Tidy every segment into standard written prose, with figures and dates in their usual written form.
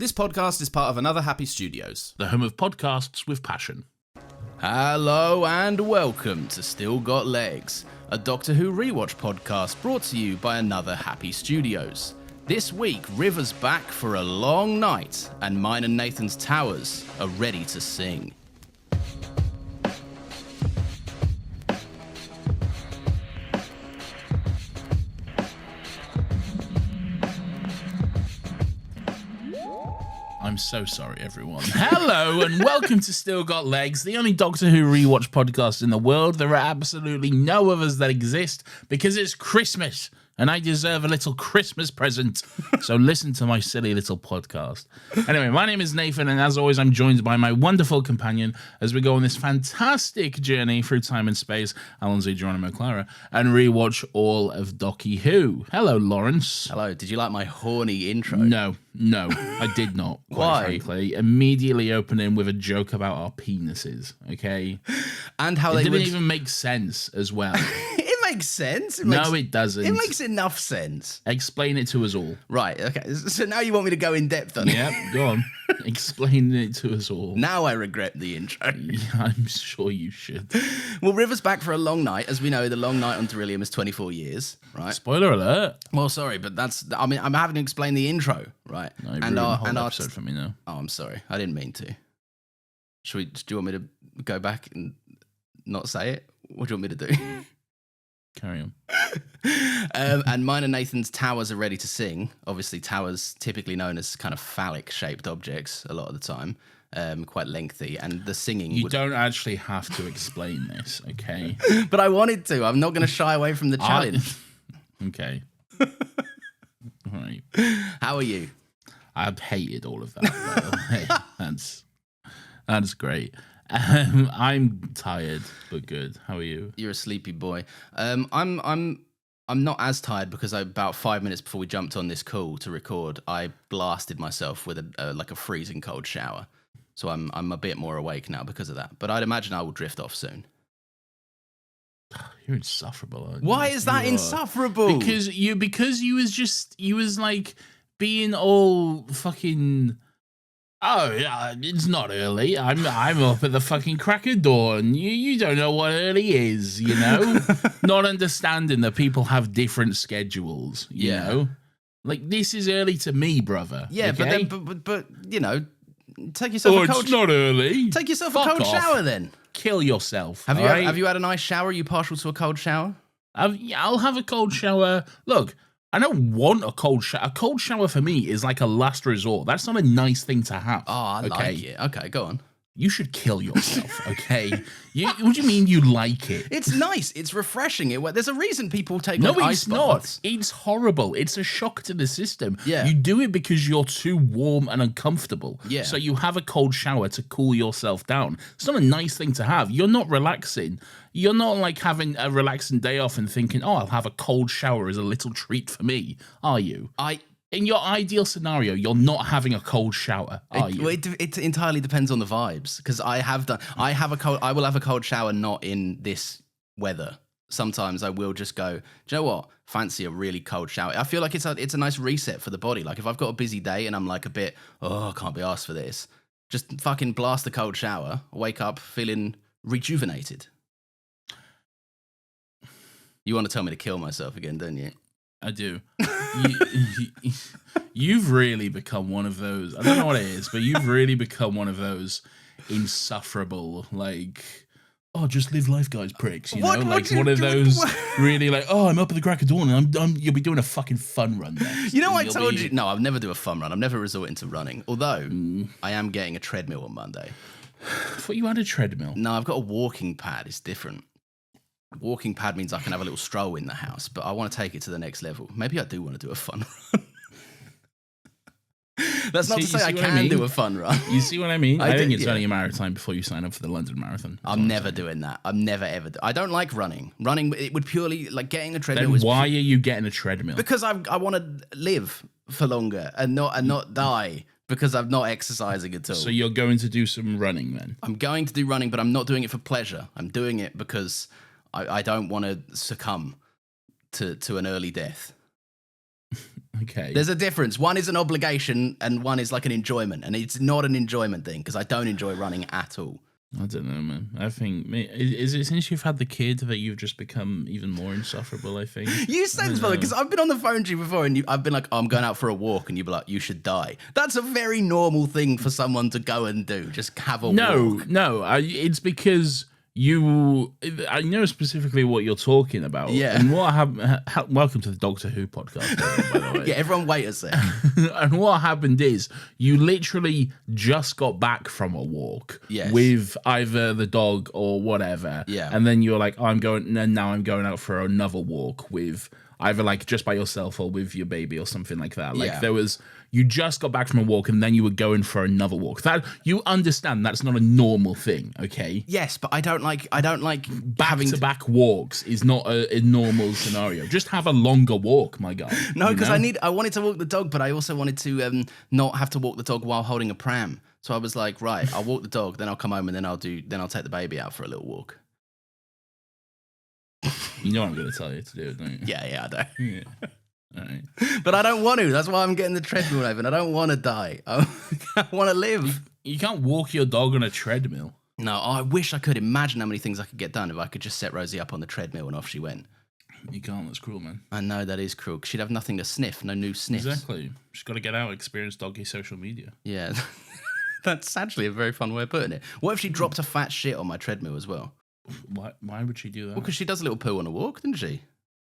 This podcast is part of Another Happy Studios, the home of podcasts with passion. Hello and welcome to Still Got Legs, a Doctor Who Rewatch podcast brought to you by Another Happy Studios. This week, River's back for a long night, and mine and Nathan's towers are ready to sing. I'm so sorry, everyone. Hello and welcome to Still Got Legs, the only Doctor Who Rewatch podcast in the world. There are absolutely no others that exist because it's Christmas and I deserve a little Christmas present. So listen to my silly little podcast. Anyway, my name is Nathan, and as always, I'm joined by my wonderful companion as we go on this fantastic journey through time and space, Alan Z. Geronimo Clara, and rewatch all of Doctor Who. Hello, Lawrence. Hello, did you like my horny intro? No, I did not. Why? Frankly, immediately opening with a joke about our penises. Okay, And how it they didn't even make sense as well. It makes sense. No, it doesn't. It makes enough sense. Explain it to us all. Right, okay. So now you want me to go in depth on it? Yep, go on. Explain it to us all. Now I regret the intro. Yeah, I'm sure you should. Well, River's back for a long night. As we know, the long night on Beryllium is 24 years, right? Spoiler alert. Well, sorry, but I'm having to explain the intro, right? No, you ruined the whole episode for me now. Oh, I'm sorry. I didn't mean to. Do you want me to go back and not say it? What do you want me to do? Carry on. And mine and Nathan's towers are ready to sing. Obviously, towers typically known as kind of phallic-shaped objects a lot of the time, quite lengthy, and the singing. You don't actually have to explain this, okay? But I wanted to. I'm not going to shy away from the challenge. Okay. All right. How are you? I've hated all of that. By the way. That's great. I'm tired, but good. How are you? You're a sleepy boy. I'm not as tired because about 5 minutes before we jumped on this call to record, I blasted myself with a freezing cold shower. So I'm a bit more awake now because of that. But I'd imagine I will drift off soon. You're insufferable, aren't you? Why is that insufferable? Because you was like being all fucking. Oh yeah, it's not early. I'm up at the fucking crack of dawn. You don't know what early is, you know? Not understanding that people have different schedules, you know? Like, this is early to me, brother. Yeah, okay? but you know, take yourself a cold it's not early. Take yourself Fuck a cold off. shower then. Kill yourself. Have you had a nice shower? Are you partial to a cold shower? I'll have a cold shower. Look, I don't want a cold shower. A cold shower for me is like a last resort. That's not a nice thing to have. Oh, I like it. Okay, go on. You should kill yourself, okay? What do you mean you like it? It's nice. It's refreshing. There's a reason people take No, ice it's not. baths. It's horrible. It's a shock to the system. Yeah. You do it because you're too warm and uncomfortable. Yeah. So you have a cold shower to cool yourself down. It's not a nice thing to have. You're not relaxing. You're not like having a relaxing day off and thinking, oh, I'll have a cold shower as a little treat for me. Are you? In your ideal scenario, you're not having a cold shower, are you? Well, it entirely depends on the vibes, because I will have a cold shower not in this weather. Sometimes I will just go, do you know what? Fancy a really cold shower. I feel like it's a nice reset for the body. Like if I've got a busy day and I'm like a bit, I can't be arsed for this, just fucking blast a cold shower, wake up feeling rejuvenated. You want to tell me to kill myself again, don't you? I do. You've really become one of those. I don't know what it is, but you've really become one of those insufferable, like, oh, just live life, guys, pricks. You know, like one of those really like, oh, I'm up at the crack of dawn, and you'll be doing a fucking fun run next. You know, I told you. No, I'll never do a fun run. I'm never resorting to running. Although I am getting a treadmill on Monday. I thought you had a treadmill. No, I've got a walking pad. It's different. Walking pad means I can have a little stroll in the house, but I want to take it to the next level. Maybe I do want to do a fun run. That's not to say I can do a fun run. You see what I mean? I think it's only a matter of time before you sign up for the London Marathon. I'm never doing that. I'm never ever. I don't like running. Running, it would purely like getting a treadmill. Then why are you getting a treadmill? Because I want to live for longer and not die. Because I'm not exercising at all. So you're going to do some running then? I'm going to do running, but I'm not doing it for pleasure. I'm doing it because I don't want to succumb to an early death. Okay. There's a difference. One is an obligation and one is like an enjoyment. And it's not an enjoyment thing because I don't enjoy running at all. I don't know, man. I think is it since you've had the kid that you've just become even more insufferable? I think You say this, brother, because I've been on the phone to you before, and I've been like, oh, "I'm going out for a walk," and you'd be like, "You should die." That's a very normal thing for someone to go and do. Just have a walk. No. It's because I know specifically what you're talking about. Yeah. And what welcome to the Doctor Who podcast, by the way. Yeah, everyone wait a sec. And what happened is you literally just got back from a walk with either the dog or whatever. Yeah. And then you're like, now I'm going out for another walk with either like just by yourself or with your baby or something like that. Like you just got back from a walk and then you were going for another walk. That you understand that's not a normal thing, okay? Yes, but I don't like Back-to-back walks is not a normal scenario. Just have a longer walk, my guy. No, because I wanted to walk the dog, but I also wanted to not have to walk the dog while holding a pram. So I was like, right, I'll walk the dog, then I'll come home and then I'll take the baby out for a little walk. You know what I'm going to tell you to do, don't you? Yeah, I do. Yeah. All right. But I don't want to. That's why I'm getting the treadmill open. I don't want to die. I want to live. You can't walk your dog on a treadmill. No, I wish I could. Imagine how many things I could get done if I could just set Rosie up on the treadmill and off she went. You can't. That's cruel, man. I know that is cruel. She'd have nothing to sniff. No new sniffs. Exactly. She's got to get out, experience doggy social media. Yeah. That's actually a very fun way of putting it. What if she dropped a fat shit on my treadmill as well? Why would she do that? Well, because she does a little poo on a walk, didn't she?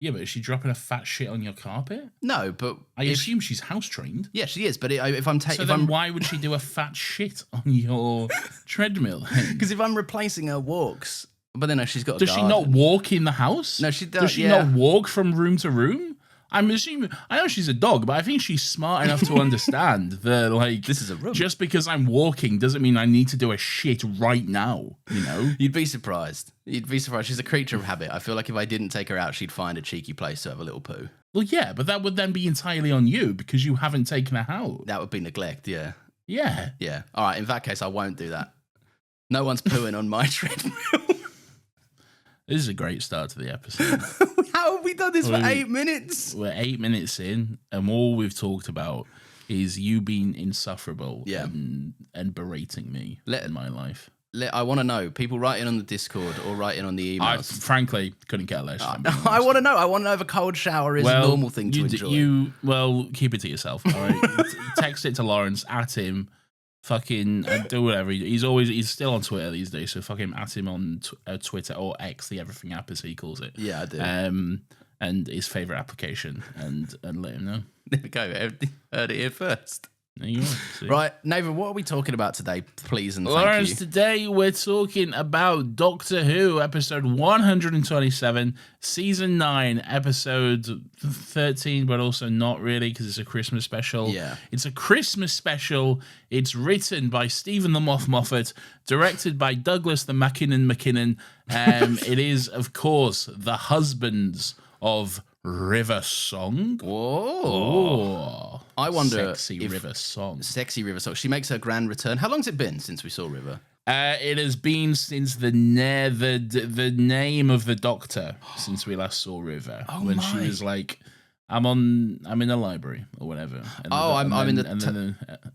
Yeah, but is she dropping a fat shit on your carpet? No, but I assume she's house trained. Yeah, she is. But if I'm taking, why would she do a fat shit on your treadmill? Because if I'm replacing her walks, but then she's got. Does she not walk in the house? No, she does. Does she not walk from room to room? I'm assuming. I know she's a dog, but I think she's smart enough to understand that, like, this is a room. Just because I'm walking doesn't mean I need to do a shit right now. You know, you'd be surprised. She's a creature of habit. I feel like if I didn't take her out, she'd find a cheeky place to have a little poo. Well, yeah, but that would then be entirely on you because you haven't taken her out. That would be neglect. Yeah. Yeah. Yeah. All right. In that case, I won't do that. No one's pooing on my treadmill. This is a great start to the episode. How have we done this for 8 minutes? We're 8 minutes in, and all we've talked about is you being insufferable and berating me in my life. I want to know. People write in on the Discord or write in on the emails. I frankly couldn't care less. I want to know. I want to know if a cold shower is a normal thing to enjoy. Keep it to yourself. All right? Text it to Lawrence, at him. Fucking do whatever. He's still on Twitter these days, so fucking at him on Twitter or X, the everything app as he calls it. Yeah, I do. And his favorite application, and let him know. There we go. Heard it here first. There you are. Right, Nathan, what are we talking about today, please and thank Lawrence, you? today we're talking about Doctor Who, episode 127, season 9, episode 13, but also not really because it's a Christmas special. Yeah. It's a Christmas special. It's written by Stephen the Moth Moffat, directed by Douglas the McKinnon. It is, of course, the husbands of River Song. Whoa. I wonder Sexy River Song. Sexy River Song. She makes her grand return. How long's it been since we saw River? It has been since the name of the Doctor since we last saw River. When she was like, I'm in the library or whatever. And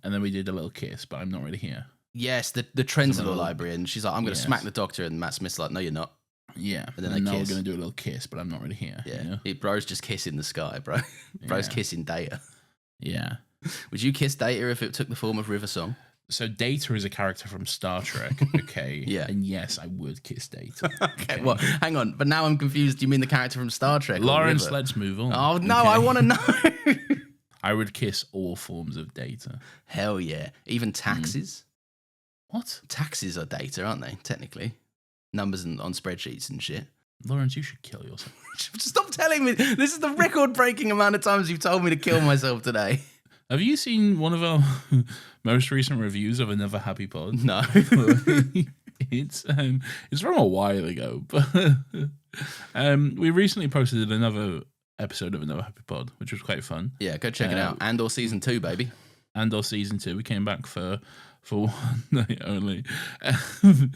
then we did a little kiss, but I'm not really here. Yes, the Trenzler library, and she's like, I'm going to smack the Doctor, and Matt Smith's like, no, you're not. Yeah, and then now we're going to do a little kiss, but I'm not really here. Yeah, you know? Bro's just kissing the sky, bro. Bro's kissing Data. Yeah. Would you kiss Data if it took the form of River Song? So Data is a character from Star Trek, okay? Yeah. And yes, I would kiss Data. Okay, well, hang on, but now I'm confused. Do you mean the character from Star Trek? Lawrence, let's move on. Oh, no, okay. I want to know. I would kiss all forms of Data. Hell yeah. Even taxes? What? Taxes are data, aren't they, technically? Numbers on spreadsheets and shit. Lawrence, you should kill yourself. Stop telling me. This is the record-breaking amount of times you've told me to kill myself today. Have you seen one of our most recent reviews of Another Happy Pod? No. It's from a while ago, but we recently posted another episode of Another Happy Pod, which was quite fun. Yeah, go check it out. And/or season 2, baby. And/or season 2. We came back for 1 night only. To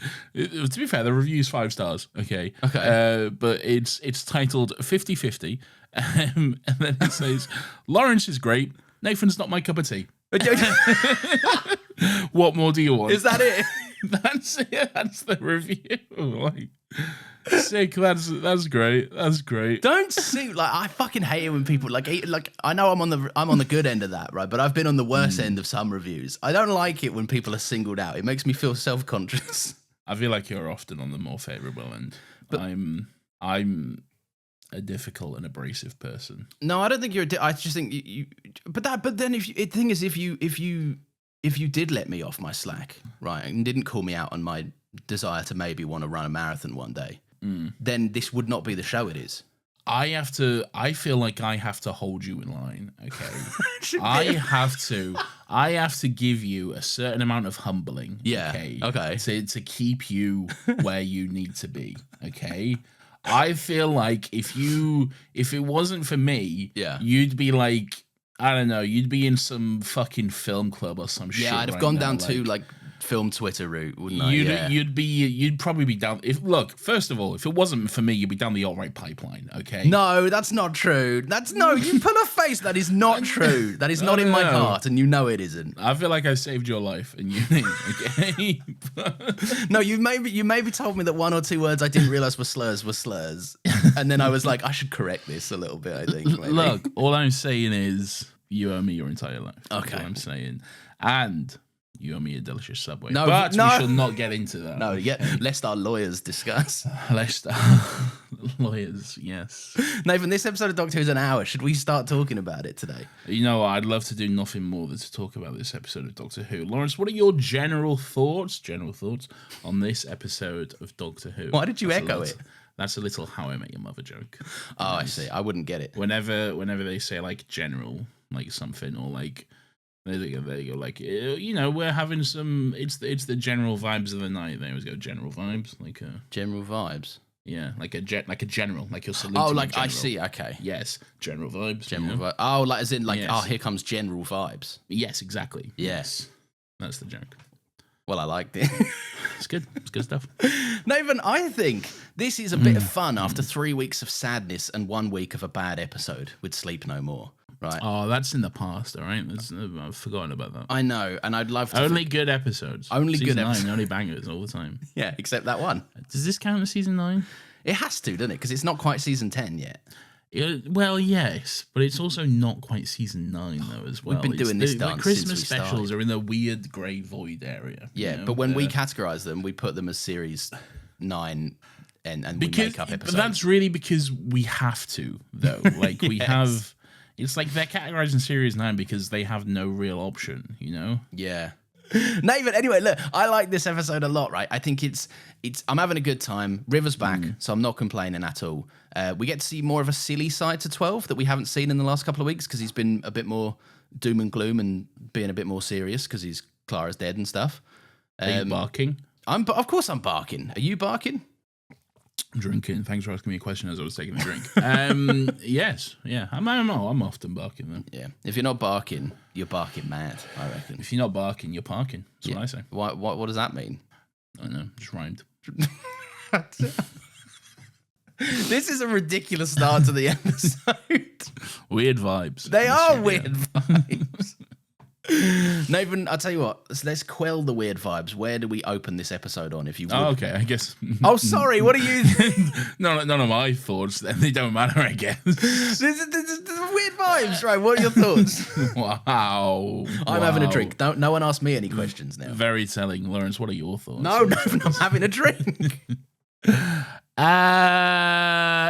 be fair, the review's 5 stars. Okay. Okay. But it's titled 50/50, And then it says, Lawrence is great. Nathan's not my cup of tea. What more do you want? Is that it? That's it. That's the review. Like, sick. That's great. That's great. Don't see like I fucking hate it when people like I know I'm on the good end of that, right? But I've been on the worst end of some reviews. I don't like it when people are singled out. It makes me feel self-conscious. I feel like you're often on the more favorable end. But I'm a difficult and abrasive person. No, I don't think you're. I just think you. But then the thing is, if you did let me off my slack, right, and didn't call me out on my desire to maybe want to run a marathon one day, then this would not be the show it is. I feel like I have to hold you in line, okay? I have to give you a certain amount of humbling, Yeah, okay. To keep you where you need to be, okay? I feel like if it wasn't for me, you'd be like, I don't know, you'd be in some fucking film club or some shit. Yeah, I'd have gone down to like film Twitter route, wouldn't I? You'd probably be down. First of all, if it wasn't for me, you'd be down the alt-right pipeline. Okay. No, that's not true. You put a face. That is not true. That is not in my heart, and you know it isn't. I feel like I saved your life, and you think, okay. No, you maybe told me that one or two words I didn't realize were slurs, and then I was like, I should correct this a little bit. I think. Maybe. Look, all I'm saying is you owe me your entire life. Okay. That's all I'm saying, and you owe me a delicious Subway. No, but no. we shall not get into that. No, lest our lawyers discuss. Lest lawyers, yes. Nathan, this episode of Doctor Who's an hour. Should we start talking about it today? You know what? I'd love to do nothing more than to talk about this episode of Doctor Who. Lawrence, what are your general thoughts on this episode of Doctor Who? Why did you echo it? That's a little How I Met Your Mother joke. Oh, I see. I wouldn't get it. Whenever they say like general, like something, or like there you go, like, you know, we're having some. It's the general vibes of the night. They always go general vibes, like general vibes. Yeah, like a general, like you're saluting. Oh, like a I see. Okay. Yes, general vibes. General vibes. Oh, like as in like, yes. Oh, here comes general vibes. Yes, exactly. Yes, that's the joke. Well, I liked it. It's good. It's good stuff. Nathan, I think this is a bit of fun after 3 weeks of sadness and 1 week of a bad episode with Sleep No More. Right. Oh, that's in the past, all right? I've forgotten about that. I know, and I'd love to. Only good episodes. Only season good 9, episodes. only bangers all the time. Yeah, except that one. Does this count as season 9? It has to, doesn't it? Because it's not quite season 10 yet. Well, yes, but it's also not quite season 9 though as well. We've been doing this dance the Christmas since we specials started. are in the weird grey void area. Yeah, you know? but when we categorize them, we put them as series 9 and we make up episodes. But that's really because we have to, though. Like we have. It's like they're categorized in series 9 because they have no real option, you know? Yeah. Nathan, anyway, look, I like this episode a lot, right? I think it's I'm having a good time. River's back, so I'm not complaining at all. We get to see more of a silly side to 12 that we haven't seen in the last couple of weeks because he's been a bit more doom and gloom and being a bit more serious because Clara's dead and stuff. Are you barking? Of course I'm barking. Are you barking? Drinking. Thanks for asking me a question as I was taking a drink. Yes, yeah. I'm often barking though. Yeah. If you're not barking, you're barking mad, I reckon. If you're not barking, you're parking. That's what I say. What does that mean? I don't know. Just rhymed. This is a ridiculous start to the episode. Weird vibes. They are weird vibes. Nathan, I'll tell you what, let's quell the weird vibes. Where do we open this episode on, if you would? Oh, okay, I guess. Oh, sorry, what are you... None of my thoughts, then they don't matter, I guess. This is weird vibes, right? What are your thoughts? Wow. I'm having a drink. No one ask me any questions now. Very telling. Lawrence, what are your thoughts? No, I'm having a drink.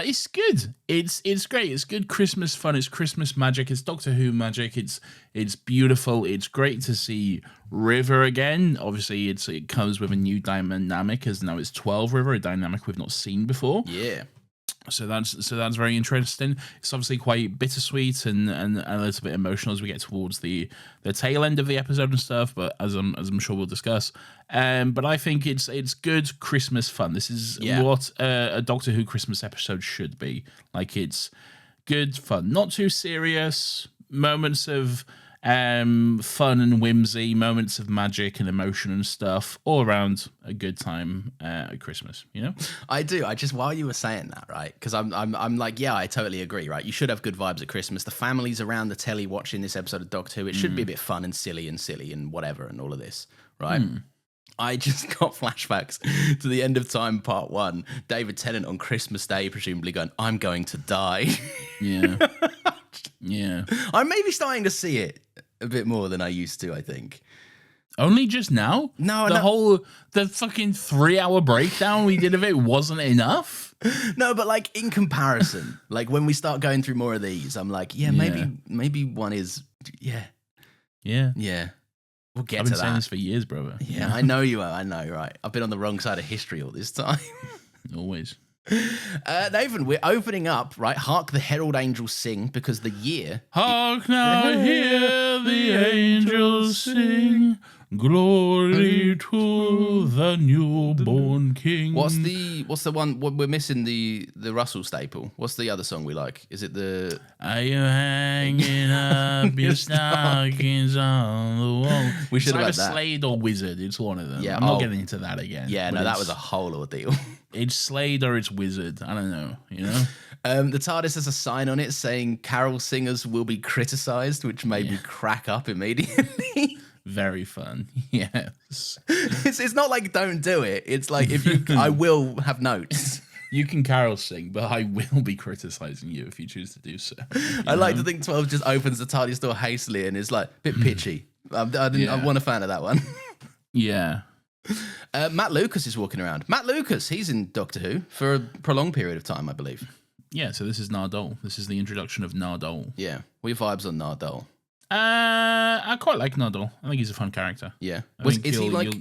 It's good. It's great. It's good Christmas fun. It's Christmas magic. It's Doctor Who magic. It's beautiful. It's great to see River again. Obviously, it comes with a new dynamic, as now it's 12 River, a dynamic we've not seen before. Yeah. So that's very interesting. It's obviously quite bittersweet and a little bit emotional as we get towards the tail end of the episode and stuff. But as I'm sure we'll discuss. But I think it's good Christmas fun. This is what a Doctor Who Christmas episode should be. Like, it's good fun, not too serious. Moments of fun and whimsy, moments of magic and emotion and stuff, all around a good time at Christmas. You know, I do. I just while you were saying that, right? Because I'm like, yeah, I totally agree. Right, you should have good vibes at Christmas. The family's around the telly watching this episode of Doctor Who. It should be a bit fun and silly and whatever and all of this, right? I just got flashbacks to the End of Time Part 1. David Tennant on Christmas Day, presumably going, "I'm going to die." Yeah, yeah. I'm maybe starting to see it a bit more than I used to, I think. Only just now? No, the fucking 3-hour breakdown we did of it wasn't enough? No, but like in comparison, like when we start going through more of these, I'm like, maybe one is, yeah. We'll get to that. I've been saying this for years, brother. Yeah, I know you are. I know, right? I've been on the wrong side of history all this time. Always. Nathan, we're opening up, right? Hark the herald angels sing, because the year. Hark now, hear the angels sing. Glory to the newborn king. What's the one? We're missing the Russell staple. What's the other song we like? Is it the? Are you hanging up your stockings on the wall? We should have either had that. Slade or Wizard. It's one of them. Yeah, I'm not getting into that again. Yeah, no, that was a whole ordeal. It's Slade or it's Wizard. I don't know. You know. The TARDIS has a sign on it saying "Carol singers will be criticised," which made me crack up immediately. Very fun. Yes. It's not like don't do it. It's like I will have notes. You can carol sing, but I will be criticizing you if you choose to do so. I like to think 12 just opens the TARDIS door hastily and is like a bit pitchy. I wasn't a fan of that one. Yeah. Matt Lucas is walking around. Matt Lucas, he's in Doctor Who for a prolonged period of time, I believe. Yeah, so this is Nardole. This is the introduction of Nardole. Yeah. What are your vibes on Nardole? I quite like Nardole. I think he's a fun character. Yeah. Is he like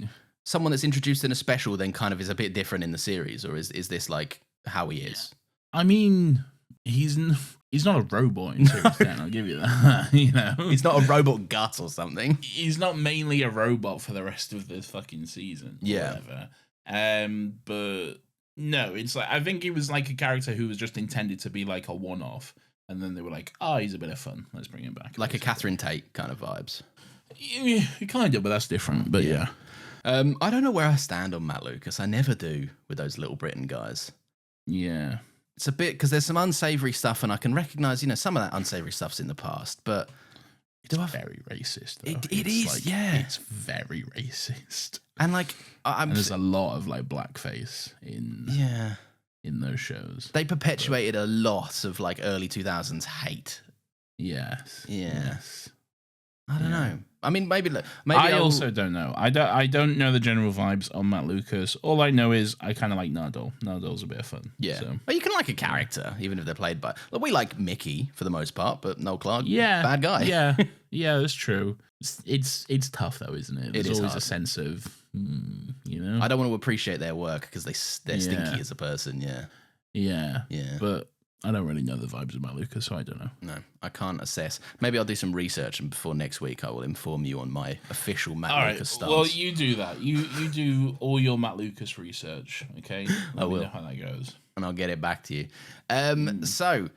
someone that's introduced in a special then kind of is a bit different in the series, or is this like how he is? I mean, he's not a robot in Series 10, I'll give you that. You know? He's not a robot gut or something. He's not mainly a robot for the rest of the fucking season. Yeah. Whatever. But no, it's like I think he was like a character who was just intended to be like a one-off. And then they were like, "Oh, he's a bit of fun. Let's bring him back." Like a Catherine Tate kind of vibes. Yeah, kind of, but that's different. But yeah. I don't know where I stand on Matt Lucas. I never do with those Little Britain guys. Yeah. It's a bit, because there's some unsavory stuff, and I can recognize, some of that unsavory stuff's in the past, but it's very racist. Though. It is, like, yeah. It's very racist. And like, and there's a lot of like blackface in those shows. They perpetuated a lot of like early 2000s hate. Yes. Yes. I don't know. I mean, maybe I also don't know. I don't know the general vibes on Matt Lucas. All I know is I kind of like Nardole. Nardole's a bit of fun. Yeah. So. But you can like a character, even if they're played by... we like Mickey for the most part, but Noel Clarke, bad guy. Yeah. Yeah, that's true. It's tough though, isn't it? There's always hard. a sense of, I don't want to appreciate their work because they're stinky as a person, yeah. Yeah. Yeah. But I don't really know the vibes of Matt Lucas, so I don't know. No, I can't assess. Maybe I'll do some research, and before next week, I will inform you on my official Matt Lucas stance. Well, you do that. You do all your Matt Lucas research, okay? I will. Let me know how that goes. And I'll get it back to you. So,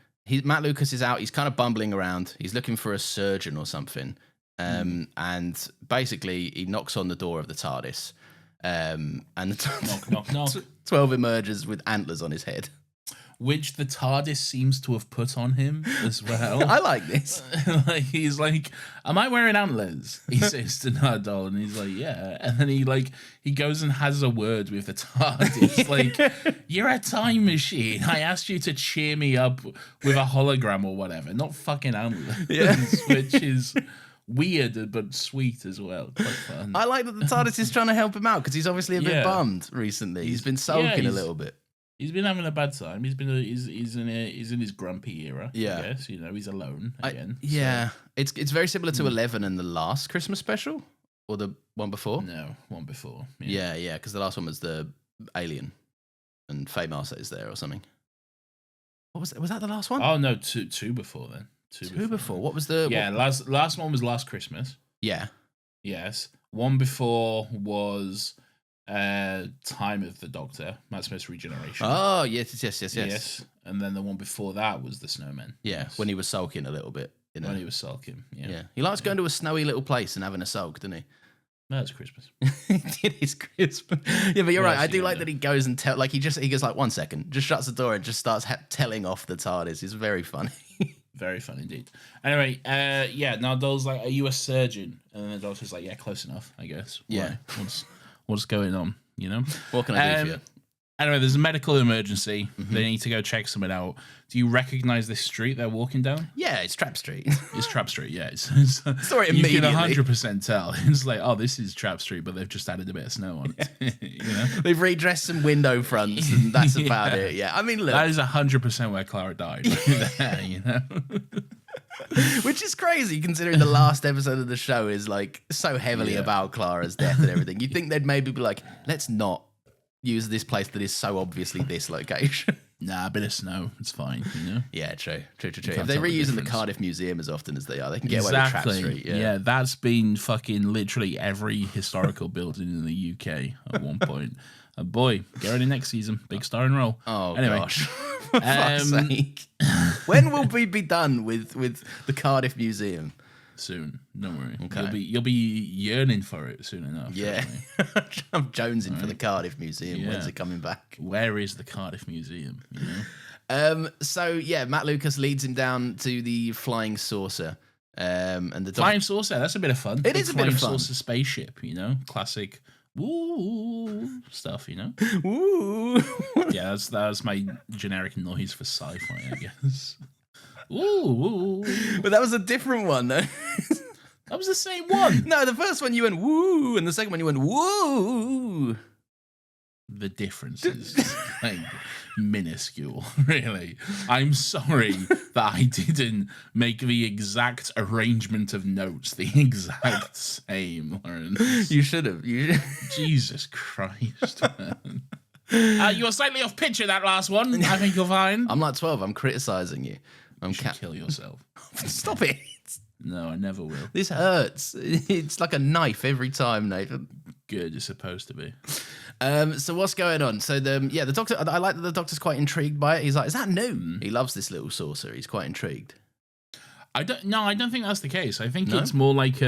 Matt Lucas is out. He's kind of bumbling around. He's looking for a surgeon or something. And basically, he knocks on the door of the TARDIS. And knock, knock. 12 emerges with antlers on his head. Which the TARDIS seems to have put on him as well. I like this. Like he's like, "Am I wearing antlers?" He says to Nardole, and he's like, "Yeah." And then he goes and has a word with the TARDIS. Like, "You're a time machine. I asked you to cheer me up with a hologram or whatever, not fucking antlers." Yeah. Which is weird but sweet as well. Quite fun. I like that the TARDIS is trying to help him out because he's obviously a bit bummed recently. He's been sulking a little bit. He's been having a bad time. He's in his grumpy era. Yeah, I guess he's alone again. It's very similar to 11 and the last Christmas special, or the one before. No, one before. Yeah, because the last one was the alien, and Faye Marsa is there or something. What was that? Was that the last one? Oh no, two before then. Two before. What was the? Last one was Last Christmas. Yeah. Yes. One before was Time of the Doctor, Matt Smith's regeneration. Oh yes. And then the one before that was the Snowman. Yeah, when he was sulking a little bit. You know? When he was sulking. Yeah. He likes going to a snowy little place and having a sulk, doesn't he? That's Christmas. It is Christmas. Yeah, but you're right. I do like do? that he goes and he goes like 1 second, just shuts the door and just starts telling off the TARDIS. It's very funny. Very fun indeed. Anyway, now Dole's like, "Are you a surgeon?" And then the doctor's like, "Yeah, close enough, I guess." Yeah. Why? What's going on? You know? What can I do for you? Anyway, there's a medical emergency. Mm-hmm. They need to go check something out. Do you recognize this street they're walking down? Yeah, it's Trap Street. It's Trap Street, yeah. Sorry, you can immediately. 100% tell. It's like, oh, this is Trap Street, but they've just added a bit of snow on it. You know? They've redressed some window fronts, and that's about it. Yeah, I mean, look, That is 100% where Clara died. Right there, you know? which is crazy considering the last episode of the show is like so heavily about Clara's death and everything. You'd think they'd maybe be like, let's not use this place that is so obviously this location. Nah, a bit of snow. It's fine, you know? Yeah, true. If can't they're tell the reusing the difference. Cardiff Museum as often as they are, they can get away with Trap Street. Yeah, that's been fucking literally every historical building in the UK at one point. Boy, get ready next season. Big starring role. Oh, Anyway, gosh. For fuck's sake. When will we be done with the Cardiff Museum? Soon. Don't worry. Okay. You'll be yearning for it soon enough. Yeah. I'm jonesing for the Cardiff Museum. Yeah. When's it coming back? Where is the Cardiff Museum? You know? So yeah, Matt Lucas leads him down to the flying saucer. And the Flying saucer, that's a bit of fun. It is a bit of fun. Flying saucer spaceship, you know? Classic woo stuff, you know? Woo. Yeah, that's my generic noise for sci-fi, I guess. Woo. But that was a different one, though. That was the same one. No, the first one you went woo, and the second one you went woo. The difference is like minuscule, really. I'm sorry that I didn't make the exact arrangement of notes the exact same, Lawrence. You should have. Jesus Christ, man. You were slightly off pitch in that last one. I think you're fine. I'm like 12. I'm criticizing you. You should kill yourself. Stop it. No, I never will. This hurts. It's like a knife every time, Nathan. Good, it's supposed to be. So what's going on? So the doctor. I like that the doctor's quite intrigued by it. He's like, "Is that new?" He loves this little saucer. He's quite intrigued. I don't think that's the case. I think No? it's more like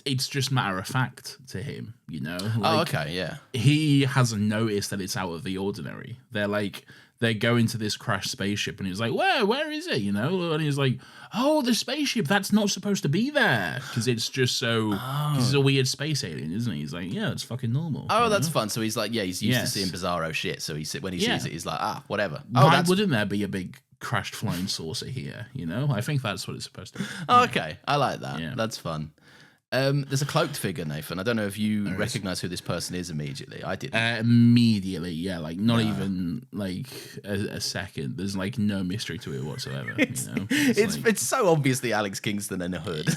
it's just matter of fact to him, you know? Like, okay, yeah. he hasn't noticed that it's out of the ordinary. They're going to this crashed spaceship, and he's like, where is it? You know? And he's like, oh, the spaceship, that's not supposed to be there. Because it's just so, he's a weird space alien, isn't he? He's like, yeah, it's fucking normal. Oh, that's know? fun. So he's like, yeah, he's used to Yes. seeing bizarro shit. So when he sees it, he's like, whatever. Why wouldn't there be a big crashed flying saucer here? You know? I think that's what it's supposed to be. Okay, I like that. Yeah. That's fun. There's a cloaked figure, Nathan. I don't know if you recognize who this person is immediately. I did. Immediately, yeah, like not even like a second. There's like no mystery to it whatsoever. You know, It's so obviously Alex Kingston in a hood.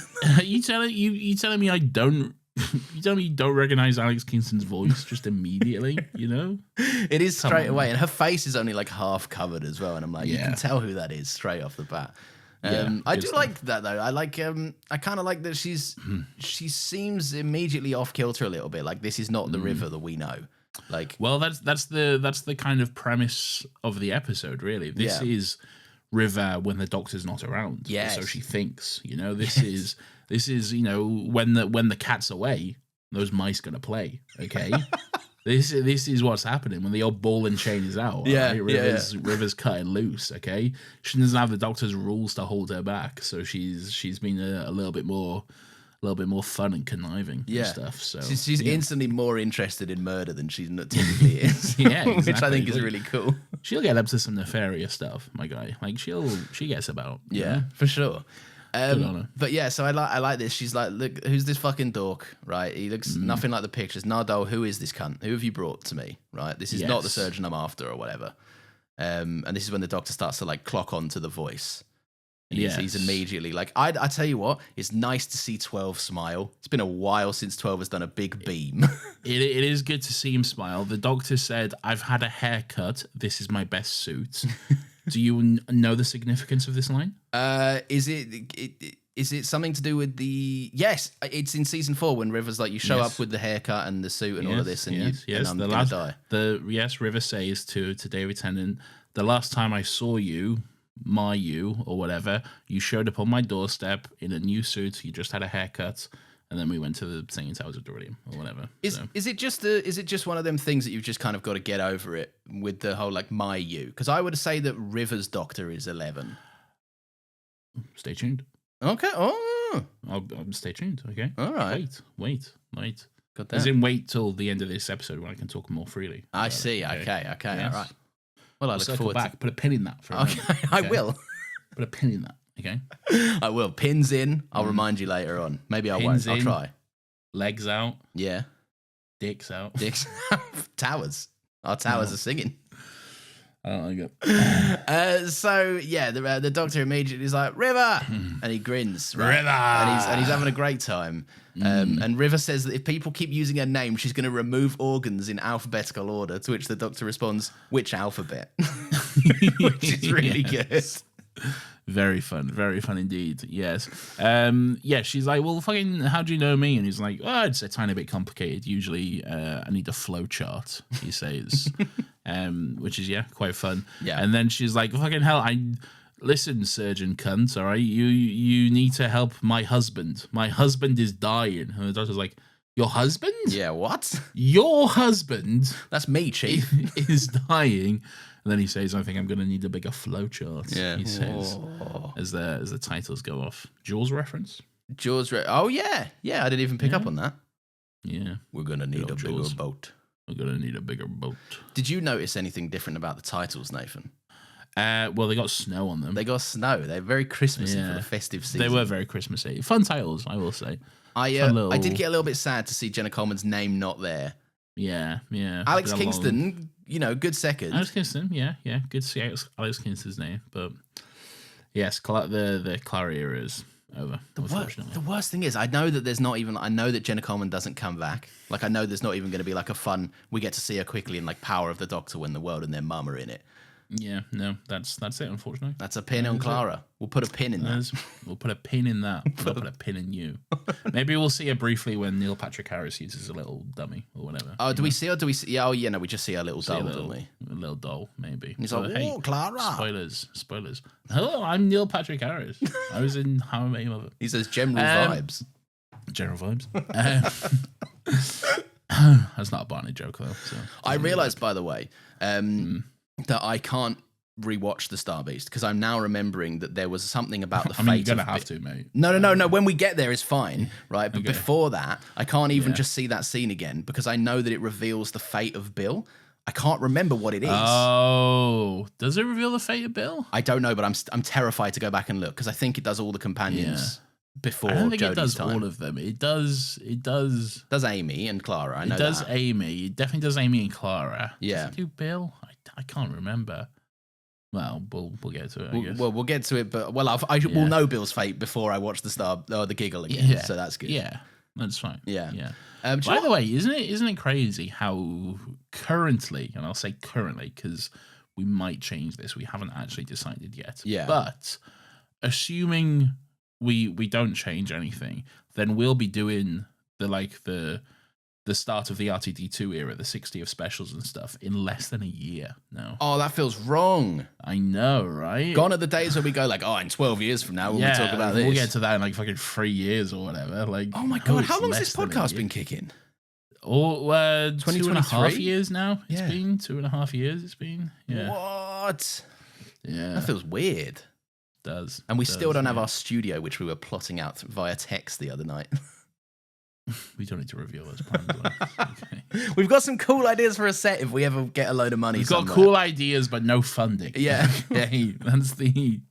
you telling me I don't. You telling me you don't recognize Alex Kingston's voice just immediately? You know, It is straight away, and her face is only like half covered as well. And I'm like, you Yeah. can tell who that is straight off the bat. Yeah, I good do stuff. like that though. I like. I kind of like that she seems immediately off kilter a little bit. Like this is not the river that we know. Like well, that's the kind of premise of the episode. Really, this is River when the Doctor's not around. Yes. so she thinks. You know, this is you know when the cat's away, those mice gonna play. Okay. This is what's happening when the old ball and chain is out. Yeah, right? River's cutting loose. Okay, she doesn't have the Doctor's rules to hold her back, so she's been a little bit more fun and conniving and stuff. So she's instantly more interested in murder than she typically is. Yeah, which I exactly. think is really cool. she'll get up to some nefarious stuff, my guy. Like she gets about. you Yeah, know? for sure. Good on her. But yeah, so I like this. She's like, look, who's this fucking dork, right? He looks nothing like the pictures. Nardole, who is this cunt? Who have you brought to me, right? This is not the Yes. surgeon I'm after or whatever. And this is when the doctor starts to like clock on to the voice. And he's immediately like, I tell you what, it's nice to see 12 smile. It's been a while since 12 has done a big beam. It is good to see him smile. The Doctor said, "I've had a haircut. This is my best suit." Do you know the significance of this line? Is it something to do with the? Yes, it's in season 4 when River's like, you show up with the haircut and the suit and all of this, and and I'm gonna die. River says to David Tennant, "The last time I saw you you or whatever, you showed up on my doorstep in a new suit. You just had a haircut. And then we went to the Singing Towers of Dorium or whatever. Is it just one of them things that you've just kind of got to get over it with the whole like my you? Because I would say that River's Doctor is 11. Stay tuned. Okay. Oh, I'll stay tuned. Okay. All right. Wait. Got that. As in, wait till the end of this episode when I can talk more freely. I see. Okay. Yes. All right. Well, I look forward back. to. Put a pin in that for a Okay, moment. I will. Put a pin in that. Okay. I will. Pins in. I'll remind you later on. Maybe I won't. I'll try. Legs out. Yeah. Dicks out. Dicks. Towers. Our towers are singing. I don't like it. So yeah, the Doctor immediately is like River, and he grins. Right? River, and he's having a great time. And River says that if people keep using her name, she's going to remove organs in alphabetical order. To which the Doctor responds, "Which alphabet?" Which is really good. Very fun indeed. Yes. She's like, well, fucking, how do you know me? And he's like, oh, it's a tiny bit complicated. Usually, I need a flow chart, he says, which is, quite fun. Yeah. And then she's like, fucking hell, listen, surgeon cunt, all right? You need to help my husband. My husband is dying. And the doctor's like, your husband? Yeah, what? Your husband? That's me, Chief. Is dying. And then he says, I think I'm going to need a bigger flowchart. Yeah. He says, as the titles go off. Jaws reference? Oh, yeah. Yeah, I didn't even pick up on that. Yeah. We're going to need a bigger boat. We're going to need a bigger boat. Did you notice anything different about the titles, Nathan? Well, they got snow on them. They got snow. They're very Christmassy for the festive season. They were very Christmassy. Fun titles, I will say. I did get a little bit sad to see Jenna Coleman's name not there. Yeah. Alex Kingston, good second. Alex Kingston, yeah. Good to see Alex Kingston's name. But yes, the Clara era is over, unfortunately. The worst thing is, I know that Jenna Coleman doesn't come back. Like, I know there's not even going to be like a fun, we get to see her quickly in like Power of the Doctor when the world and their mum are in it. Yeah, no, that's it, unfortunately. That's a pin on Clara. We'll put a pin in that. We'll put a pin in that. We'll put a pin in you. Maybe we'll see her briefly when Neil Patrick Harris uses a little dummy or whatever. Oh, do we see her? Yeah, no, we just see a little doll, don't we? A little doll, maybe. He's like, hey, Clara. Spoilers. Hello, I'm Neil Patrick Harris. I was in How I Met Your Mother. He says general vibes. General vibes. That's not a Barney joke, though. So I realised, by the way, that I can't rewatch the Star Beast because I'm now remembering that there was something about the fate. You're gonna have to, mate. No. When we get there, is fine, right? But before that, I can't even just see that scene again because I know that it reveals the fate of Bill. I can't remember what it is. Oh, does it reveal the fate of Bill? I don't know, but I'm terrified to go back and look because I think it does all the companions before. I don't think it does time. All of them. It does. Does Amy and Clara? I know it does. That. Amy. It definitely does Amy and Clara. Yeah. Does it do Bill? I can't remember. Well, we'll get to it. I guess. We'll get to it, but I will know Bill's fate before I watch the Giggle again. Yeah. So that's good. Yeah, that's fine. Yeah. By the way, isn't it crazy how currently, and I'll say currently because we might change this. We haven't actually decided yet. Yeah. But assuming we don't change anything, then we'll be doing the start of the RTD2 era, the 60th specials and stuff, in less than a year now. Oh, that feels wrong. I know, right? Gone are the days where we go like, in 12 years from now, we'll be talking about this. We'll get to that in like fucking 3 years or whatever. Like, oh my God, how long has this podcast been kicking? Oh, 2.5 years now. It's been 2.5 years. It's been. Yeah. What? Yeah. That feels weird. It does. And we still don't have our studio, which we were plotting out via text the other night. We don't need to reveal those plans. Okay. We've got some cool ideas for a set if we ever get a load of money. We've got cool ideas, but no funding. Yeah. Okay, that's the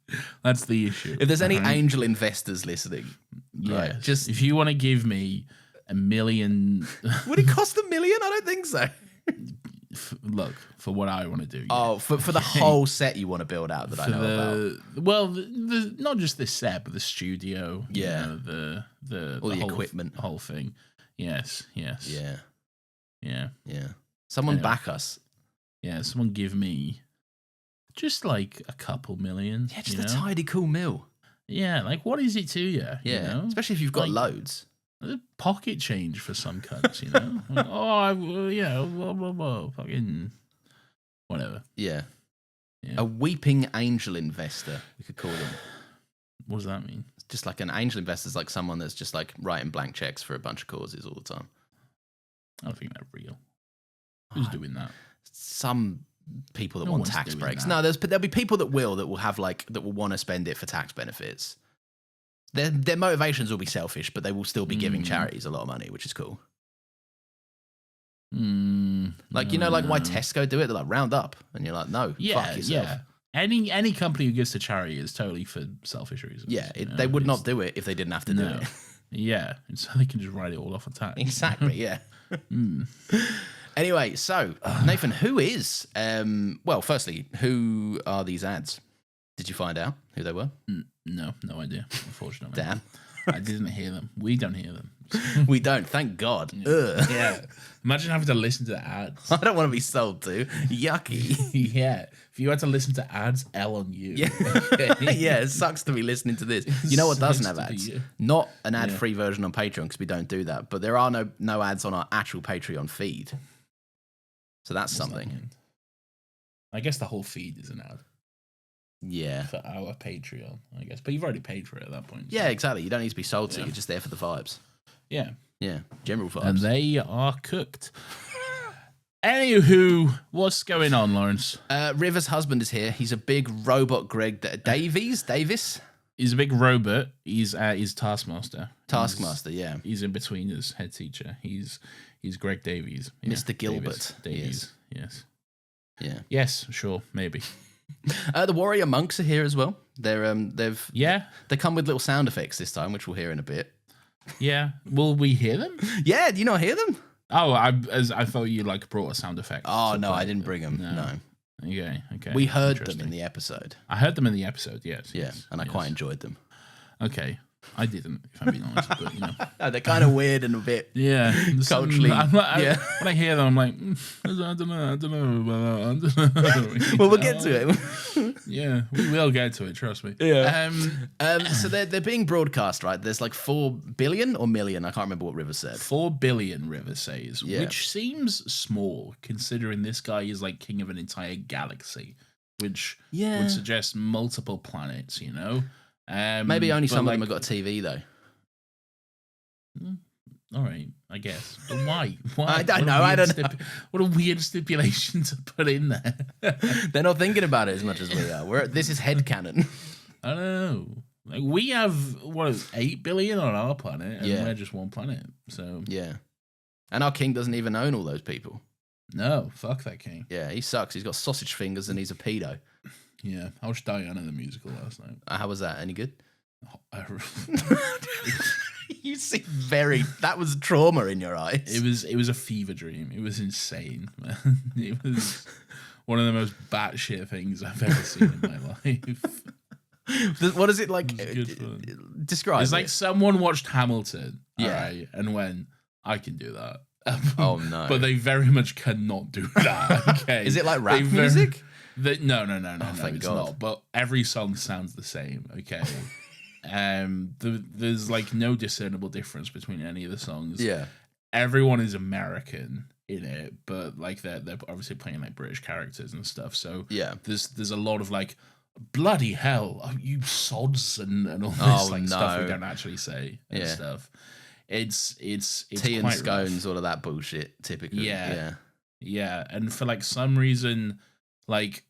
issue. If there's any angel investors listening, right, just if you want to give me $1 million, would it cost $1 million? I don't think so. Look, for what I want to do. Oh, for the whole set you want to build out that I know about. Well, not just this set, but the studio. Yeah. The whole equipment, the whole thing. Yes. Yeah. Someone back us. Yeah, someone give me just like a couple million. Yeah, just a tidy cool mill. Yeah, like what is it to you? Yeah, you know? Especially if you've got loads. Pocket change for some cunts, you know? Like, blah, blah, blah, fucking whatever. Yeah. Yeah. A weeping angel investor, we could call them. What does that mean? It's just like an angel investor is like someone that's just like writing blank checks for a bunch of causes all the time. I don't think they're real. Who's doing that? Some people that No want one's tax doing breaks. that. No, there'll be people that will have like that will want to spend it for tax benefits. Their motivations will be selfish, but they will still be giving charities a lot of money, which is cool. Like, you know, like why Tesco do it? They're like, round up. And you're like, no, fuck yourself. Yeah. Any company who gives to charity is totally for selfish reasons. Yeah, they would not do it if they didn't have to do it. Yeah, and so they can just write it all off a tax. Exactly, yeah. Anyway, so, Nathan, who is... well, firstly, who are these ads? Did you find out who they were? No idea, unfortunately. Damn. I didn't hear them. We don't hear them. We don't, thank God. Yeah. Imagine having to listen to ads. I don't want to be sold to. Yucky. Yeah. If you had to listen to ads, L on you. Yeah. Yeah, it sucks to be listening to this. You know what doesn't have ads? Not an ad-free version on Patreon, because we don't do that, but there are no ads on our actual Patreon feed. So that's something. I guess the whole feed is an ad. Yeah. For our Patreon, I guess. But you've already paid for it at that point. So. Yeah, exactly. You don't need to be sold to. You're just there for the vibes. Yeah. Yeah. General vibes. And they are cooked. Anywho, what's going on, Lawrence? River's husband is here. He's a big robot Greg Davis? He's a big robot. He's Taskmaster. Taskmaster, yeah. He's in between his head teacher. He's Greg Davies. Yeah, Mr. Gilbert. Davies. Yes. Yeah. Yes, sure, maybe. The warrior monks are here as well. They come with little sound effects this time, which we'll hear in a bit. Yeah. Will we hear them? Yeah, do you not hear them? Oh, I thought you like brought a sound effect. Oh no, I didn't bring them. No. Okay. We heard them in the episode. I heard them in the episode, yes. Yeah, yes, and I quite enjoyed them. Okay. I didn't, if I'm being honest, but you know. They're kind of weird and a bit culturally. Yeah. When I hear them, I'm like, I don't know. Well, we'll get to it. Yeah, we will get to it, trust me. Yeah. So they're being broadcast, right? There's like 4 billion or million. I can't remember what River said. 4 billion, River says, which seems small considering this guy is like king of an entire galaxy, which would suggest multiple planets, you know? Maybe only some of them have got a TV though. All right, I guess. But why? I don't know. What a weird stipulation to put in there. They're not thinking about it as much as we are. This is headcanon. I don't know. Like we have 8 billion on our planet, and we're just one planet. So yeah, and our king doesn't even own all those people. No, fuck that king. Yeah, he sucks. He's got sausage fingers and he's a pedo. Yeah, I watched Diana the musical last night. How was that? Any good? Oh, you seem that was trauma in your eyes. It was a fever dream. It was insane, man. It was one of the most batshit things I've ever seen in my life. What is it like? Describe. It's like someone watched Hamilton, right, and went, I can do that. Oh no! But they very much cannot do that. Okay, is it like rap music? No, thank it's God. not. But every song sounds the same. Okay, there's like no discernible difference between any of the songs. Yeah, everyone is American in it, but like they're obviously playing like British characters and stuff. So yeah, there's a lot of like bloody hell, you sods and all this stuff we don't actually say and stuff. It's tea and scones, all of that bullshit. Typically, yeah. And for like some reason, like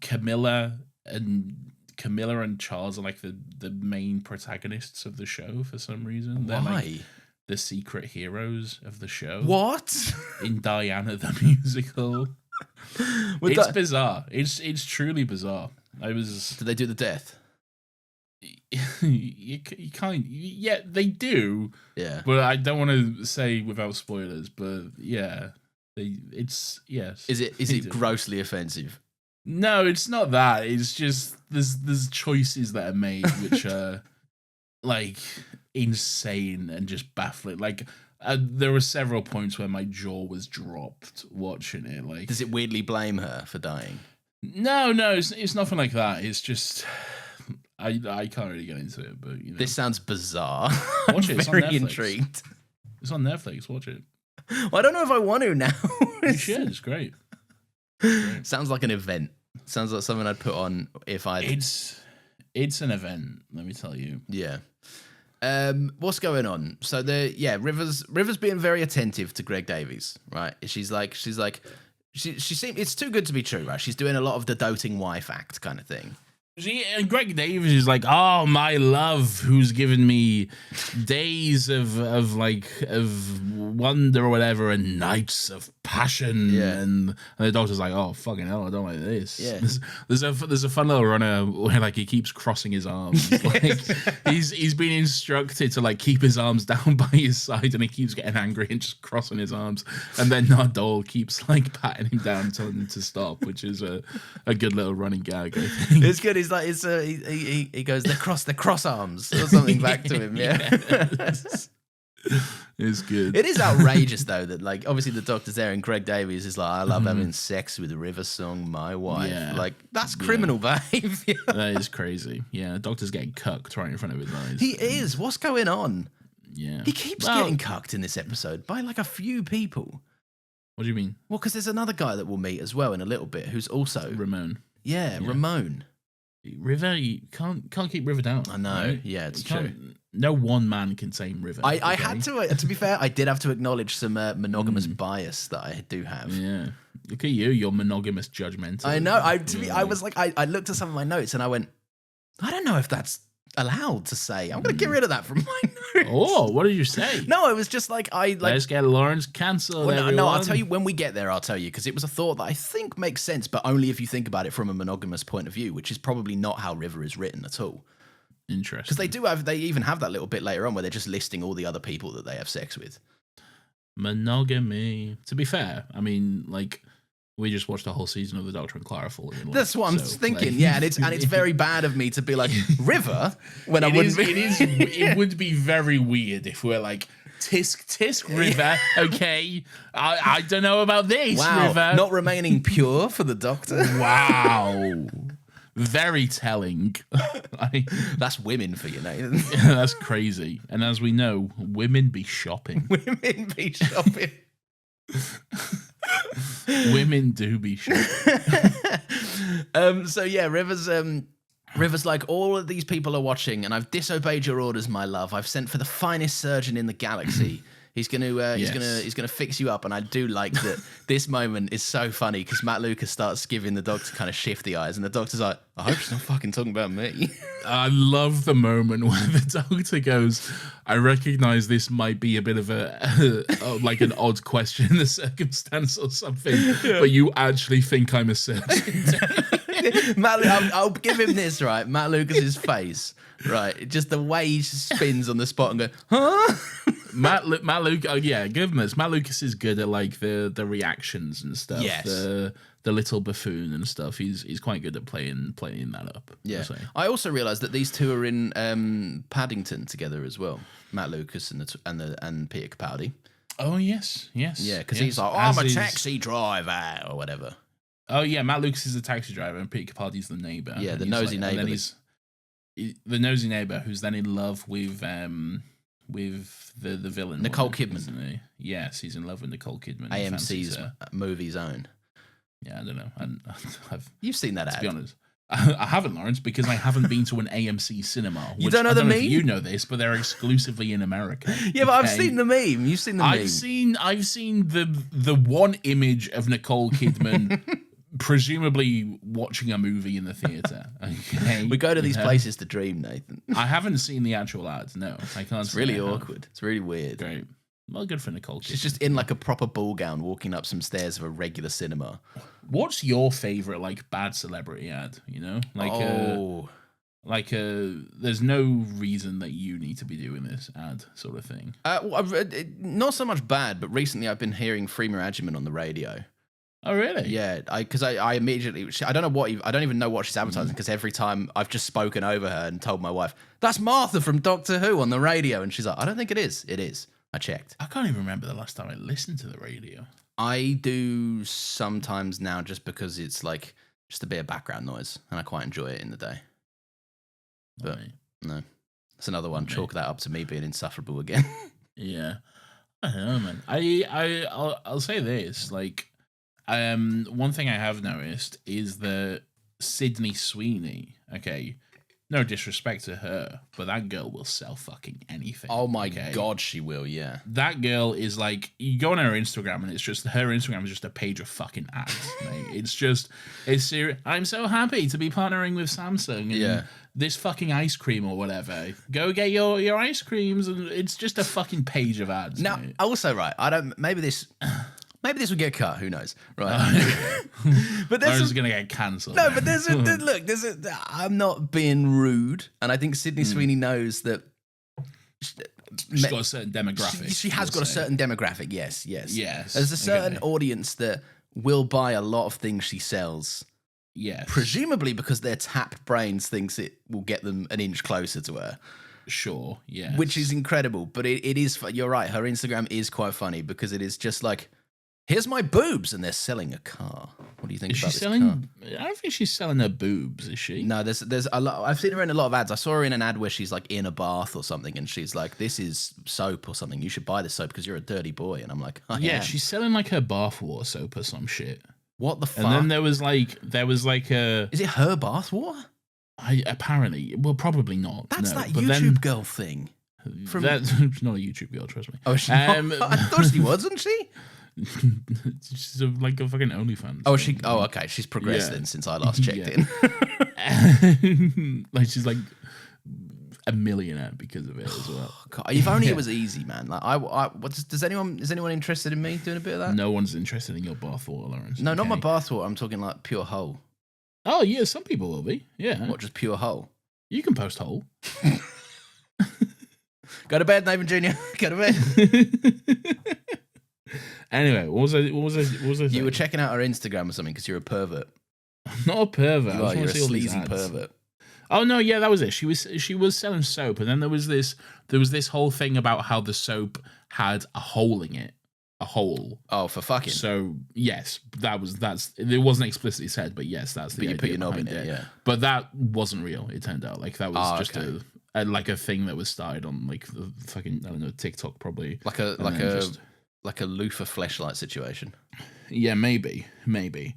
Camilla and Charles are like the main protagonists of the show for some reason. They're like the secret heroes of the show. What? In Diana the musical. It's bizarre. It's truly bizarre. Did they do the death? You can't. Yeah, they do. Yeah, but I don't want to say without spoilers. But yeah, it's yes. Is it grossly offensive? No, it's not that. It's just there's choices that are made which are like insane and just baffling. Like there were several points where my jaw was dropped watching it. Like, does it weirdly blame her for dying? No, it's nothing like that. It's just. I can't really get into it, but you know. This sounds bizarre. Watch it. I'm very intrigued. It's on Netflix. Watch it. Well, I don't know if I want to now. You should. It's great. Sounds like an event. Sounds like something I'd put on if I. It's an event. Let me tell you. Yeah. What's going on? So Rivers being very attentive to Greg Davies, right? She seems it's too good to be true, right? She's doing a lot of the doting wife act kind of thing. And Greg Davies is like, oh, my love, who's given me days of wonder or whatever, and nights of passion. Yeah. And the doctor's like, oh, fucking hell, I don't like this. Yeah. There's a fun little runner where like he keeps crossing his arms. Like he's been instructed to like keep his arms down by his side, and he keeps getting angry and just crossing his arms. And then Nardole keeps like patting him down, telling him to stop, which is a good little running gag, I think. It's good. He's like, he goes, they're cross arms or something back to him. Yeah. It's good. It is outrageous though that like obviously the doctor's there and Greg Davies is like, I love having sex with River Song, my wife. Yeah. Like that's criminal behavior. That is crazy. Yeah, the doctor's getting cucked right in front of his eyes. He is. What's going on? Yeah. He keeps getting cucked in this episode by like a few people. What do you mean? Well, because there's another guy that we'll meet as well in a little bit who's also Ramon. Yeah, Ramon. River, you can't keep River down. I know. Right? Yeah, it's true. No one man can tame River. I had to be fair, I did have to acknowledge some monogamous bias that I do have. Yeah. Look at you, you're monogamous judgmental. I know. I was like, I looked at some of my notes and I went, I don't know if that's allowed to say. I'm going to get rid of that from my notes. Oh, what did you say? No, it was just like, let's get Lawrence cancelled. Well, no, I'll tell you when we get there, I'll tell you, because it was a thought that I think makes sense, but only if you think about it from a monogamous point of view, which is probably not how River is written at all. Interesting. Because they even have that little bit later on where they're just listing all the other people that they have sex with. Monogamy. To be fair, I mean, like, we just watched the whole season of The Doctor and Clara falling in love. That's what I'm thinking. Like, yeah, and it's very bad of me to be like River when I wouldn't. It would be very weird if we're like tisk River. Okay, I don't know about this. Wow, River not remaining pure for the Doctor. Wow, very telling. That's women for you, Nathan. That's crazy. And as we know, women be shopping. Women be shopping. Women do be sure. So yeah, River's like, all of these people are watching, and I've disobeyed your orders, my love. I've sent for the finest surgeon in the galaxy. He's gonna fix you up, and I do like that. This moment is so funny because Matt Lucas starts giving the Doctor kind of shifty eyes, and the Doctor's like, I hope she's not fucking talking about me. I love the moment where the Doctor goes, I recognize this might be a bit of like an odd question in the circumstance or something, but you actually think I'm a surgeon. I'll give him this, right? Matt Lucas's face, right? Just the way he spins on the spot and go, huh? Matt Lucas, yeah, give him this. Matt Lucas is good at like the reactions and stuff. Yes. The little buffoon and stuff. He's quite good at playing that up. Yeah. I also realised that these two are in Paddington together as well. Matt Lucas and Peter Capaldi. Oh yes. Yeah, because he's like, I'm a taxi driver or whatever. Oh yeah, Matt Lucas is the taxi driver and Peter Capaldi's the neighbour. Yeah, the nosy neighbour. And then he's the nosy neighbour who's then in love with the villain, Nicole Kidman. Isn't he? Yes, he's in love with Nicole Kidman. AMC's movie zone. Yeah, I don't know. You've seen that ad. To be honest, I haven't, Lawrence, because I haven't been to an AMC cinema. You don't know the meme? You know this, but they're exclusively in America. Yeah, but I've seen the meme. You've seen the meme. I've seen the one image of Nicole Kidman presumably watching a movie in the theater. Okay, we go to these places to dream, Nathan. I haven't seen the actual ads. No, I can't. It's really awkward. It's really weird. Great. Well, good for Nicole Kidman. She's just in like a proper ball gown walking up some stairs of a regular cinema. What's your favorite like bad celebrity ad? You know, like there's no reason that you need to be doing this ad sort of thing. Not so much bad, but recently I've been hearing Freema Agyeman on the radio. Oh really? Yeah, because I immediately I don't even know what she's advertising because every time I've just spoken over her and told my wife that's Martha from Doctor Who on the radio, and she's like, I don't think it is. It is. I checked. I can't even remember the last time I listened to the radio. I do sometimes now just because it's like just a bit of background noise and I quite enjoy it in the day. But no, it's another one. Chalk that up to me being insufferable again. Yeah, I don't know, man. I'll say this, like, one thing I have noticed is that Sydney Sweeney, okay, no disrespect to her, but that girl will sell fucking anything. Oh my God, she will, yeah. That girl is like, you go on her Instagram and it's just, her Instagram is just a page of fucking ads, mate. It's serious. I'm so happy to be partnering with Samsung and this fucking ice cream or whatever. Go get your ice creams, and it's just a fucking page of ads. Now, mate. also, right, maybe this will get cut, who knows, right? But Or is it going to get cancelled? No, but I'm not being rude, and I think Sydney Sweeney knows that She's got a certain demographic. She has got a certain demographic, yes. Yes. There's a certain audience that will buy a lot of things she sells. Yes. Presumably because their tapped brains thinks it will get them an inch closer to her. Sure, yeah. Which is incredible, but it is, you're right, her Instagram is quite funny because it is just like, here's my boobs, and they're selling a car. What do you think about this car? I don't think she's selling her boobs, is she? No, there's a lot. I've seen her in a lot of ads. I saw her in an ad where she's like in a bath or something, and she's like, "This is soap or something. You should buy this soap because you're a dirty boy." And I'm like, yeah, she's selling like her bathwater soap or some shit. What the fuck? And then there was like a. Is it her bathwater? Apparently, well, probably not. That's no, that but YouTube girl thing. That's not a YouTube girl, trust me. Oh, she I thought she was, wasn't she? She's like a fucking OnlyFans. Oh, Oh, okay. She's progressed then since I last checked in. Like she's like a millionaire because of it as well. God, if only it was easy, man. Like is anyone interested in me doing a bit of that? No one's interested in your bathwater, Lawrence. No, not my bathwater. I'm talking like pure hole. Oh yeah, some people will be. Yeah. What, just pure hole? You can post hole. Go to bed, Nathan Jr. Go to bed. Anyway, what was I You were checking out her Instagram or something because you're a pervert. I'm not a pervert. You're a sleazy pervert. Oh no, yeah, that was it. She was selling soap, and then there was this whole thing about how the soap had a hole in it. A hole. Oh, for fucking. So yes, it wasn't explicitly said, but yes, that's the idea. You put your knob in it, yeah. But that wasn't real. It turned out like that was just a thing that was started on like the fucking, I don't know, TikTok probably. Like a loofah fleshlight situation. Yeah, maybe.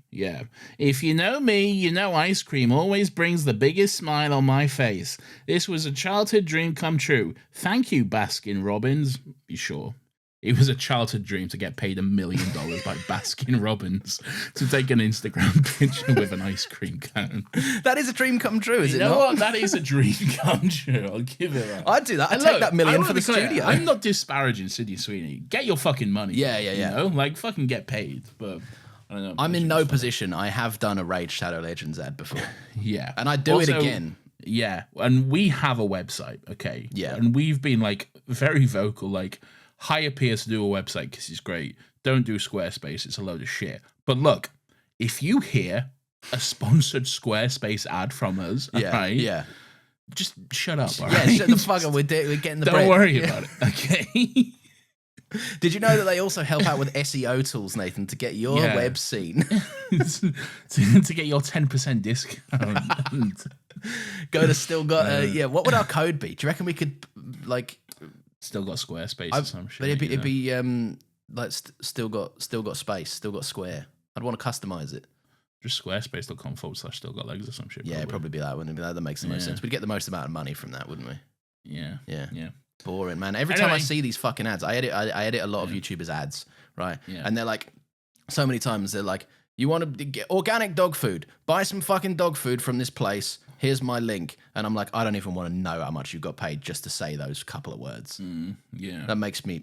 Yeah. If you know me, you know ice cream always brings the biggest smile on my face. This was a childhood dream come true. Thank you, Baskin Robbins. You sure? It was a childhood dream to get paid $1 million by Baskin Robbins to take an Instagram picture with an ice cream cone. That is a dream come true, is it not? You know what? That is a dream come true. I'll give it that. I'd do that. I'd take that $1 million for the studio. I'm not disparaging Sydney Sweeney. Get your fucking money. Yeah. You know? Like, fucking get paid. But I don't know. I'm in no position. I have done a Raid Shadow Legends ad before. Yeah. And I'd do it again. Yeah. And we have a website, okay? Yeah. And we've been, like, very vocal, like, hire Pierce to do a website because he's great. Don't do Squarespace. It's a load of shit. But look, if you hear a sponsored Squarespace ad from us, right? Yeah. Just shut up. All right? Yeah, shut the fuck up. We're getting the bread. Don't worry about it. Okay. Did you know that they also help out with SEO tools, Nathan, to get your web seen? to get your 10% discount. Go to still got. What would our code be? Do you reckon we could like? Still got Squarespace or some shit. But it'd be like still got space, still got square. I'd want to customize it. Just squarespace.com/still got legs or some shit. Yeah, it'd probably be that, wouldn't it? That makes the most sense. We'd get the most amount of money from that, wouldn't we? Yeah. Boring, man. Every time I see these fucking ads, I edit a lot of YouTubers' ads, right? Yeah. And they're like, so many times they're like, you want to get organic dog food? Buy some fucking dog food from this place. Here's my link. And I'm like, I don't even want to know how much you got paid just to say those couple of words. Yeah. That makes my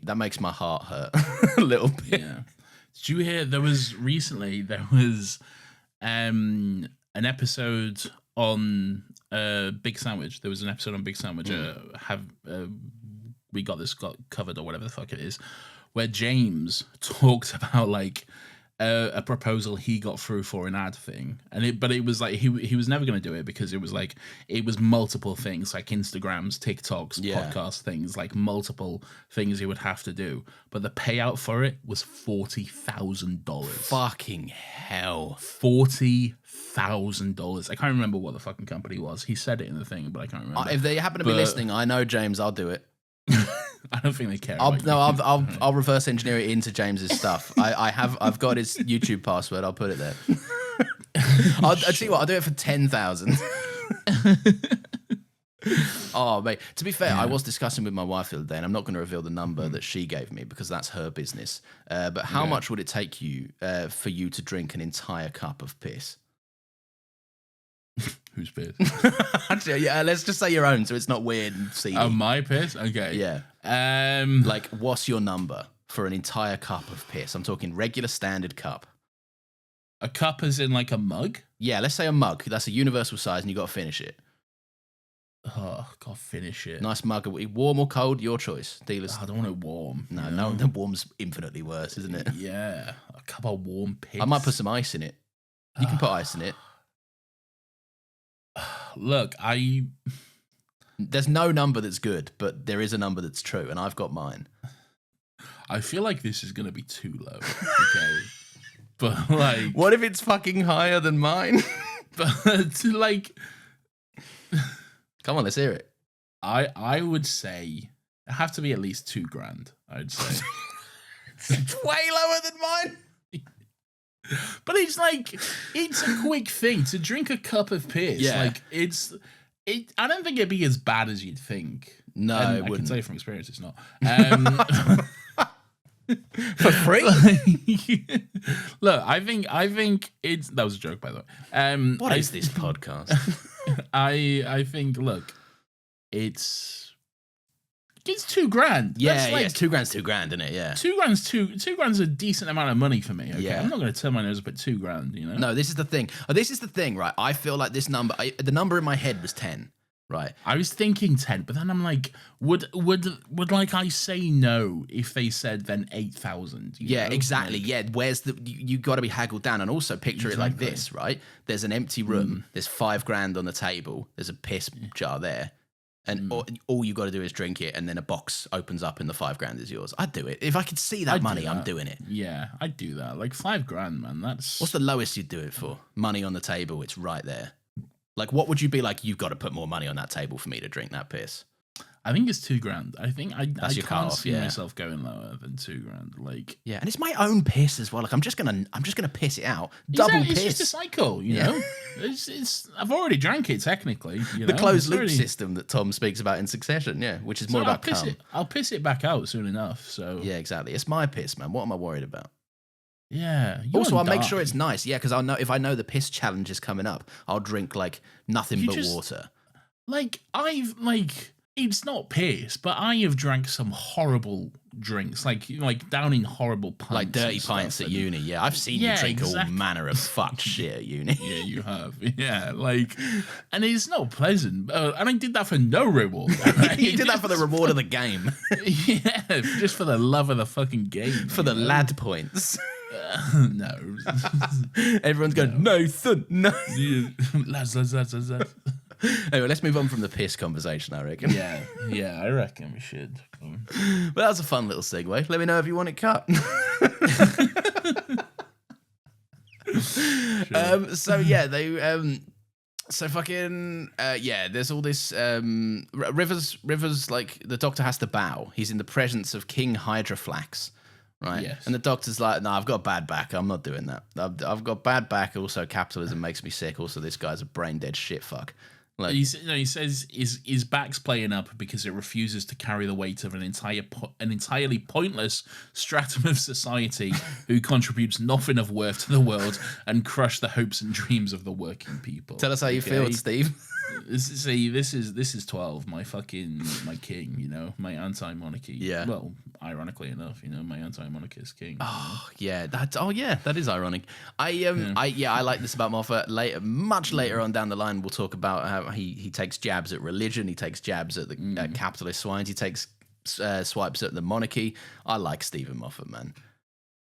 heart hurt a little bit. Yeah. Did you hear there was an episode on Big Sandwich. There was an episode on Big Sandwich. We got covered or whatever the fuck it is, where James talked about like a proposal he got through for an ad thing, but it was like he was never going to do it because it was multiple things like Instagrams, TikToks, podcast things, like multiple things he would have to do. But the payout for it was $40,000. Fucking hell, $40,000. I can't remember what the fucking company was. He said it in the thing, but I can't remember. If they happen to be listening, I know James. I'll do it. I don't think they care. I'll reverse engineer it into James's stuff. I've got his YouTube password. I'll put it there. I'll tell you what. I'll do it for 10,000. Oh, mate. To be fair, I was discussing with my wife the other day, and I'm not going to reveal the number that she gave me because that's her business. But how much would it take you for you to drink an entire cup of piss? Whose piss? Actually, yeah, let's just say your own, so it's not weird and seedy. Oh, my piss? Okay. Yeah. Like, what's your number for an entire cup of piss? I'm talking regular standard cup. A cup as in like a mug? Yeah, let's say a mug. That's a universal size, and you got to finish it. Oh, gotta finish it. Nice mug. Warm or cold, your choice. Dealers. I don't want it warm. No, the warm's infinitely worse, isn't it? Yeah, a cup of warm piss. I might put some ice in it. You can put ice in it. Look, there's no number that's good, but there is a number that's true, and I've got mine. I feel like this is going to be too low. Okay. But like... What if it's fucking higher than mine? But like... Come on, let's hear it. I would say it have to be at least $2,000, I'd say. It's way lower than mine. But it's like, it's a quick thing to drink a cup of piss. Yeah. Like, I don't think it'd be as bad as you'd think. No, and it wouldn't. I can tell you from experience it's not. For free? Look, I think it's... That was a joke, by the way. What is this podcast? I think, look, it's $2,000. Yeah, That's like, yeah, $2,000, isn't it? Yeah. $2,000's a decent amount of money for me. Okay? Yeah. I'm not going to turn my nose up at $2,000, you know? No, this is the thing. This is the thing, right? I feel like this number, the number in my head was 10, right? I was thinking 10, but then I'm like, would like I say no if they said then 8,000? Yeah, know? exactly. Like, yeah, where's you got to be haggled down, and also picture it like this, right? There's an empty room. There's $5,000 on the table. There's a piss jar there, and all you got to do is drink it, and then a box opens up, and the $5,000 is yours. I'd do it if I could see that money. I'm doing it. Yeah, I'd do that. Like $5,000, man. That's what's the lowest you'd do it for? Money on the table. It's right there. Like, what would you be like? You've got to put more money on that table for me to drink that piss. I think it's $2,000. I think I your can't cut-off, see yeah. myself going lower than $2,000. Like, yeah, and it's my own piss as well. Like, I'm just gonna piss it out. Double piss. It's just a cycle, you know. It's I've already drank it technically. The closed loop system that Tom speaks about in Succession, yeah, which is more about cum. I'll piss it back out soon enough. So yeah, exactly. It's my piss, man. What am I worried about? Yeah. Also, I'll make sure it's nice. Yeah, because I'll know if I know the piss challenge is coming up, I'll drink like nothing but water. Like it's not piss, but I have drank some horrible drinks, like downing horrible pints, like dirty pints at uni. Yeah, I've seen you drink all manner of fucked shit at uni. Yeah, you have. Yeah, like, and it's not pleasant. And I did that for no reward. You did that for the reward of the game. Yeah, just for the love of the fucking game. For the lad points. No. Everyone's going, Nathan, no. Lads. Anyway, let's move on from the piss conversation, I reckon. Yeah, I reckon we should. But that was a fun little segue. Let me know if you want it cut. Sure. So yeah, they so fucking yeah, there's all this Rivers like the Doctor has to bow. He's in the presence of King Hydroflax. Right, yes. And the Doctor's like, "No, I've got bad back. I'm not doing that. I've got bad back. Also, capitalism makes me sick. Also, this guy's a brain dead shit fuck." Like, he says his back's playing up because it refuses to carry the weight of an entirely pointless stratum of society who contributes nothing of worth to the world and crush the hopes and dreams of the working people. Tell us how you feel, Steve. See, this is 12, my king, you know, my anti-monarchy. Yeah. Well, ironically enough, you know, my anti-monarchist king. Oh yeah, that is ironic. I like this about Moffat. Much later on down the line, we'll talk about how he takes jabs at religion, he takes jabs at the capitalist swines, he takes swipes at the monarchy. I like Stephen Moffat, man.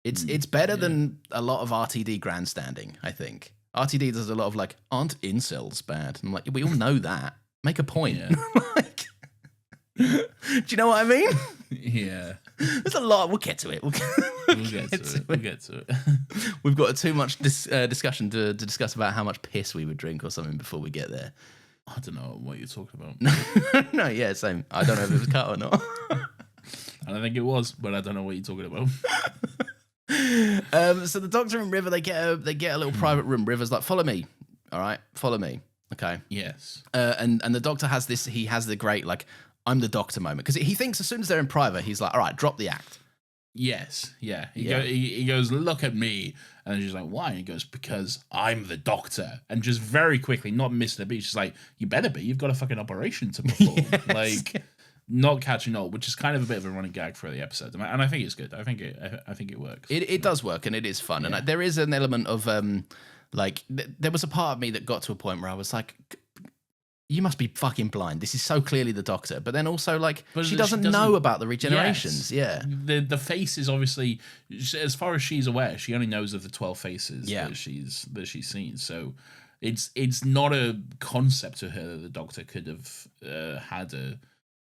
It's better than a lot of RTD grandstanding, I think. RTD does a lot of like, aren't incels bad? And I'm like, we all know that. Make a point. Yeah. Like, do you know what I mean? Yeah. There's a lot. We'll get to it. We'll get to it. We've got too much discussion to discuss about how much piss we would drink or something before we get there. I don't know what you're talking about. No, yeah, same. I don't know if it was cut or not. And I think it was, but I don't know what you're talking about. So the Doctor and River, they get a little private room. River's like, follow me. All right, follow me. Okay. Yes. And the Doctor has this. He has the great like, I'm the Doctor moment, because he thinks as soon as they're in private, he's like, all right, drop the act. Yes. Yeah. He goes, look at me, and she's like, why? And he goes, because I'm the Doctor. And just very quickly, not missing a beat, she's like, you better be. You've got a fucking operation to perform. Yes. Like, not catching on, which is kind of a bit of a running gag for the episode, and I think it's good. I think it works. It does work, and it is fun, and there is an element of there was a part of me that got to a point where I was like, you must be fucking blind. This is so clearly the Doctor, but then also like she doesn't know about the regenerations. Yes. Yeah, the face is obviously, as far as she's aware, she only knows of the 12 faces that she's seen. So it's not a concept to her that the Doctor could have had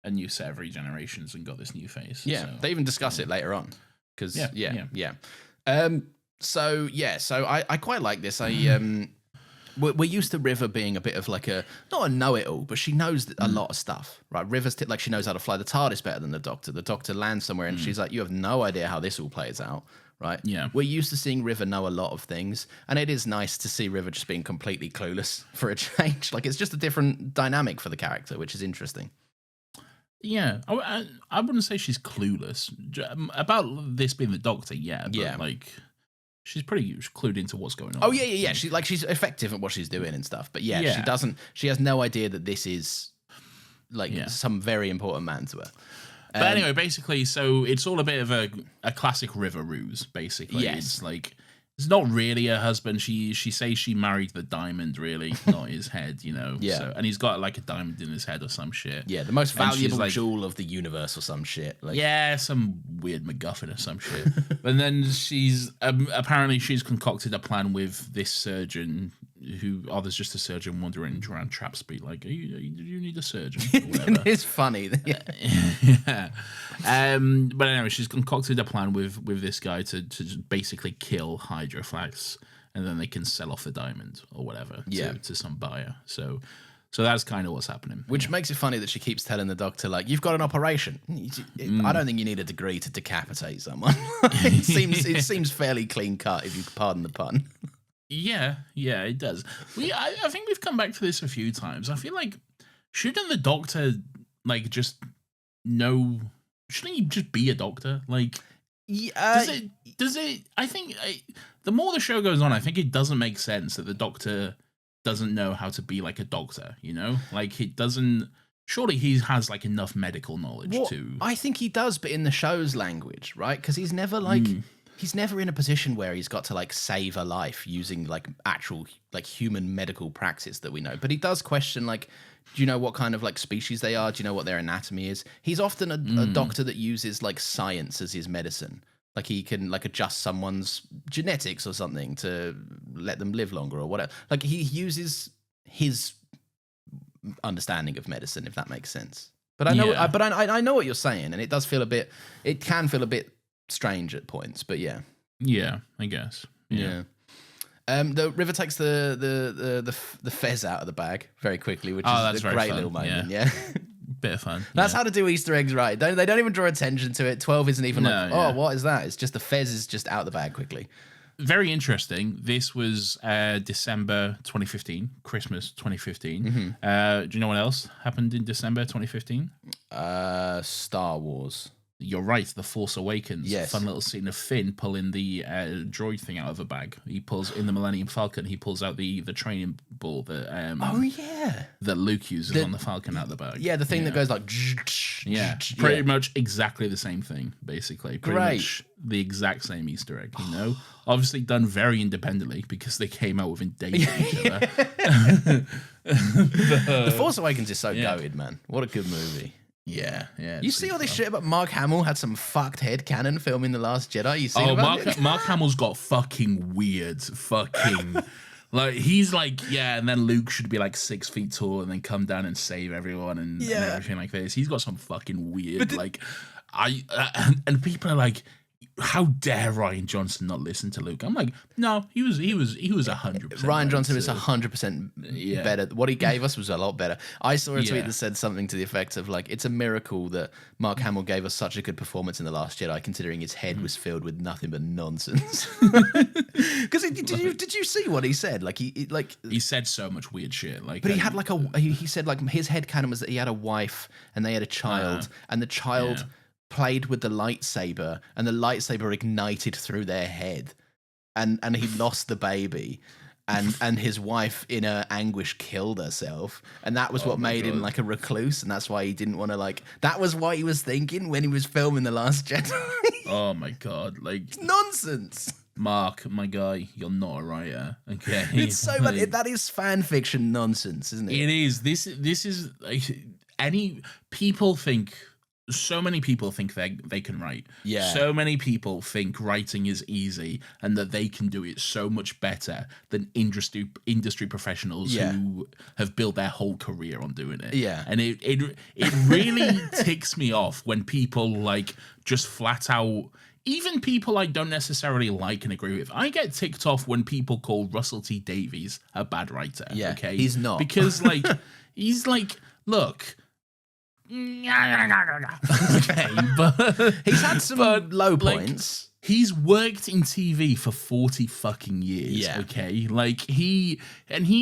a new set of regenerations and got this new face. Yeah, so, they even discuss it later on. Because So I quite like this. We're used to River being a bit of like not a know-it-all, but she knows a lot of stuff, right? River's like she knows how to fly the TARDIS better than the Doctor. The Doctor lands somewhere and she's like, you have no idea how this all plays out, right? Yeah. We're used to seeing River know a lot of things, and it is nice to see River just being completely clueless for a change. Like it's just a different dynamic for the character, which is interesting. Yeah, I wouldn't say she's clueless about this being the Doctor. But like she's pretty clued into what's going on. Oh yeah. She's effective at what she's doing and stuff. But she doesn't. She has no idea that this is like some very important man to her. But anyway, basically, so it's all a bit of a classic River ruse. Basically, it's like. It's not really her husband. She says she married the diamond, really, not his head, you know. Yeah. So, and he's got like a diamond in his head or some shit. Yeah, the most valuable jewel of the universe or some shit. Like. Yeah, some weird MacGuffin or some shit. And then she's apparently she's concocted a plan with this surgeon there's just a surgeon wandering around Trap Speed like, do you need a surgeon? Or whatever. It's funny. Yeah. But anyway, she's concocted a plan with this guy to basically kill Hydroflax, and then they can sell off the diamond or whatever to some buyer. So that's kind of what's happening. Which makes it funny that she keeps telling the Doctor, like, you've got an operation. I don't think you need a degree to decapitate someone. It seems fairly clean cut, if you pardon the pun. Yeah, it does. I think we've come back to this a few times. I feel like, shouldn't the Doctor, like, just know... Shouldn't he just be a Doctor? Like, does it... I think the more the show goes on, I think it doesn't make sense that the Doctor doesn't know how to be like a doctor, you know? Like, it doesn't... Surely he has, like, enough medical knowledge to... I think he does, but in the show's language, right? Because he's never, like... He's never in a position where he's got to like save a life using like actual like human medical practice that we know. But he does question like, do you know what kind of like species they are? Do you know what their anatomy is? He's often a doctor that uses like science as his medicine. Like he can like adjust someone's genetics or something to let them live longer or whatever. Like he uses his understanding of medicine, if that makes sense. But I know, I know what you're saying, and it does feel a bit. It can feel a bit strange at points, but yeah, I guess, The River takes the fez out of the bag very quickly, which is a great little moment. Yeah. Bit of fun. That's how to do Easter eggs right. They don't even draw attention to it. 12 isn't even what is that? It's just the fez is just out the bag quickly. Very interesting. This was December 2015, Christmas 2015. Do you know what else happened in December 2015? Star Wars. You're right, The Force Awakens. Yes. Fun little scene of Finn pulling the droid thing out of a bag. He pulls, in the Millennium Falcon, he pulls out the training ball that that Luke uses on the Falcon out of the bag. Yeah, the thing that goes like... Yeah, pretty much exactly the same thing, basically. Pretty much the exact same Easter egg, you know? Obviously done very independently because they came out within days of each other. The Force Awakens is so goated, man. What a good movie. Yeah. You see all this shit about Mark Hamill had some fucked head cannon filming The Last Jedi? You see about it? Mark Hamill's got fucking weird like he's like, and then Luke should be like 6 feet tall and then come down and save everyone and everything like this. He's got some fucking weird and people are like, how dare Ryan Johnson not listen to Luke? I'm like, no, he was 100%. Ryan Johnson was 100% better. What he gave us was a lot better. I saw a tweet that said something to the effect of like, it's a miracle that Mark Hamill gave us such a good performance in The Last Jedi, considering his head was filled with nothing but nonsense. Because did you see what he said? Like he said so much weird shit. Like, but he had like he said like his headcanon was that he had a wife and they had a child, and the child played with the lightsaber, and the lightsaber ignited through their head, and he lost the baby, and his wife in her anguish killed herself, and that was what made him like a recluse, and that's why he didn't want to like. That was what he was thinking when he was filming The Last Jedi. Oh my god, like it's nonsense. Mark, my guy, you're not a writer. Okay, it's so bad. That is fan fiction nonsense, isn't it? It is. This is like so many people think they can write. Yeah. So many people think writing is easy and that they can do it so much better than industry professionals who have built their whole career on doing it. Yeah. And it really ticks me off when people like just flat out, even people I don't necessarily like and agree with. I get ticked off when people call Russell T Davies a bad writer. Yeah. Okay. He's not. Because like he's like, look. Okay, but he's had some low points. Like, he's worked in TV for 40 fucking years. Yeah. Okay. Like he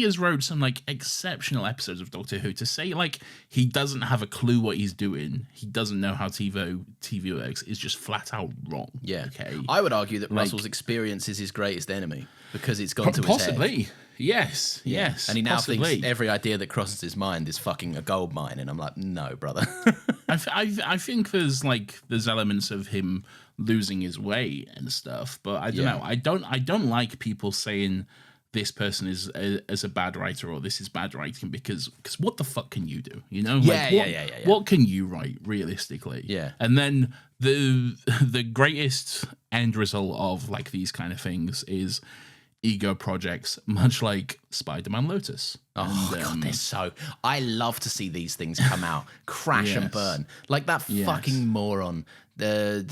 has wrote some like exceptional episodes of Doctor Who. To say like he doesn't have a clue what he's doing, he doesn't know how TV works, is just flat out wrong. Yeah. Okay. I would argue that Russell's experience is his greatest enemy because it's gone to his head. Yes, yes. And he now thinks every idea that crosses his mind is fucking a gold mine. And I'm like, no, brother. I think there's elements of him losing his way and stuff, but I don't know. I don't like people saying this person is a bad writer or this is bad writing because what the fuck can you do? You know? What can you write realistically? Yeah. And then the greatest end result of like these kind of things is ego projects, much like Spider-Man Lotus. Oh god, they're so. I love to see these things come out, crash and burn, like that fucking moron. I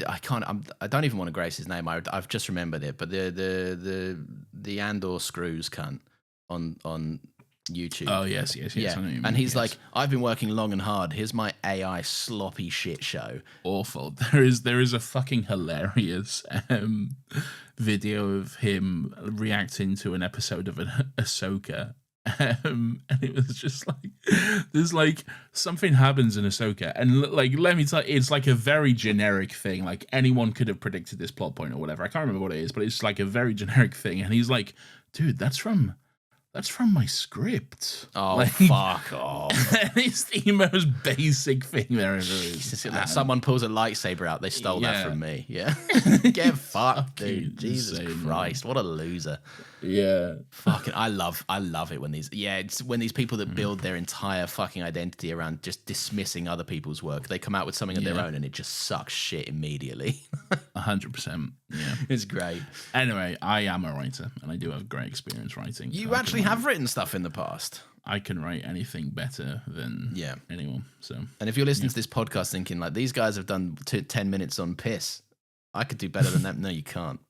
don't even want to grace his name. I've just remembered it, but the Andor Screws cunt on YouTube. Oh yes. Yeah, and he's like, I've been working long and hard. Here's my AI sloppy shit show. Awful. There is a fucking hilarious video of him reacting to an episode of Ahsoka. And it was just like, there's like something happens in Ahsoka, and like let me tell you, it's like a very generic thing. Like anyone could have predicted this plot point or whatever. I can't remember what it is, but it's like a very generic thing. And he's like, dude, that's from my script. Oh, like, fuck off. It's the most basic thing there ever is. Someone pulls a lightsaber out, they stole that from me. Yeah. Get fucked, dude. Jesus Christ. Man. What a loser. Yeah. Fucking I love it when it's when these people that build their entire fucking identity around just dismissing other people's work, they come out with something of their own and it just sucks shit immediately. 100%. Yeah. It's great. Anyway, I am a writer and I do have great experience writing. You actually have written stuff in the past. I can write anything better than anyone. So, and if you're listening to this podcast thinking like these guys have done 10 minutes on piss, I could do better than that. No, you can't.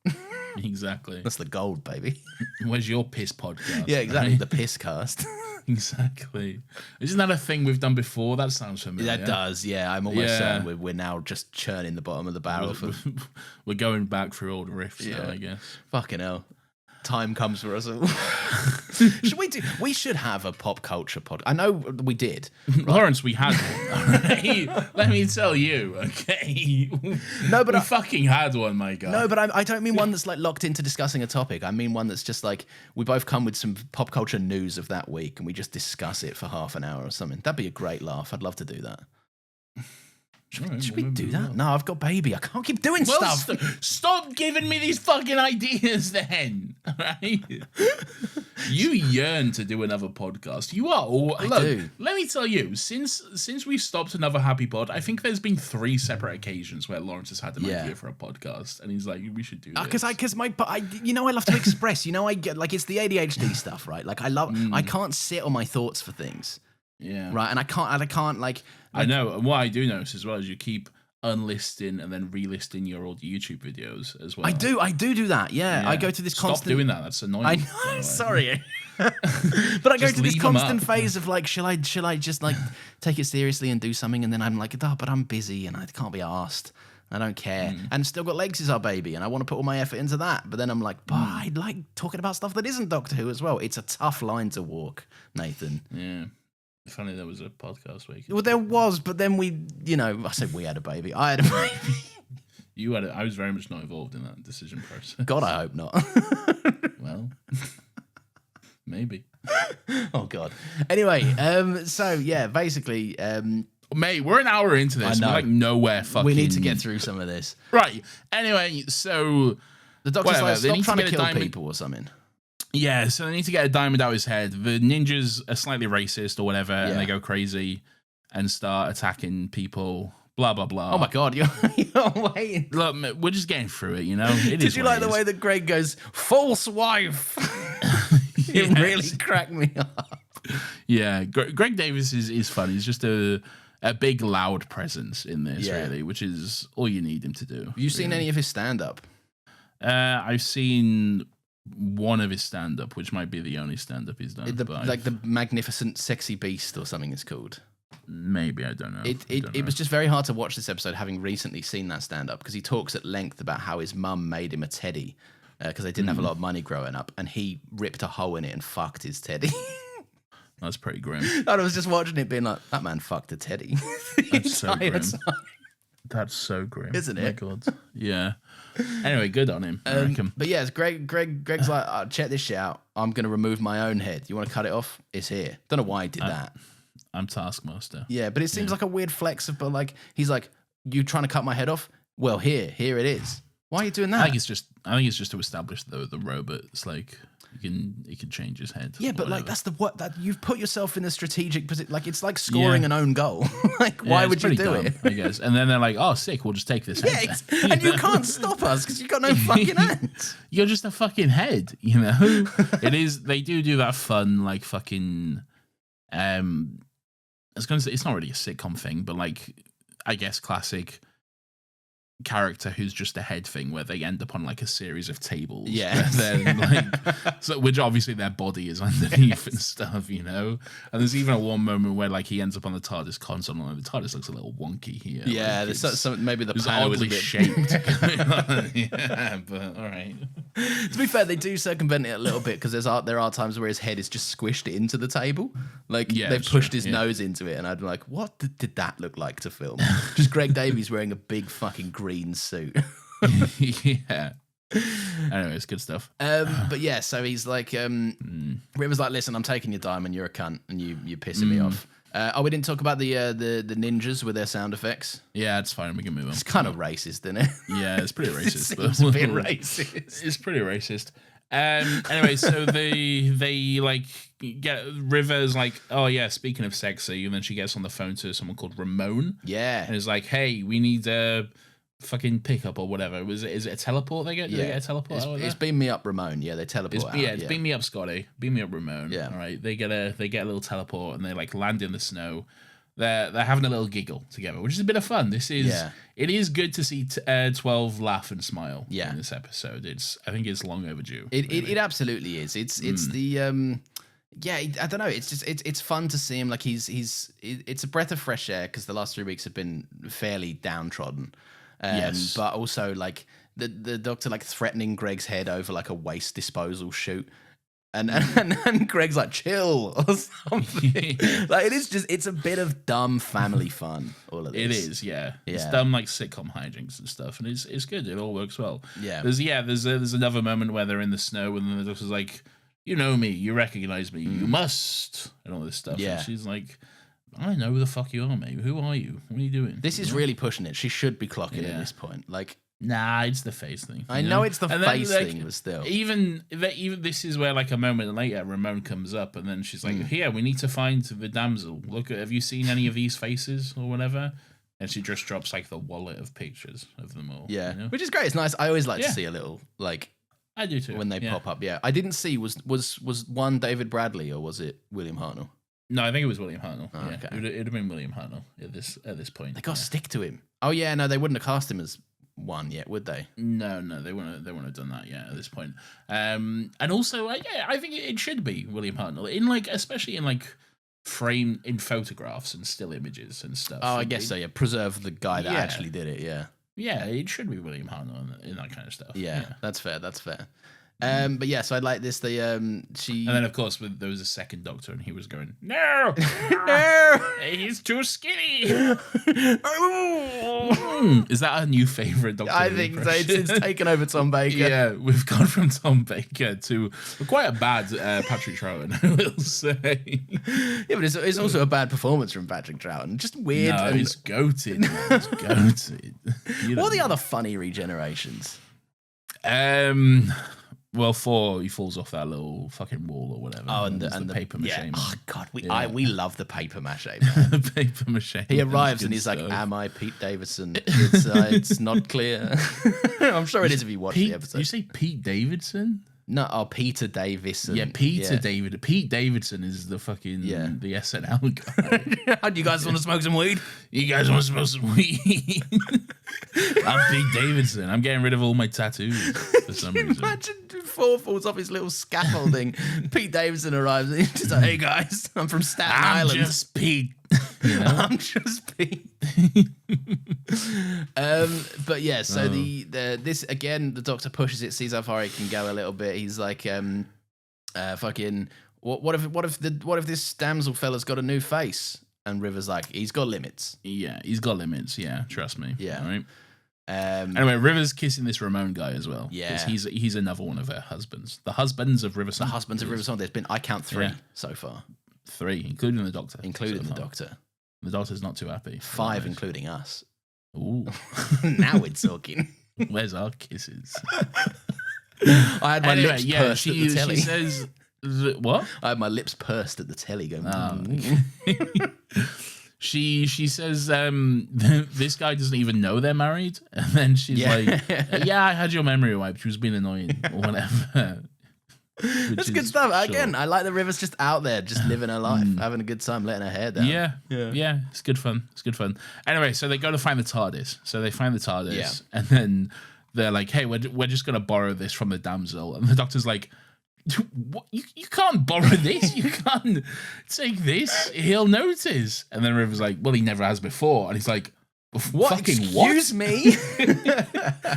Exactly. That's the gold, baby. Where's your piss podcast? Yeah, exactly. Right? The piss cast. Exactly. Isn't that a thing we've done before? That sounds familiar. That does, yeah. I'm almost certain we're now just churning the bottom of the barrel. We're going back through old riffs now, I guess. Fucking hell. Time comes for us all. We should have a pop culture pod. I know we did. Right? Lawrence, we had one. Right? Let me tell you, okay? No, but we fucking had one, my guy. No, but I don't mean one that's like locked into discussing a topic. I mean one that's just like we both come with some pop culture news of that week and we just discuss it for half an hour or something. That'd be a great laugh. I'd love to do that. Should we do that? No, I've got baby. I can't keep doing stuff. Stop giving me these fucking ideas then. Right? You yearn to do another podcast. You are. Look, let me tell you, since we stopped another Happy Pod, I think there's been 3 separate occasions where Lawrence has had an idea for a podcast, and he's like, "We should do this." Because I love to express. I get like it's the ADHD stuff, right? Like I can't sit on my thoughts for things. Yeah. Right. And I can't like. I know. And what I do notice as well is you keep unlisting and then relisting your old YouTube videos as well. I do that. Yeah. I go to this Stop constant. doing that. That's annoying. I know. Sorry. But I go to this leave 'em constant up. phase of like, shall I just like take it seriously and do something? And then I'm like, oh, but I'm busy and I can't be asked. I don't care. And Still Got Legs is our baby, and I want to put all my effort into that. But then I'm like, but I like talking about stuff that isn't Doctor Who as well. It's a tough line to walk, Nathan. Yeah. Funny there was a podcast week. Well, there was, but then we, I said we had a baby. I had a baby. You had I was very much not involved in that decision process. God, I hope not. Well, maybe. Oh God. Anyway, so yeah, basically, Mate, we're an hour into this. I know. We're like nowhere fucking. we need to get through some of this. Right. Anyway, so The Doctor's whatever, like, they stop need to trying to get a kill diamond- people or something. yeah, so they need to get a diamond out of his head. The ninjas are slightly racist or whatever, Yeah. and they go crazy and start attacking people. Blah blah blah. Oh my God, you're waiting. Look, we're just getting through it, you know. It Did is you what like it the is. way that Greg goes, false wife? It Yes. really cracked me up. Yeah, Greg Davis is fun. He's just a big, loud presence in this, Yeah. really, which is all you need him to do. Have you seen any of his stand-up? I've seen one of his stand-up, which might be the only stand-up he's done. Like the Magnificent Sexy Beast or something it's called. Maybe, I don't know. It was just very hard to watch this episode having recently seen that stand-up because he talks at length about how his mum made him a teddy because they didn't have a lot of money growing up, and he ripped a hole in it and fucked his teddy. That's pretty grim. And I was just watching it being like, that man fucked a teddy. That's so entire grim. time. That's so grim. Isn't it? My God. Yeah. Anyway, good on him, I reckon. But yeah, it's Greg's like, check this shit out. I'm going to remove my own head. You want to cut it off? It's here. Don't know why he did that. I'm Taskmaster. Yeah, but it seems like a weird flex of, but like, he's like, you trying to cut my head off? Well, here it is. Why are you doing that? I think it's just to establish the robot. It's like he can change his head. Yeah, but whatever. like that's that you've put yourself in a strategic position. Like it's like scoring an own goal. Like Yeah, why it's would you pretty do dumb, it? I guess. And then they're like, "Oh, sick! We'll just take this." Yeah, head then." and you can't stop us because you've got no fucking hands. You're just a fucking head, you know. It is. They do that fun like fucking. I was going to say it's not really a sitcom thing, but like I guess classic character who's just a head thing where they end up on like a series of tables. Yeah. Then like so which obviously their body is underneath and stuff, you know. And there's even one moment where like he ends up on the TARDIS console and the TARDIS looks a little wonky here. Yeah, like, there's it's- some maybe the it's panel's a oddly bit shaped. Yeah, but all right. To be fair, they do circumvent it a little bit because there are times where his head is just squished into the table. Like Yeah, they've that's pushed true, his yeah. nose into it, and I'd be like, what did that look like to film? Just Greg Davies wearing a big fucking green suit. Yeah. Anyway, it's good stuff. But yeah, so he's like, River's like, listen, I'm taking your diamond, you're a cunt, and you're pissing me off. We didn't talk about the ninjas with their sound effects. Yeah, it's fine. We can move on. It's kind of racist, isn't it? Yeah, it's pretty It racist. seems a bit racist. It's pretty racist. Anyway, so they like get River's like, oh yeah, speaking of sexy, and then she gets on the phone to someone called Ramon, Yeah. and is like, hey, we need a fucking pickup or whatever. Is it a teleport they get? Do they get a teleport? It's Beam Me Up Ramon. Yeah, they teleport out. It's beam me up, Scotty. Beam me up, Ramon. Yeah. All right. They get a little teleport and they like land in the snow. They're having a little giggle together, which is a bit of fun. It is good to see 12 laugh and smile in this episode. I think it's long overdue. It absolutely is. It's the I don't know. It's just it's fun to see him. Like it's a breath of fresh air because the last 3 weeks have been fairly downtrodden. Yes. But also like the Doctor like threatening Greg's head over like a waste disposal chute. And Greg's like, chill or something. Like it's a bit of dumb family fun. All of this. It is, yeah. It's dumb like sitcom hijinks and stuff, and it's good. It all works well. Yeah. There's another moment where they're in the snow, and then the Doctor's like, you know me, you recognize me, you must, and all this stuff. Yeah. And she's like, I know who the fuck you are, mate. Who are you? What are you doing? This is really pushing it. She should be clocking at Yeah. this point. Like, nah, it's the face thing. I you know it's the And then, face like, thing, but still. Even this is where like a moment later, Ramon comes up, and then she's like, "Here, we need to find the damsel. Look, have you seen any of these faces or whatever?" And she just drops like the wallet of pictures of them all. Yeah, you know? which is great. It's nice. I always like to see a little like I do too when they pop up. Yeah, I didn't see was one David Bradley or was it William Hartnell? No, I think it was William Hartnell. Oh, yeah, okay. it'd have been William Hartnell at this point. They got to stick to him. Oh yeah, no, they wouldn't have cast him as one yet, would they? No, they wouldn't have done that yet at this point. And also, I think it should be William Hartnell especially in frame in photographs and still images and stuff. Oh, I guess so. Yeah, preserve the guy that actually did it. Yeah. Yeah, it should be William Hartnell in that kind of stuff. Yeah, that's fair. That's fair. But yeah, so I like this. She and then of course there was a second Doctor, and he was going, "No, no, he's too skinny." Is that our new favorite Doctor? I think so. It's taken over Tom Baker. Yeah, we've gone from Tom Baker to quite a bad Patrick Troughton, I will say. Yeah, but it's also a bad performance from Patrick Troughton. Just weird. No, he's goated. Man. He's goated. What are the other funny regenerations? Well, 4, he falls off that little fucking wall or whatever. Oh, and the paper mache. Yeah. Man. Oh God, we love the paper mache. Man. The paper mache. He arrives and he's like, "Am I Pete Davidson?" It's not clear. I'm sure it is if you watch the episode. Did you say Pete Davidson? No, Peter Davison. Yeah, David. Pete Davidson is the fucking the SNL guy. Do you guys want to smoke some weed? You guys want to smoke some weed? I'm Pete Davidson. I'm getting rid of all my tattoos for some reason. Imagine 4 falls off his little scaffolding. Pit Davidson arrives and he's just like, "Hey guys, I'm from Staten Island. I'm just Pete." You know? I'm just Pete. But yeah, so this again, the Doctor pushes it, sees how far he can go a little bit. He's like, fucking, what if this damsel fella's got a new face? And River's like, he's got limits. Yeah, he's got limits. Yeah, trust me. Yeah. All right. Anyway, River's kissing this Ramon guy as well. Yeah, he's another one of her husbands. The husbands of River Song. The husbands of River Song. There's been, I count 3 so far. 3, including the Doctor. Including the Doctor. The Doctor's not too happy. 5, including us. Ooh. Now we're talking. Where's our kisses? I had my lips pursed at the telly. She says, what? I had my lips pursed at the telly going, She says, this guy doesn't even know they're married. And then she's like, yeah, I had your memory wiped. She was being annoying or whatever. That's good stuff. Sure. Again, I like the River's just out there, just living her life, having a good time, letting her hair down. Yeah. It's good fun. Anyway, so they go to find the TARDIS. So they find the TARDIS, and then they're like, "Hey, we're just gonna borrow this from the damsel." And the Doctor's like, "What? You can't borrow this. You can't take this. He'll notice." And then River's like, "Well, he never has before." And he's like, What? Excuse me?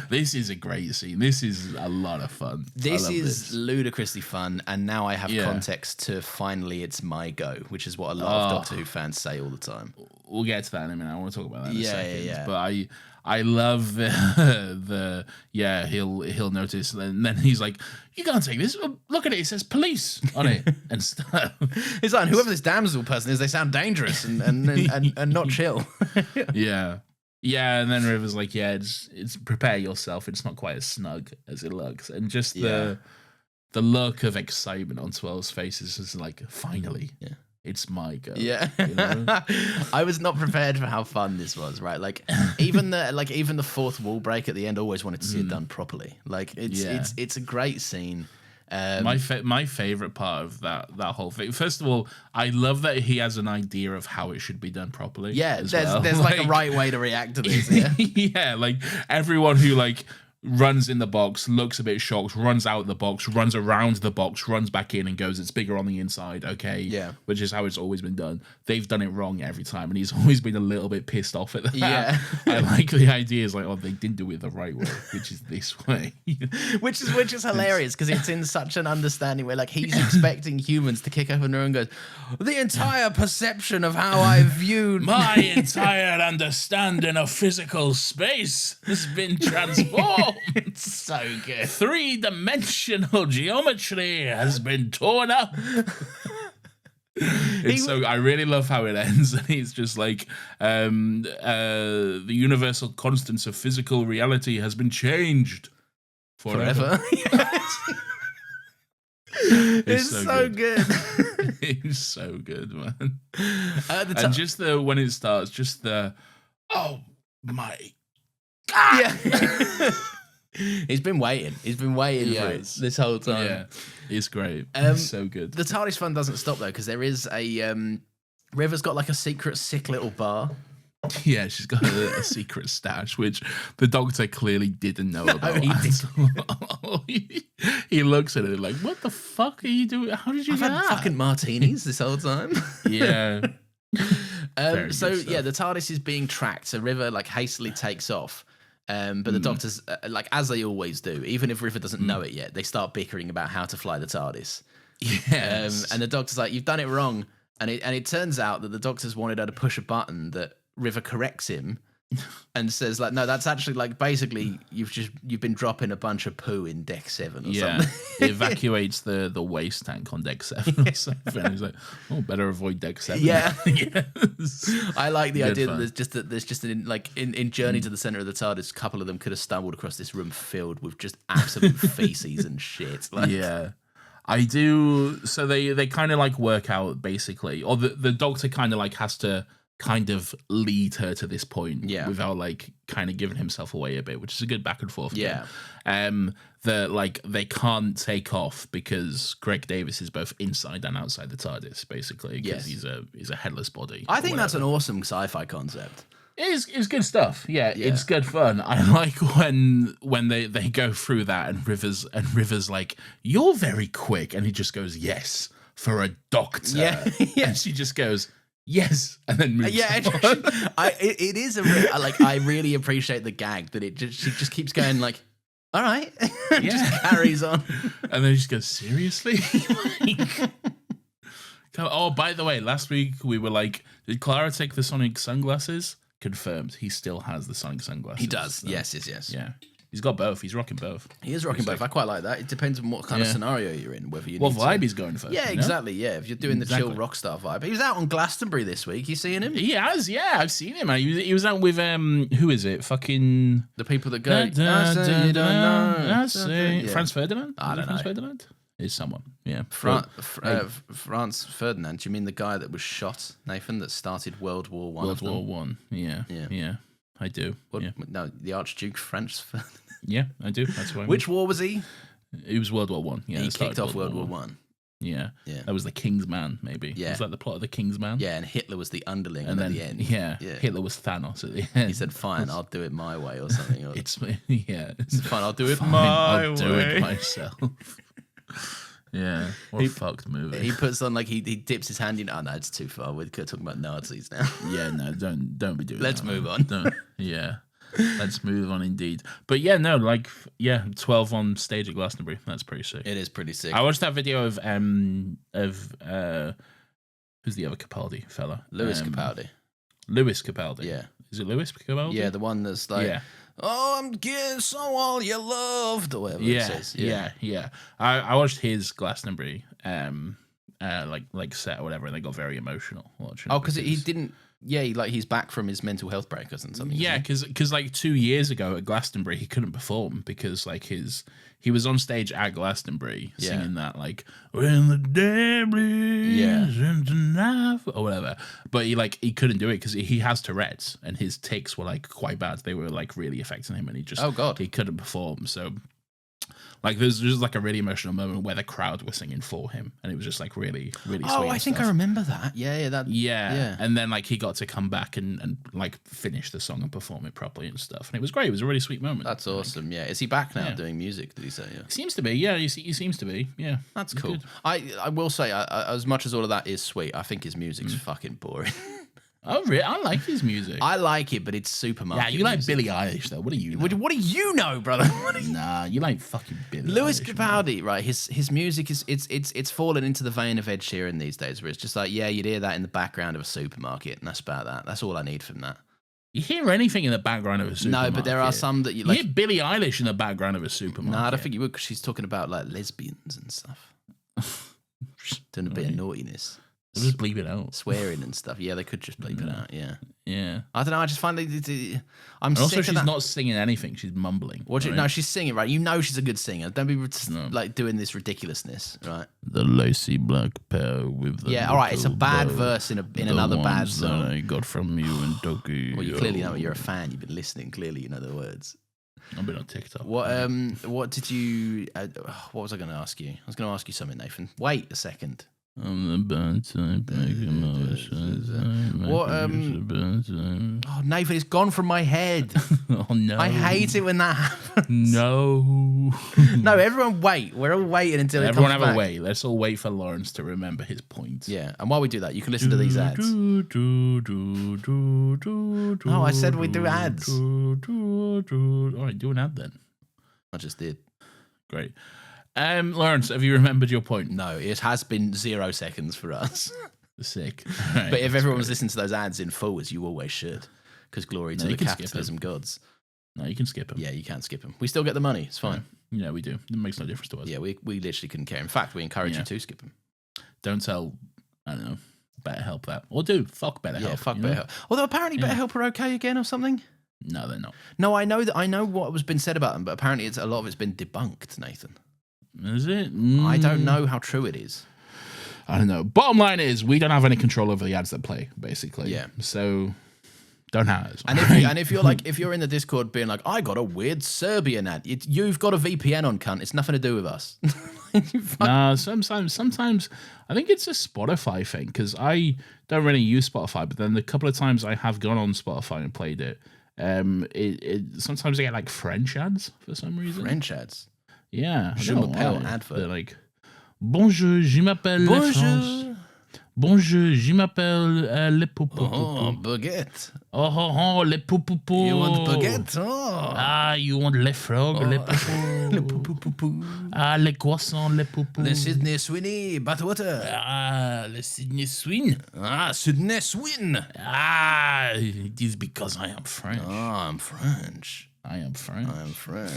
This is a great scene. This is a lot of fun. This is ludicrously fun, and now I have context to finally it's my go, which is what a lot of Doctor Who fans say all the time. We'll get to that in a minute. I want to talk about that in a second. Yeah. But I love he'll notice, and then he's like, "You can't take this. Look at it. It says police on it and stuff." It's like, whoever this damsel person is, they sound dangerous and not chill. Yeah, and then River's like, "Yeah, it's prepare yourself. It's not quite as snug as it looks." And just the look of excitement on 12's faces is like, finally. Yeah. It's my go. Yeah, you know? I was not prepared for how fun this was. Right, like even the fourth wall break at the end. Always wanted to see it done properly. Like it's a great scene. My favorite part of that whole thing. First of all, I love that he has an idea of how it should be done properly. Yeah, there's like a right way to react to this. Yeah, yeah, like everyone who runs in the box, looks a bit shocked, runs out the box, runs around the box, runs back in and goes, "It's bigger on the inside, okay?" Yeah. Which is how it's always been done. They've done it wrong every time, and he's always been a little bit pissed off at that. Yeah. I like the idea is like, oh, they didn't do it the right way, which is this way. which is hilarious, because it's in such an understanding way. Like, he's expecting humans to kick open the room and go, "The entire perception of how I viewed my entire understanding of physical space has been transformed." It's so good. 3-dimensional geometry has been torn up. I really love how it ends. It's just like the universal constants of physical reality has been changed forever. It's so good. It's so good, man. And just when it starts, just oh my God. Yeah. He's been waiting. He's been waiting for it this whole time. Yeah, it's great. It's so good. The TARDIS fun doesn't stop though, because there is a River's got like a secret sick little bar. Yeah, she's got a secret stash, which the Doctor clearly didn't know about. He looks at it like, "What the fuck are you doing? How did you get that?" Fucking martinis this whole time. Yeah. So yeah, the TARDIS is being tracked. So River like hastily takes off. But the Doctors, like as they always do, even if River doesn't know it yet, they start bickering about how to fly the TARDIS. Yes. And the Doctor's like, "You've done it wrong." And it turns out that the Doctors wanted her to push a button that River corrects him and says like, "No, that's actually like basically you've been dropping a bunch of poo in deck 7 or something." It evacuates the waste tank on deck 7 or something. He's like, "Oh, better avoid deck 7." Yeah. Yes. I like the Good idea fun. that there's just in Journey to the Center of the TARDIS, a couple of them could have stumbled across this room filled with just absolute feces and shit. Like, Yeah. I do. So they kind of like work out basically, or the Doctor kind of like has to kind of lead her to this point without like kind of giving himself away a bit, which is a good back and forth. Yeah. That like they can't take off because Greg Davis is both inside and outside the TARDIS, basically, because he's a headless body. I think that's an awesome sci-fi concept. It's good stuff. Yeah, it's good fun. I like when they go through that and River's like, "You're very quick," and he just goes, "Yes, for a doctor." Yeah. And she just goes, "Yes," and then moves on. It is I really appreciate the gag that she just keeps going like, "All right," just carries on, and then she just goes, "Seriously?" Oh, by the way, last week we were like, "Did Clara take the sonic sunglasses?" Confirmed. He still has the sonic sunglasses. He does. So, Yes. Yeah. He's got both. He's rocking both. He is rocking both. I quite like that. It depends on what kind of scenario you're in, whether you What need vibe to... he's going for. Yeah, you know? exactly. Yeah, if you're doing the chill rock star vibe. He was out on Glastonbury this week. You seeing him? He has, yeah. I've seen him. He was out with who is it? Fucking The people that go. Franz Ferdinand? I don't know. Franz Ferdinand? It's someone. Yeah. Franz Ferdinand. Do you mean the guy that was shot, Nathan, that started World War One? World War One. Yeah. I do. No, the Archduke Franz Ferdinand. Yeah, I do. That's why. Which war was he? It was World War One. Yeah, he kicked off World War One. Yeah. That was the King's Man, maybe. Yeah. Was that the plot of the King's Man? Yeah, and Hitler was the underling and then, at the end. Yeah, Hitler was Thanos at the end. He said, "Fine, I'll do it my way," or something. Or, It's fine. I'll do it I'll do it myself. Yeah, what a fucked movie. He puts on like he dips his hand in. Oh no, it's too far. We're talking about Nazis now. Yeah, no, don't be doing. Let's that, move man. on. Yeah, let's move on indeed. But yeah, no, 12 on stage at Glastonbury. That's pretty sick. It is pretty sick. I watched that video of who's the other Capaldi fella? Lewis Capaldi. Lewis Capaldi. Yeah. Is it Lewis Capaldi? Yeah, the one that's like, "Oh, I'm getting so all you loved," or whatever it says. Yeah. I watched his Glastonbury like set or whatever, and they got very emotional watching. Oh, because he didn't. Yeah, he's back from his mental health break or something. Yeah, because like 2 years ago at Glastonbury he couldn't perform because like he was on stage at Glastonbury singing that like "When the day bleeds into night" or whatever, but he couldn't do it because he has Tourette's and his tics were like quite bad. They were like really affecting him, and he just he couldn't perform. So like there's just like a really emotional moment where the crowd were singing for him, and it was just like really sweet. Oh, I think I remember that. Yeah. And then like he got to come back and like finish the song and perform it properly and stuff, and it was great. It was a really sweet moment. That's awesome. Yeah, is he back now doing music? Did he say? Yeah, seems to be. Yeah, he seems to be. Yeah, that's cool. Good. I will say, as much as all of that is sweet, I think his music's fucking boring. Oh, really? I like his music. I like it, but it's supermarket. Yeah, you like music. Billie Eilish though. What do you know? What do you know, brother? Nah, you like fucking Billie Lewis Eilish, Capaldi, man. right? His music is it's fallen into the vein of Ed Sheeran these days, where it's just like, yeah, you'd hear that in the background of a supermarket, and that's about that. That's all I need from that. You hear anything in the background of a supermarket? No, but there are some that you like. You hear Billie Eilish in the background of a supermarket. No, I don't think you would, because she's talking about like lesbians and stuff. Doing a bit of naughtiness. They'll just bleep it out. Swearing and stuff. Yeah, they could just bleep it out. Yeah. Yeah. I don't know. I just find I'm and also, sick of she's that. not singing anything. She's mumbling. Right? No, she's singing, right? You know she's a good singer. Don't be like doing this ridiculousness, right? The lacy black pair with the all right. It's a bad verse in another bad song. That I got from you and Doki. Well, you clearly know it. You're a fan. You've been listening. Clearly, you know the words. I've been on TikTok. What did you? What was I going to ask you? I was going to ask you something, Nathan. Wait a second. I'm the bad type, make emotions. Oh, Nathan, it's gone from my head. Oh no! I hate it when that happens. No. No, everyone wait. We're all waiting until Everyone it comes have back. a wait. Let's all wait for Lawrence to remember his point. Yeah, and while we do that, you can listen to these ads. Oh, I said we do ads. All right, do an ad then. I just did. Great. Lawrence, have you remembered your point? No, it has been 0 seconds for us. Sick. Right, but if everyone was listening to those ads in full, as you always should, because glory to the capitalism gods. No, you can skip them. Yeah, you can skip them. We still get the money. It's fine. Yeah, we do. It makes no difference to us. Yeah, we literally couldn't care. In fact, we encourage you to skip them. Don't tell, I don't know, BetterHelp that. Or do. Fuck BetterHelp. Yeah, fuck BetterHelp. Although apparently BetterHelp are okay again or something. No, they're not. No, I know what was been said about them, but apparently a lot of it's been debunked, Nathan. Is it? I don't know how true it is. I don't know. Bottom line is, we don't have any control over the ads that play, basically. Yeah. So, don't have it. And if you're in the Discord being like, I got a weird Serbian ad, you've got a VPN on, cunt. It's nothing to do with us. No, sometimes I think it's a Spotify thing, because I don't really use Spotify, but then the couple of times I have gone on Spotify and played it, sometimes I get like French ads for some reason. French ads? Yeah. Je m'appelle advert. They're like, bonjour, je m'appelle la France. Bonjour, je m'appelle le poupou. Oh, baguette. Oh, le poupou. You want baguette? Oh. Ah, you want le frog, le poupou. Le poupou. Ah, le croissant, le poupou. Le Sydney Sweeney, Bathwater. Ah, le Sydney Swin. Ah, Sydney Swin. Ah, it is because I am French. Oh, I'm French. I am French. I'm French.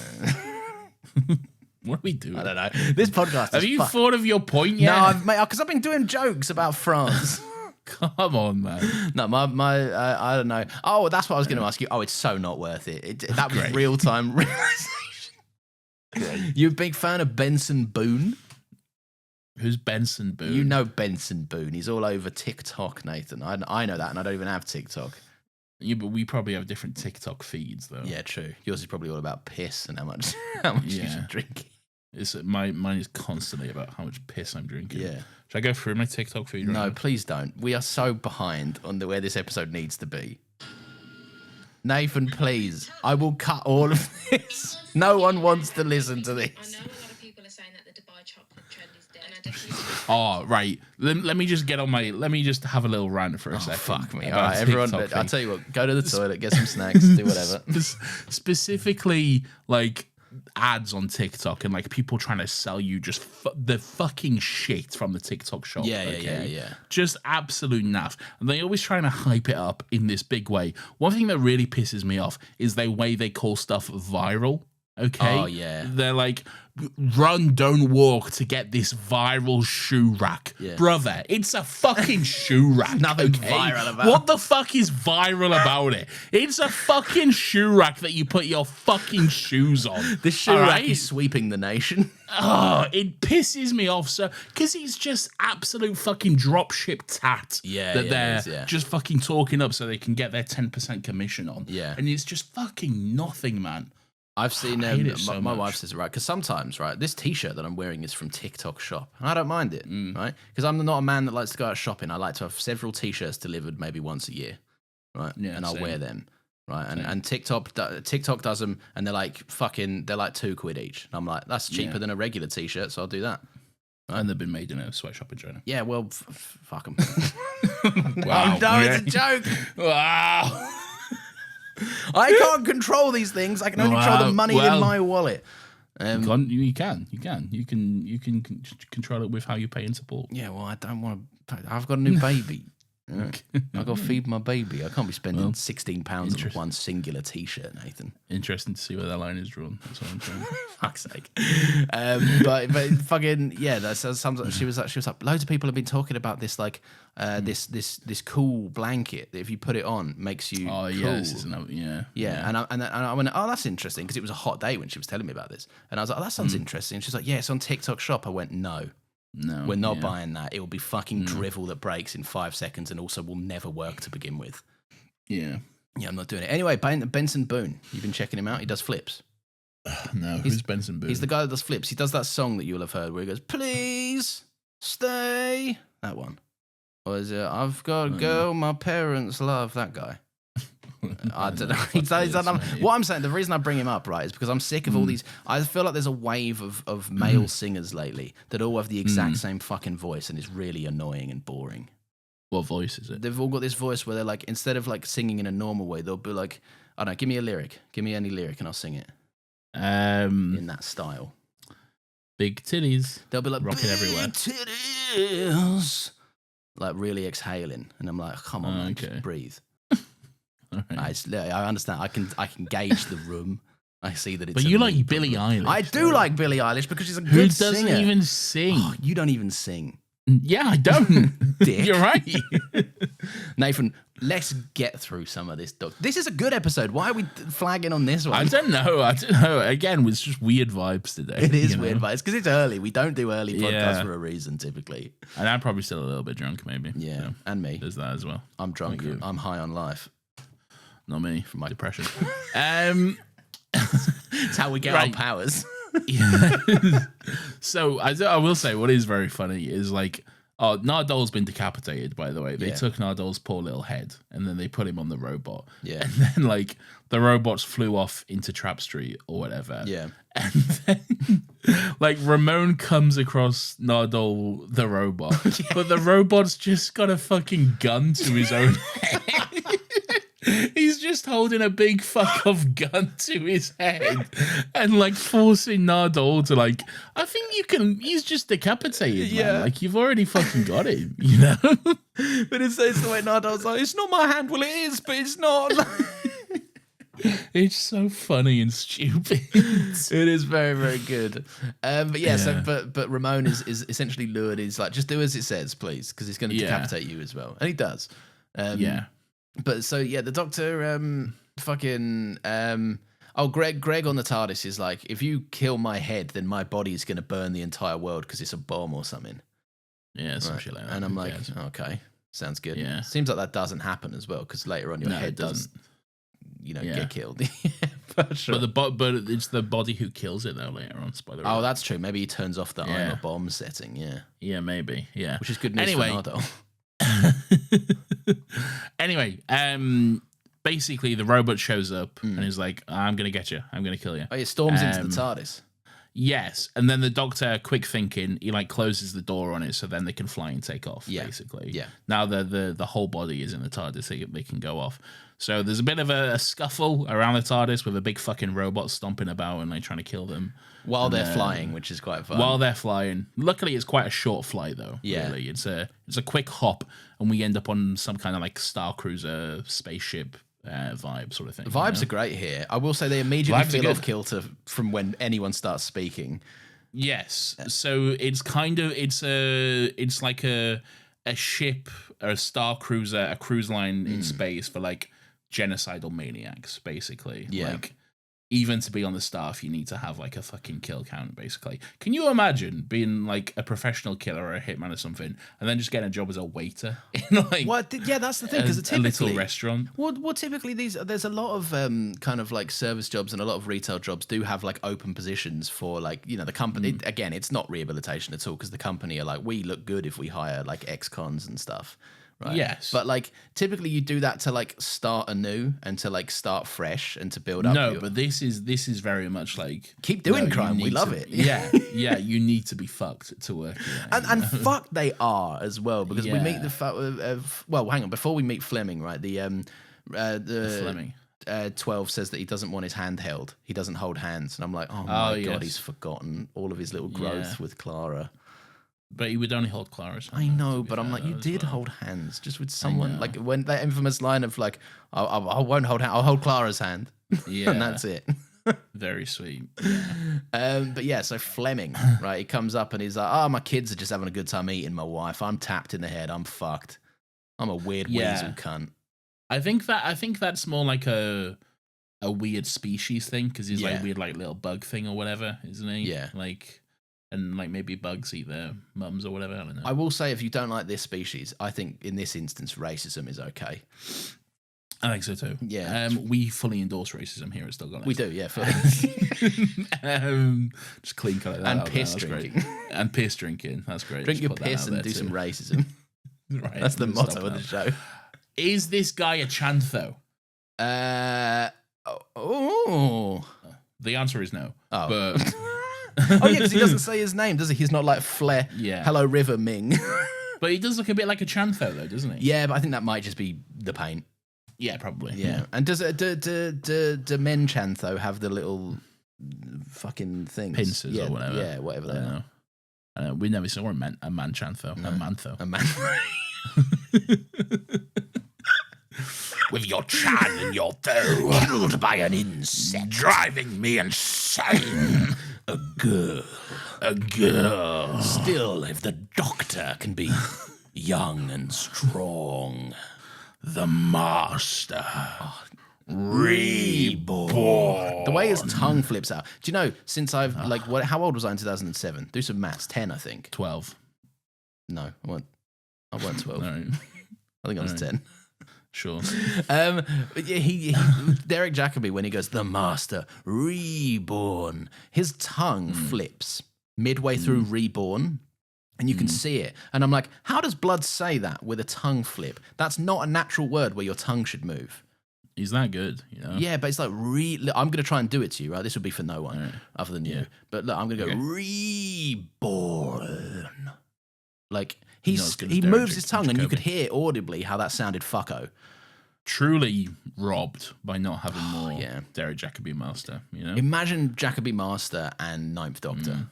What are we doing? I don't know. This podcast Have you thought of your point yet? No, because I've been doing jokes about France. Come on, man. No, I don't know. Oh, that's what I was going to ask you. Oh, it's so not worth it. That was real-time realization. You a big fan of Benson Boone? Who's Benson Boone? You know Benson Boone. He's all over TikTok, Nathan. I know that, and I don't even have TikTok. Yeah, but we probably have different TikTok feeds, though. Yeah, true. Yours is probably all about piss and how much you should drink. Mine is constantly about how much piss I'm drinking. Yeah. Should I go through my TikTok feed? No, please don't. We are so behind on where this episode needs to be. Nathan, please. I will cut all of this. No one wants to listen to this. I know a lot of people are saying that the Dubai chocolate trend is dead. And I definitely Oh, right. Let me just get on my... Let me just have a little rant for a second. Fuck me. about All right, everyone. TikTok I'll feed. tell you what. Go to the toilet, get some snacks, do whatever. Specifically, like, ads on TikTok and, like, people trying to sell you just the fucking shit from the TikTok shop. Yeah. Just absolute naff. And they always trying to hype it up in this big way. One thing that really pisses me off is the way they call stuff viral. Okay. Oh, yeah. They're like, run, don't walk to get this viral shoe rack. Yeah. Brother, it's a fucking shoe rack. Nothing viral about What the fuck is viral about it? It's a fucking shoe rack that you put your fucking shoes on. The shoe rack is sweeping the nation. Oh, it pisses me off so because it's just absolute fucking dropship tat that they're just fucking talking up so they can get their 10% commission on. Yeah. And it's just fucking nothing, man. I've seen I hate it so my much. wife says it right because sometimes this T-shirt that I'm wearing is from TikTok shop and I don't mind it right because I'm not a man that likes to go out shopping. I like to have several T-shirts delivered maybe once a year, right? Yeah, and I'll same. wear them, right? And TikTok does them and they're like £2 each. And I'm like, that's cheaper than a regular T-shirt, so I'll do that. And they've been made in a sweatshop in China. Yeah, well, fuck them. Wow. No, it's a joke. Wow. I can't control these things. I can only control the money in my wallet. You can control it with how you pay in support. Yeah, well, I don't want to. I've got a new baby. I've got to feed my baby. I can't be spending £16 on one singular T-shirt, Nathan. Interesting to see where that line is drawn. That's what I'm saying. Fuck's sake. But fucking yeah. That's sometimes she was like, loads of people have been talking about this this cool blanket that if you put it on makes you. Oh cool. yeah, this is another, yeah. And I went, oh, that's interesting because it was a hot day when she was telling me about this, and I was like, oh, that sounds interesting. And she's like, yeah, it's on TikTok shop. I went, no, we're not buying that. It will be fucking drivel that breaks in 5 seconds, and also will never work to begin with. Yeah. Yeah, I'm not doing it. Anyway, Benson Boone, you've been checking him out. He does flips. No, who's Benson Boone? He's the guy that does flips. He does that song that you'll have heard where he goes, "Please stay." That one. Or is it, "I've got a girl my parents love"? That guy. I don't know. What I'm saying, the reason I bring him up, right, is because I'm sick of all these. I feel like there's a wave of male singers lately that all have the exact same fucking voice, and it's really annoying and boring. What voice is it? They've all got this voice where they're like, instead of like singing in a normal way, they'll be like, I don't know, give me a lyric. Give me any lyric and I'll sing it. In that style. Big titties. They'll be like, rocking everywhere. Titties. Like really exhaling. And I'm like, come on, man, just breathe. Right. I understand. I can gauge the room. I see that it's. But you like Billie Eilish. I do like Billie Eilish because she's a Who good doesn't singer. even sing? Oh, you don't even sing. Yeah, I don't. Dick. You're right. Nathan, let's get through some of this. This is a good episode. Why are we flagging on this one? I don't know. Again, it's just weird vibes today. It is weird vibes because it's early. We don't do early podcasts for a reason, typically. And I'm probably still a little bit drunk, maybe. Yeah, so and me. There's that as well. I'm drunk. I'm high on life. Not me, from my depression. It's how we get our powers. Yeah. So I will say, what is very funny is like, Nardol's been decapitated, by the way. They took Nardol's poor little head and then they put him on the robot. Yeah. And then like the robots flew off into Trap Street or whatever. Yeah. And then like Ramon comes across Nardol the robot, but the robot's just got a fucking gun to his own head. He's just holding a big fuck off gun to his head and like forcing Nardol to like, I think you can, he's just decapitated, man. Like you've already fucking got him, you know? But it's the way Nardol's like, it's not my hand. Well, it is, but it's not. It's so funny and stupid. It is very, very good. But yeah, so but Ramon is essentially lured. He's like, just do as it says, please, because it's going to decapitate you as well. And he does. But so yeah, the Doctor Greg on the TARDIS is like, if you kill my head, then my body is going to burn the entire world because it's a bomb or something. Yeah, some shit like that. And I'm like, okay, sounds good. Yeah. Seems like that doesn't happen as well because later on your head does, get killed. But sure. But it's the body who kills it though later on. Spoiler. Oh, that's true. Maybe he turns off the I'm a bomb setting. Yeah. Yeah, maybe. Yeah. Which is good news for Nardo. Anyway, basically the robot shows up and is like, I'm gonna get you, I'm gonna kill you. Oh, it storms into the TARDIS. Yes, and then the Doctor, quick thinking, he like closes the door on it so then they can fly and take off. Basically, now the whole body is in the TARDIS, they can go off. So there's a bit of a scuffle around the TARDIS with a big fucking robot stomping about and like trying to kill them while they're flying, which is quite fun. While they're flying, luckily it's quite a short flight though. Yeah, really. It's a quick hop, and we end up on some kind of like Star Cruiser spaceship vibe sort of thing. Vibes are great here. I will say they immediately feel off kilter from when anyone starts speaking. Yes, so it's kind of it's like a ship or a Star Cruiser, a cruise line in space for like genocidal maniacs, basically. Yeah. Like, even to be on the staff, you need to have like a fucking kill count, basically. Can you imagine being like a professional killer or a hitman or something, and then just getting a job as a waiter in like that's the thing, because a little restaurant? Well, typically there's a lot of kind of like service jobs and a lot of retail jobs do have like open positions for like, you know, the company. Again, it's not rehabilitation at all because the company are like, we look good if we hire like ex-cons and stuff. Right. Yes. But like typically you do that to like start anew and to like start fresh and to build up. No, but this is very much like keep doing crime. We love it. Yeah. You need to be fucked to work here. And fuck they are as well, because we meet well, hang on, before we meet Fleming, right? The Fleming. 12 says that he doesn't want his hand held. He doesn't hold hands. And I'm like, oh my God, he's forgotten all of his little growth with Clara. But he would only hold Clara's hand. I know, but I'm like, you did hold hands just with someone. Like when that infamous line of like, I won't hold hand, I'll hold Clara's hand. Yeah. And that's it. Very sweet. But yeah, so Fleming, right? He comes up and he's like, oh, my kids are just having a good time eating my wife. I'm tapped in the head. I'm fucked. I'm a weird weasel cunt. I think that's more like a weird species thing, because he's like weird like little bug thing or whatever, isn't he? Yeah. Like, and like maybe bugs eat their mums or whatever. I don't know. I will say, if you don't like this species, I think in this instance racism is okay. I think so too. Yeah. We fully endorse racism here at Still Got Legs. We do, yeah. Just clean cut that And out piss there. That's drinking. Great. And piss drinking. That's great. Drink Just your put that piss out and there do too. some racism. Right, That's the we'll motto stop of now. the show. Is this guy a Chantho? The answer is no. Oh. But Oh, yeah, because he doesn't say his name, does he? He's not like Flair. Yeah. Hello, River Ming. but he does look a bit like a Chantho though, doesn't he? Yeah, but I think that might just be the paint. Yeah, probably. Yeah. And do men Chantho have the little fucking things? Pincers yeah, or whatever. Yeah, whatever I they don't are. know. We never saw a man Chantho. No. A mantho. A man. With your chan and your dough, killed by an insect, driving me insane. A girl. A girl. Still, if the doctor can be young and strong. The master. Reborn. The way his tongue flips out. Do you know, since I've, how old was I in 2007? Do some maths. 10, I think. 12. No, I weren't 12. No. I think I was 10. Sure. But yeah, he Derek Jacobi, when he goes, the master, reborn, his tongue flips midway through reborn. And you can see it. And I'm like, how does blood say that with a tongue flip? That's not a natural word where your tongue should move. He's that good, you know? Yeah, but it's like, I'm going to try and do it to you, right? This would be for no one other than you. But look, I'm going to go, reborn. Like, he moves his tongue and you could hear audibly how that sounded fucko. Truly robbed by not having more yeah. Derek Jacobi Master, you know? Imagine Jacobi Master and Ninth Doctor.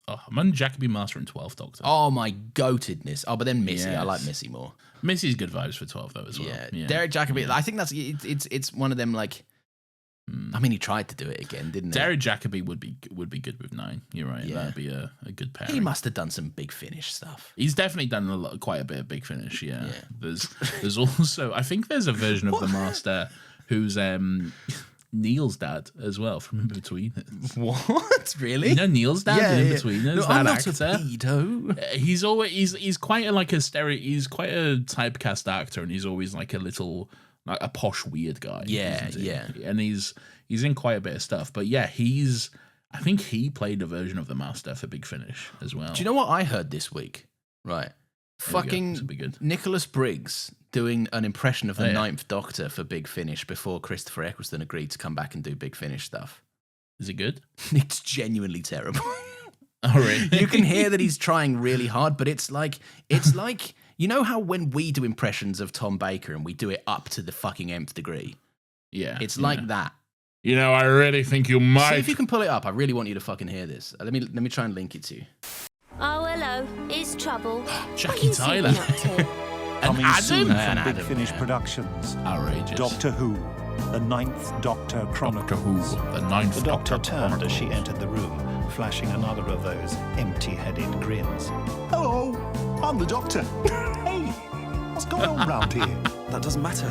Oh, imagine Jacobi Master and 12th Doctor. Oh, my goatedness. Oh, but then Missy. I Yes. like Missy more. Missy's good vibes for 12 though as well. Yeah. Derek Jacobi. I think that's it's one of them like. I mean, he tried to do it again, didn't he? Derek Jacobi would be good with 9. You're right. Yeah. That'd be a good pair. He must have done some Big Finish stuff. He's definitely done quite a bit of Big Finish. Yeah. There's also I think there's a version of the Master who's Neil's dad as well from In Between. What? Really? You know Neil's dad in In Between. No, that I'm not actor. a pedo. He's always he's quite a, like a he's quite a typecast actor, and he's always like a little like a posh weird guy. Yeah, isn't he? yeah. And he's in quite a bit of stuff. But yeah, I think he played a version of the Master for Big Finish as well. Do you know what I heard this week? Right. Fucking This will be good. Nicholas Briggs doing an impression of the Ninth Doctor for Big Finish before Christopher Eccleston agreed to come back and do Big Finish stuff. Is it good? It's genuinely terrible. Oh, really? You can hear that he's trying really hard, but it's like you know how when we do impressions of Tom Baker and we do it up to the fucking nth degree? Yeah. It's like that. You know, I really think you might. See if you can pull it up. I really want you to fucking hear this. Let me try and link it to you. Oh, hello. It's Trouble. Jackie Tyler. Coming Adam? soon And from Big Adam, Finish yeah. Productions. Outrageous. Doctor Who, the Ninth Doctor Chronicles. Doctor Who, the Ninth The Doctor Doctor turned as she Chronicles. entered the room, flashing another of those empty-headed grins. Hello, I'm the Doctor. Hey, what's going on round here? That doesn't matter.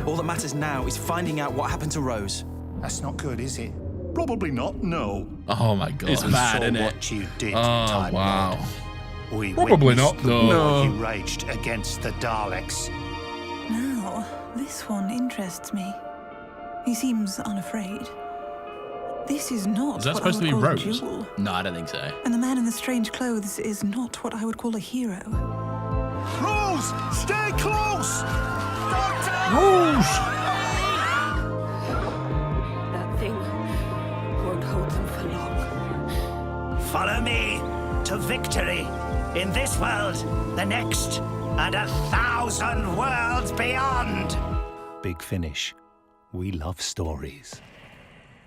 All that matters now is finding out what happened to Rose. That's not good, is it? Probably not, no. Oh my god. It's We bad, saw isn't it? what you did, Oh Time wow. Lord. We Probably witnessed not, the no. war you raged against the Daleks. Now, this one interests me. He seems unafraid. This is not Is that what I supposed would to be call a Rose? jewel. No, I don't think so. And the man in the strange clothes is not what I would call a hero. Rose, stay close! Doctor! That thing won't hold them for long. Follow me to victory in this world, the next, and 1,000 worlds beyond. Big Finish. We love stories.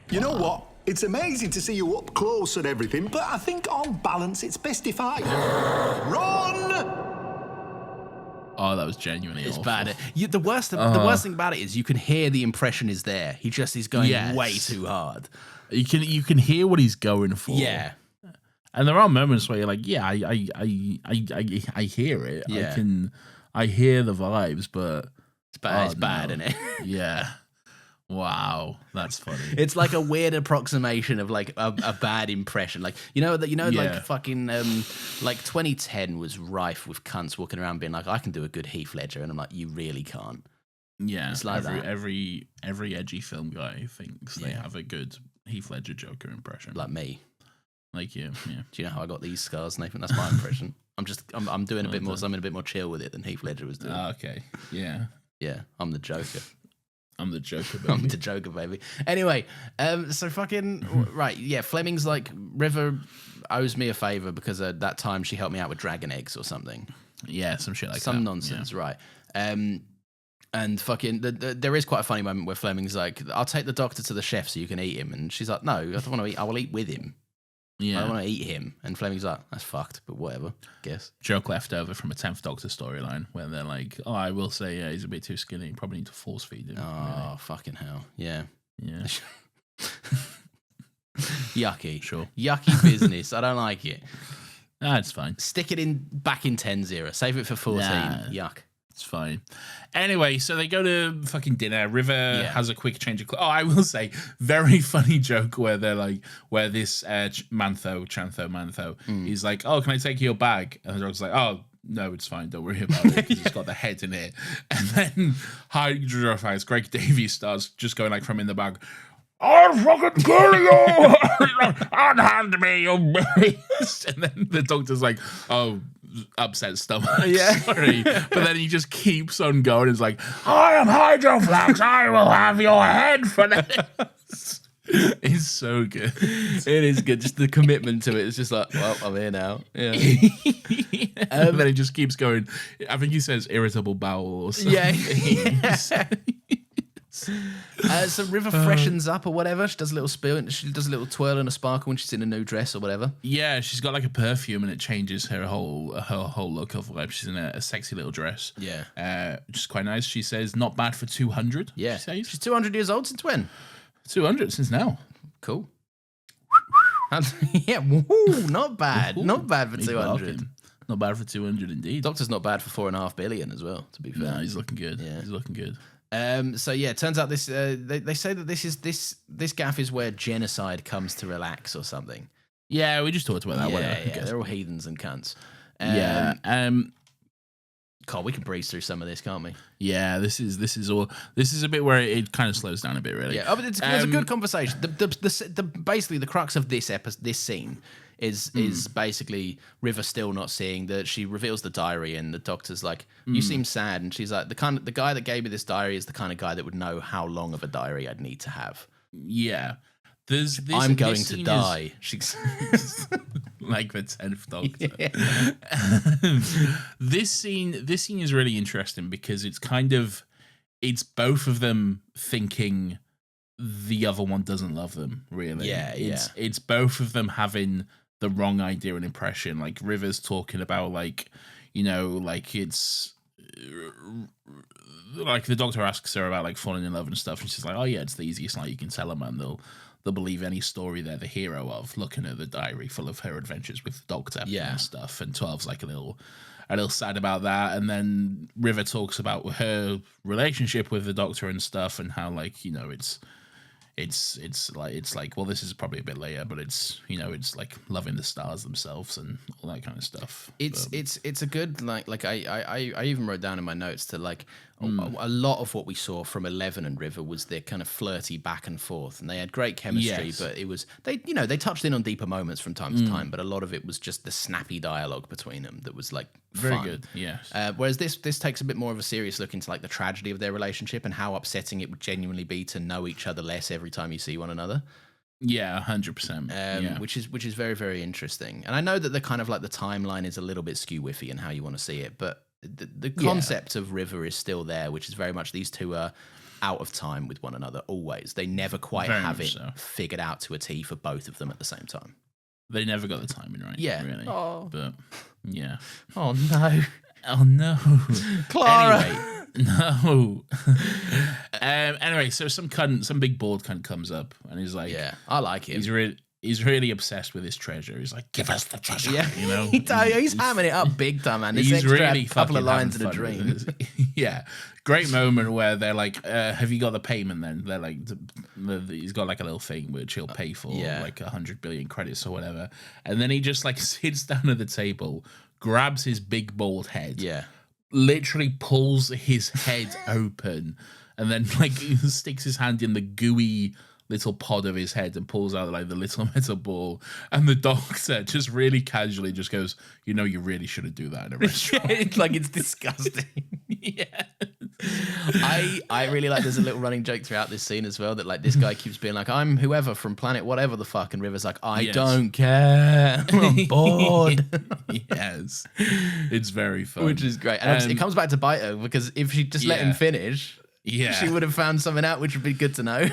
You know what? It's amazing to see you up close and everything, but I think on balance it's best if I run! Oh, that was genuinely It's awful. bad. The worst thing about it is you can hear the impression is there. He just is going Yes. way too hard. You can hear what he's going for. Yeah. And there are moments where you're like, yeah, I hear it. Yeah. I hear the vibes, but It's bad. It's Oh, bad, no. isn't it? yeah. Wow, that's funny. It's like a weird approximation of like a bad impression. Like Yeah. like fucking like 2010 was rife with cunts walking around being like, I can do a good Heath Ledger, and I'm like, you really can't. Yeah, It's like every edgy film guy thinks they have a good Heath Ledger Joker impression. Like me. Like you, yeah. Do you know how I got these scars, Nathan? That's my impression. I'm doing a bit more. Something a bit more chill with it than Heath Ledger was doing. Okay, yeah, yeah. I'm the Joker. I'm the Joker, baby. I'm the Joker, baby. Anyway, so fucking right, yeah. Fleming's like, River owes me a favor because that time she helped me out with dragon eggs or something. Yeah, some shit like that. Some nonsense, right? And fucking, there is quite a funny moment where Fleming's like, "I'll take the doctor to the chef so you can eat him," and she's like, "No, I don't want to eat. I will eat with him. Yeah, I don't want to eat him." And Fleming's like, "That's fucked, but whatever, I guess." Joke left over from a 10th Doctor storyline where they're like, "Oh, I will say, yeah, he's a bit too skinny. You probably need to force feed him." Oh, really. fucking hell, yeah. Yeah. Yucky. Sure. Yucky business. I don't like it. Nah, it's fine. Stick it back in 10-0. Save it for 14. Nah. Yuck. It's fine. Anyway, so they go to fucking dinner. River has a quick change of clothes. Oh, I will say, very funny joke where they're like, where this Chantho, he's like, "Oh, can I take your bag?" And the dog's like, "Oh, no, it's fine. Don't worry about it because it's got the head in it." And then Hydrophile, Greg Davies starts just going like from in the bag, "I'll fucking kill you! Unhand me, you beast!" And then the doctor's like, "Oh, upset stomach." Yeah. Sorry. But then he just keeps on going. It's like, "I am Hydroflax. I will have your head for this." It's so good. It is good. Just the commitment to it. It's just like, well, I'm here now. Yeah. And then he just keeps going. I think he says irritable bowel or something. Yeah. So River freshens up or whatever. She does a little spill. She does a little twirl and a sparkle when she's in a new dress or whatever. Yeah, she's got like a perfume and it changes her whole look of life. She's in a sexy little dress. Yeah. Which is quite nice. She says not bad for 200. Yeah. She says. She's 200 years old since when? 200 since now. Cool. Yeah. Woo, not bad. Not bad for 200. Not bad for 200 indeed. Doctor's not bad for $4.5 billion as well, to be fair. No, he's looking good. Yeah. He's looking good. So yeah, it turns out this they say that this gaff is where genocide comes to relax or something. Yeah, we just talked about that. Yeah, they're all heathens and cunts. God, we can breeze through some of this, can't we? Yeah, this is a bit where it kind of slows down a bit, really. Yeah, but it's a good conversation. Basically the crux of this scene is basically River still not seeing that. She reveals the diary and the doctor's like, "You seem sad," and she's like, the guy that gave me this diary is the kind of guy that would know how long of a diary I'd need to have. Yeah. I'm going to die. She's like the 10th Doctor. Yeah. This scene is really interesting because it's both of them thinking the other one doesn't love them, really. Yeah, It's both of them having the wrong idea and impression. Like River's talking about like, you know, like it's like the doctor asks her about like falling in love and stuff, and she's like, "Oh yeah, it's the easiest night you can tell a man. They'll believe any story they're the hero of." Looking at the diary full of her adventures with the doctor and stuff, and 12's like a little sad about that. And then River talks about her relationship with the doctor and stuff, and how like, you know, it's like well, this is probably a bit later, but it's, you know, it's like loving the stars themselves and all that kind of stuff. It's a good like I even wrote down in my notes to like a lot of what we saw from Eleven and River was their kind of flirty back and forth, and they had great chemistry. But it was they touched in on deeper moments from time to time, but a lot of it was just the snappy dialogue between them that was like very fun. good. Yes. Whereas this takes a bit more of a serious look into like the tragedy of their relationship and how upsetting it would genuinely be to know each other less every time you see one another. Yeah, 100%. Which is very, very interesting. And I know that the kind of like the timeline is a little bit skew-whiffy in how you want to see it, but the concept of River is still there, which is very much these two are out of time with one another always. They never quite have it figured out to a T for both of them at the same time. They never got the timing right. Yeah. Really. Oh. But yeah. Oh no. Oh no. Clara. Anyway, no. Anyway, so some big bald cunt comes up and he's like, yeah, I like him. He's really obsessed with his treasure. He's like, "Give us the treasure." Yeah, you know, he's hamming it up big time, man. He's really a couple of lines in a dream. Yeah, great moment where they're like, "Have you got the payment?" Then they're like, "He's got like a little thing which he'll pay for, like 100 billion credits or whatever." And then he just like sits down at the table, grabs his big bald head, literally pulls his head open and then like sticks his hand in the gooey little pod of his head and pulls out like the little metal ball, and the doctor just really casually just goes, you know, you really shouldn't do that in a restaurant. Like, it's disgusting. Yeah. I really like, there's a little running joke throughout this scene as well, that like this guy keeps being like, I'm whoever from planet whatever the fuck, and River's like, I don't care, I'm bored. Yes, it's very fun, which is great. And it comes back to bite her, because if she just let him finish, she would have found something out, which would be good to know.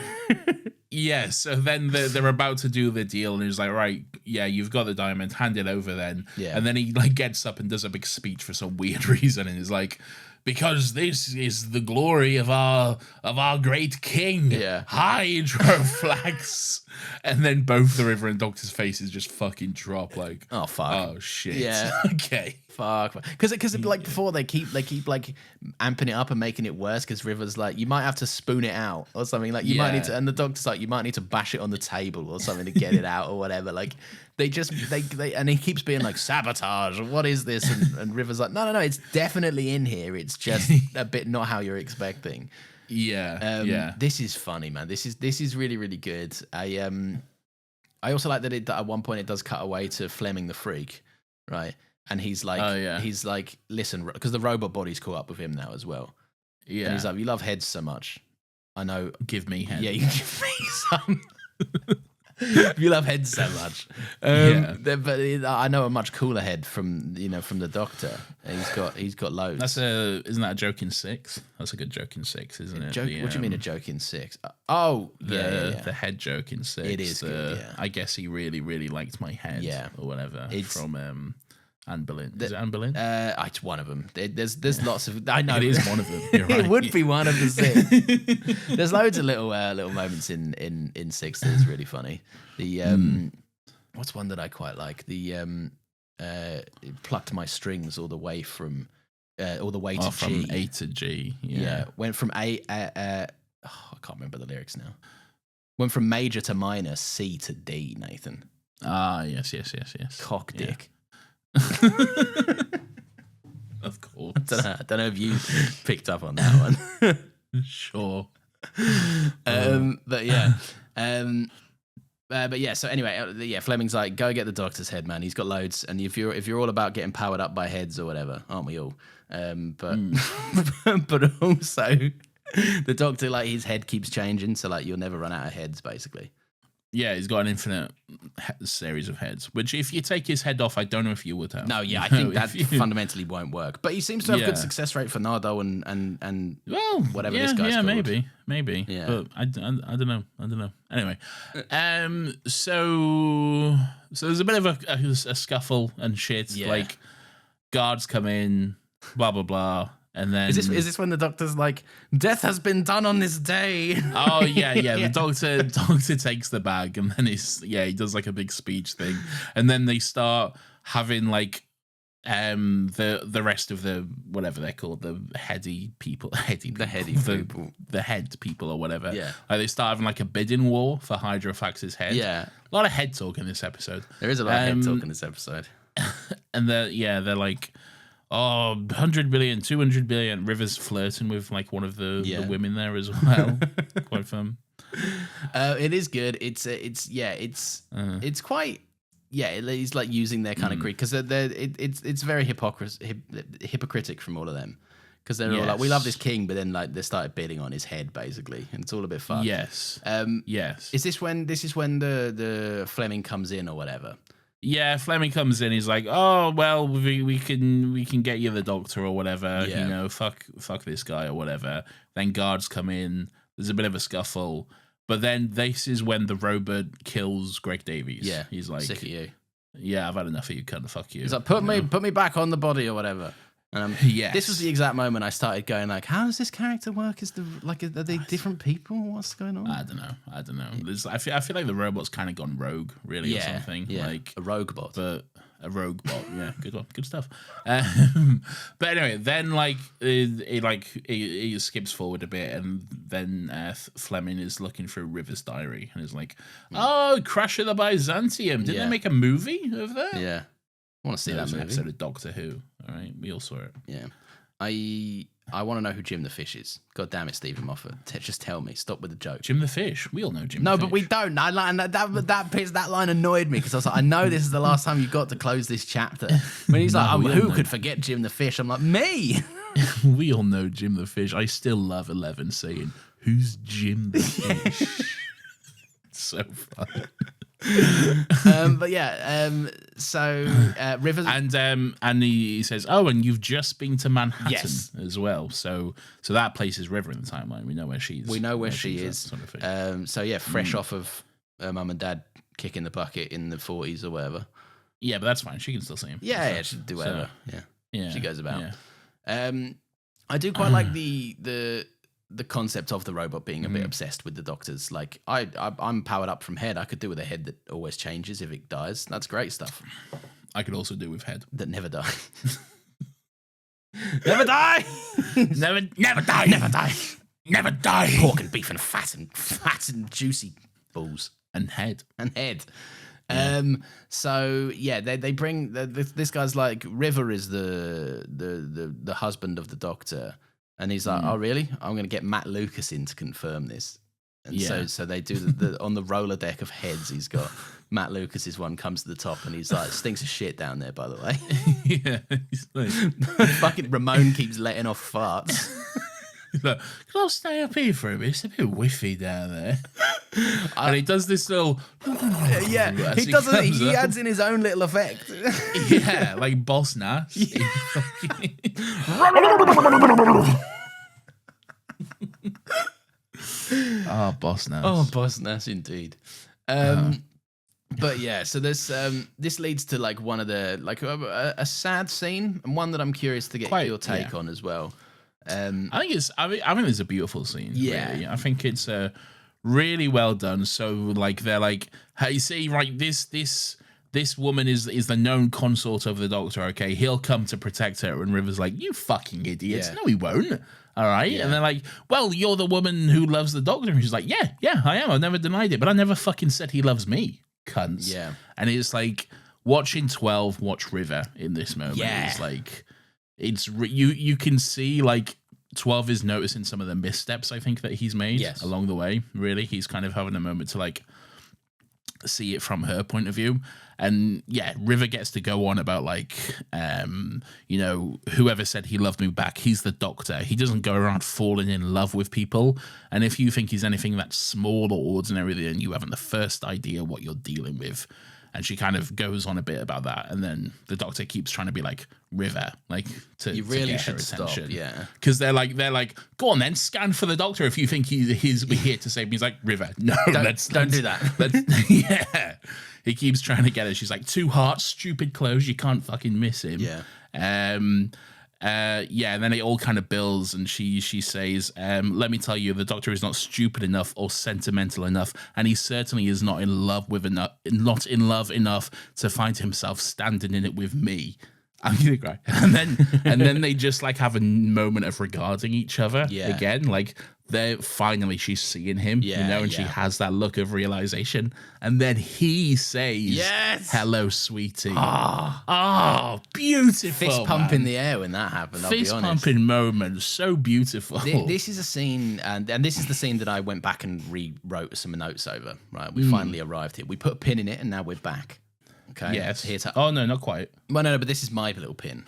Yeah, so then they're about to do the deal, and he's like, right, yeah, you've got the diamond, hand it over then. Yeah. And then he like gets up and does a big speech for some weird reason, and he's like, because this is the glory of our great king. Yeah. Hydro flags. And then both the River and Doctor's faces just fucking drop like, oh fuck. Oh shit. Yeah. Okay. Fuck. Because like before they keep like amping it up and making it worse, because River's like, you might have to spoon it out or something, like you might need to, and the Doctor's like, you might need to bash it on the table or something to get it out or whatever. Like they and he keeps being like, sabotage, what is this? And River's like, no, it's definitely in here, it's just a bit not how you're expecting. Yeah. This is funny, man. This is really, really good. I also like that at one point it does cut away to Fleming the Freak, right? And he's like, listen, because the robot body's caught up with him now as well. Yeah. And he's like, you love heads so much. I know. Give me head. Yeah, you give me some. You love heads so much. But I know a much cooler head from the Doctor. He's got loads. Isn't that a joke in 6? That's a good joke in 6, isn't it? What do you mean a joke in 6? The head joke in 6. It is good, yeah. I guess he really, really liked my head, or whatever. It's from Anne Boleyn. Is it Anne Boleyn? It's one of them. There's lots of. I know it is one of them. You're right. It would be one of the 6. There's loads of little moments in 6 that's really funny. The what's one that I quite like? The it plucked my strings all the way from to from G. A to G. Yeah, went from I can't remember the lyrics now. Went from major to minor, C to D. Nathan. Ah, yes. Cock dick. Of course. I don't know if you picked up on that one. Sure. But yeah. But yeah, so anyway, Fleming's like, go get the Doctor's head, man. He's got loads, and if you're all about getting powered up by heads or whatever, aren't we all? But also the Doctor, like, his head keeps changing, so like you'll never run out of heads, basically. Yeah, he's got an infinite series of heads, which if you take his head off, I don't know if you would have. No, yeah, I think that fundamentally won't work. But he seems to have good success rate for Nardo and well, whatever this guy's called. Maybe. Yeah. But I don't know. Anyway, so there's a bit of a scuffle and shit. Yeah. Like guards come in, blah blah blah. And then is this when the Doctor's like, death has been done on this day? Oh yeah. The doctor takes the bag, and then he does like a big speech thing, and then they start having like the rest of the whatever they're called, the head people or whatever. Yeah, like they start having like a bidding war for Hydrofax's head. Yeah, a lot of head talk in this episode. There is a lot of head talk in this episode, and they're like, oh, 100 billion, 200 billion. River's flirting with like one of the women there as well. Quite fun. It is good. It's quite. Yeah, he's like using their kind of greed, because it's very hypocritic from all of them, because they're all like, we love this king, but then like they started bidding on his head basically, and it's all a bit fun. Yes. Yes. Is this when the Fleming comes in or whatever? Yeah, Fleming comes in. He's like, "Oh well, we can get you the Doctor or whatever. Yeah. You know, fuck this guy or whatever." Then guards come in. There's a bit of a scuffle, but then this is when the robot kills Greg Davies. Yeah, he's like, "Sick of you." Yeah, I've had enough of you, cunt. Fuck you. He's like, "Put me back on the body or whatever." Yes. This was the exact moment I started going like, how does this character work? Are they different people? What's going on? I don't know. I feel like the robot's kind of gone rogue, really, or something. Yeah. Like a rogue bot. But a rogue bot, yeah, good one, good stuff. But anyway, then like he skips forward a bit, and then Fleming is looking through River's diary, and is like, "Oh, Crash of the Byzantium! Did they make a movie of that?" Yeah. I want to see that movie. An episode of Doctor Who. All right, we all saw it. Yeah. I want to know who Jim the Fish is. God damn it, Stephen Moffat. Just tell me. Stop with the joke. Jim the Fish. We all know Jim. No, the but we Fish. don't. That line annoyed me because I was like, I know this is the last time you got to close this chapter. When he's like, we all who know. could forget Jim the Fish? I'm like, me. We all know Jim the Fish. I still love Eleven saying, "Who's Jim the Fish?" It's so fun. But yeah, so Rivers and he says, "Oh, and you've just been to Manhattan Yes. as well." So that places River in the timeline. We know where she is. we know where she she's at, is. sort of thing. So yeah, fresh off of her mum and dad kicking the bucket in the 40s or whatever. Yeah, but that's fine. She can still see him. Yeah, she do whatever. So, yeah, she goes about. Yeah. I do quite like the concept of the robot being a bit obsessed with the doctors. Like I'm powered up from head. I could do with a head that always changes if it dies. That's great stuff. I could also do with head. That never die. Never die. never die. Never die. Never die. Pork and beef and fat and juicy balls And head. and head. So yeah, they bring this guy's like River is the husband of the doctor, and he's like, oh really? I'm gonna get Matt Lucas in to confirm this. And so they do the on the roller deck of heads. He's got Matt Lucas's one comes to the top, and he's like, stinks of shit down there, by the way. Yeah. He's like, Fucking Ramon keeps letting off farts. he's like, can I stay up here for a bit? It's a bit whiffy down there. And he does this little. Yeah, as he doesn't. comes He up. adds in his own little effect. Yeah, like Boss Nass. Oh, Boss Nass. Oh, Boss Nass, indeed. But yeah, so this leads to like one of the like a sad scene, and one that I'm curious to get your take on as well. I think it's a beautiful scene. Yeah. really. I think it's really well done. So like they're like, hey, see, right, this woman is the known consort of the Doctor. Okay, he'll come to protect her, and River's like, you fucking idiots. Yeah. No, he won't. All right. Yeah. And they're like, well, you're the woman who loves the Doctor. And she's like, yeah, I am. I've never denied it, but I never fucking said he loves me, cunts. Yeah. And it's like watching 12 watch River in this moment. Yeah. It's like, you can see like 12 is noticing some of the missteps I think that he's made along the way. Really, he's kind of having a moment to like see it from her point of view. And yeah, River gets to go on about like, whoever said he loved me back, he's the Doctor. He doesn't go around falling in love with people. And if you think he's anything that's small or ordinary, then you haven't the first idea what you're dealing with. And she kind of goes on a bit about that. And then the Doctor keeps trying to be like, River, like you really get her should attention. stop. Yeah. Because they're like, go on then, scan for the Doctor if you think he's here to save me. He's like, River, no, don't do that. Yeah. He keeps trying to get her. She's like, 2 hearts, stupid clothes, you can't fucking miss him. Yeah. And then it all kind of builds, and she says, let me tell you, the Doctor is not stupid enough or sentimental enough, and he certainly is not in love enough to find himself standing in it with me. I'm gonna cry. And then they just like have a moment of regarding each other again. Like she's seeing him, and she has that look of realization. And then he says, yes, hello, sweetie. Oh, beautiful. Fist pump in the air when that happened. Fist pumping moment. So beautiful. This is a scene, and this is the scene that I went back and rewrote some notes over. Right. We finally arrived here. We put a pin in it, and now we're back. Okay. Yes. Oh no, not quite. Well, no, but this is my little pin.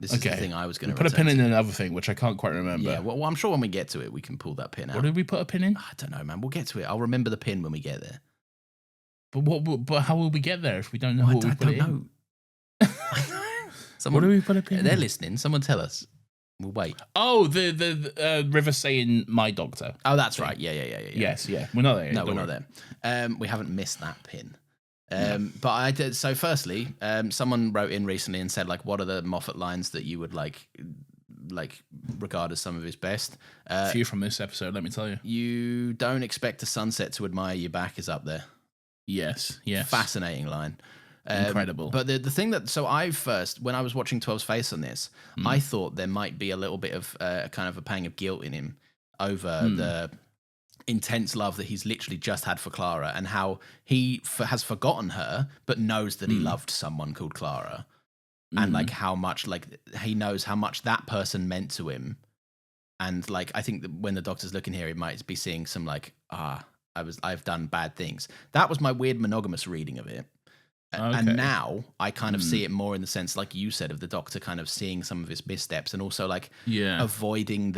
This is the thing I was going to put a pin in another thing, which I can't quite remember. Yeah, well, I'm sure when we get to it, we can pull that pin out. What did we put a pin in? I don't know, man. We'll get to it. I'll remember the pin when we get there. But how will we get there if we don't know what we put it in? Someone, what do we put a pin in? They're listening. Someone tell us. We'll wait. Oh, the River saying my Doctor. Oh, that's right. Yeah. Yes, yeah. We're not there. No, we're not there. We haven't missed that pin. But I did. So, firstly, someone wrote in recently and said, like, what are the Moffat lines that you would like regard as some of his best? A few from this episode, let me tell you. You don't expect a sunset to admire your back is up there. Yes. Fascinating line. Incredible. But the thing that, so when I was watching 12's face on this, I thought there might be a little bit of kind of a pang of guilt in him over the intense love that he's literally just had for Clara, and how he has forgotten her but knows that he loved someone called Clara. and like how much like he knows how much that person meant to him. And like I think that when the doctor's looking here, he might be seeing some like I've done bad things. That was my weird monogamous reading of it. And now I kind of see it more in the sense, like you said, of the doctor kind of seeing some of his missteps and also like avoiding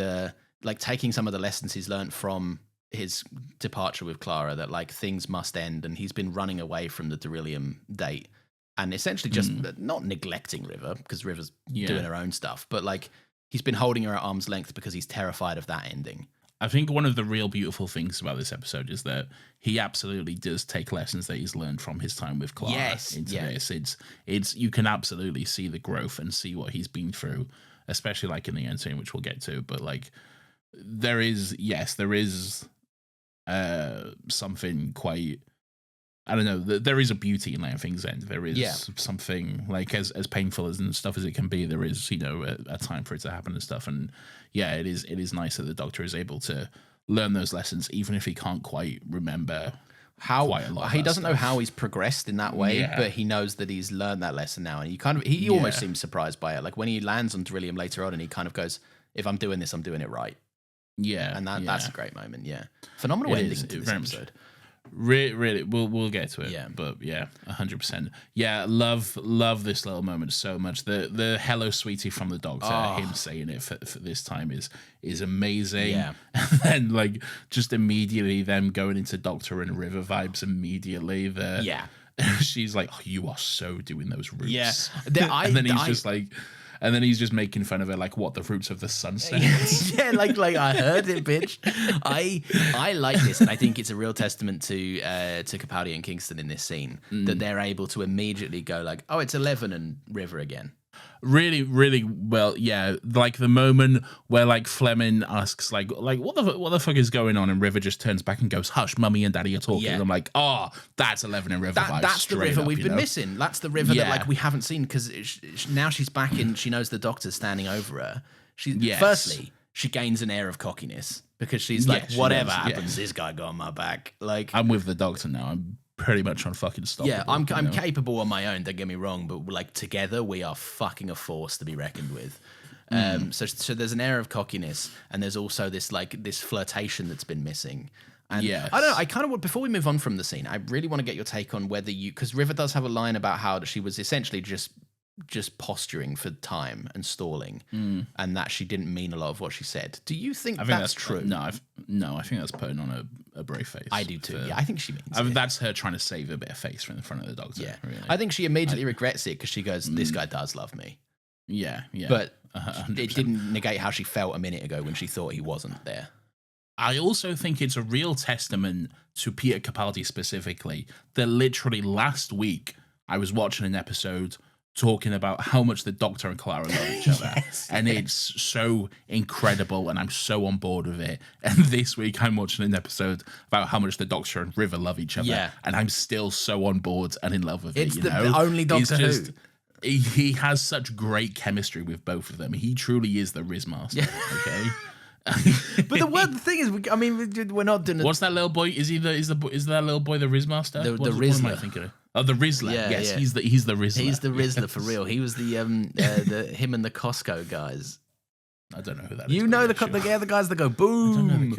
taking some of the lessons he's learned from his departure with Clara, that like things must end, and he's been running away from the Beryllium date and essentially just not neglecting River, because River's doing her own stuff, but like he's been holding her at arm's length because he's terrified of that ending. I think one of the real beautiful things about this episode is that he absolutely does take lessons that he's learned from his time with Clara into this. It's you can absolutely see the growth and see what he's been through, especially like in the end scene, which we'll get to. But like there is something quite, I don't know, there is a beauty in letting things end. There is something like as painful as and stuff as it can be, there is, you know, a time for it to happen and stuff. And yeah, it is nice that the Doctor is able to learn those lessons, even if he can't quite remember quite a lot. He doesn't know how he's progressed in that way, but he knows that he's learned that lesson now. And he almost seems surprised by it. Like when he lands on Beryllium later on and he kind of goes, if I'm doing this, I'm doing it right. Yeah. And that's a great moment. Yeah. Phenomenal ending to this episode. Really, we'll get to it. Yeah, but yeah, 100%. Yeah, love this little moment so much. The hello sweetie from the Doctor, him saying it for this time is amazing. Yeah, and like just immediately them going into Doctor and River vibes immediately. She's like, oh, you are so doing those roots. Yeah, and then he's just like. And then he's just making fun of her, like, what, the roots of the sunset? Yeah, like I heard it, bitch. I like this, and I think it's a real testament to Capaldi and Kingston in this scene, that they're able to immediately go like, oh, it's 11 and River again. Really, really well, yeah. Like the moment where like Fleming asks, like what the fuck is going on, and River just turns back and goes, "Hush, Mummy and Daddy are talking." Yeah. And I'm like, oh, that's 11 and River. That's the River we've been missing. That's the River that like we haven't seen, because now she's back and she knows the Doctor's standing over her. Firstly, she gains an air of cockiness because she's like, whatever happens, this guy got on my back. Like I'm with the Doctor now. I'm pretty much on fucking stop. Yeah, I'm capable on my own, don't get me wrong, but like together we are fucking a force to be reckoned with. So there's an air of cockiness, and there's also this flirtation that's been missing. And I don't know, I kind of want, before we move on from the scene, I really want to get your take on whether because River does have a line about how she was essentially just posturing for time and stalling, and that she didn't mean a lot of what she said. Do you think that's true? No, I think that's putting on a brave face. I do too. I think she means it. That's her trying to save a bit of face from in front of the Doctor. Yeah, really. I think she immediately regrets it because she goes, "This guy does love me." Yeah. But 100%. It didn't negate how she felt a minute ago when she thought he wasn't there. I also think it's a real testament to Peter Capaldi specifically that literally last week I was watching an episode talking about how much the Doctor and Clara love each other. And it's so incredible, and I'm so on board with it. And this week I'm watching an episode about how much the Doctor and River love each other, and I'm still so on board and in love with it. It's the only Doctor Who. He has such great chemistry with both of them. He truly is the Riz Master, okay? But the thing is, we're not doing. What's that little boy? Is that little boy the Riz Master? The Rizzler. What am I thinking of? Oh, the Rizzler. Yes, he's the Rizzler. He's the Rizzler for real. He was the him and the Costco guys. I don't know who that is. You know the guys that go boom.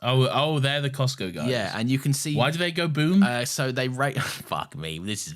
Oh, they're the Costco guys. Yeah, and you can see why do they go boom? So they rate. Fuck me. This is.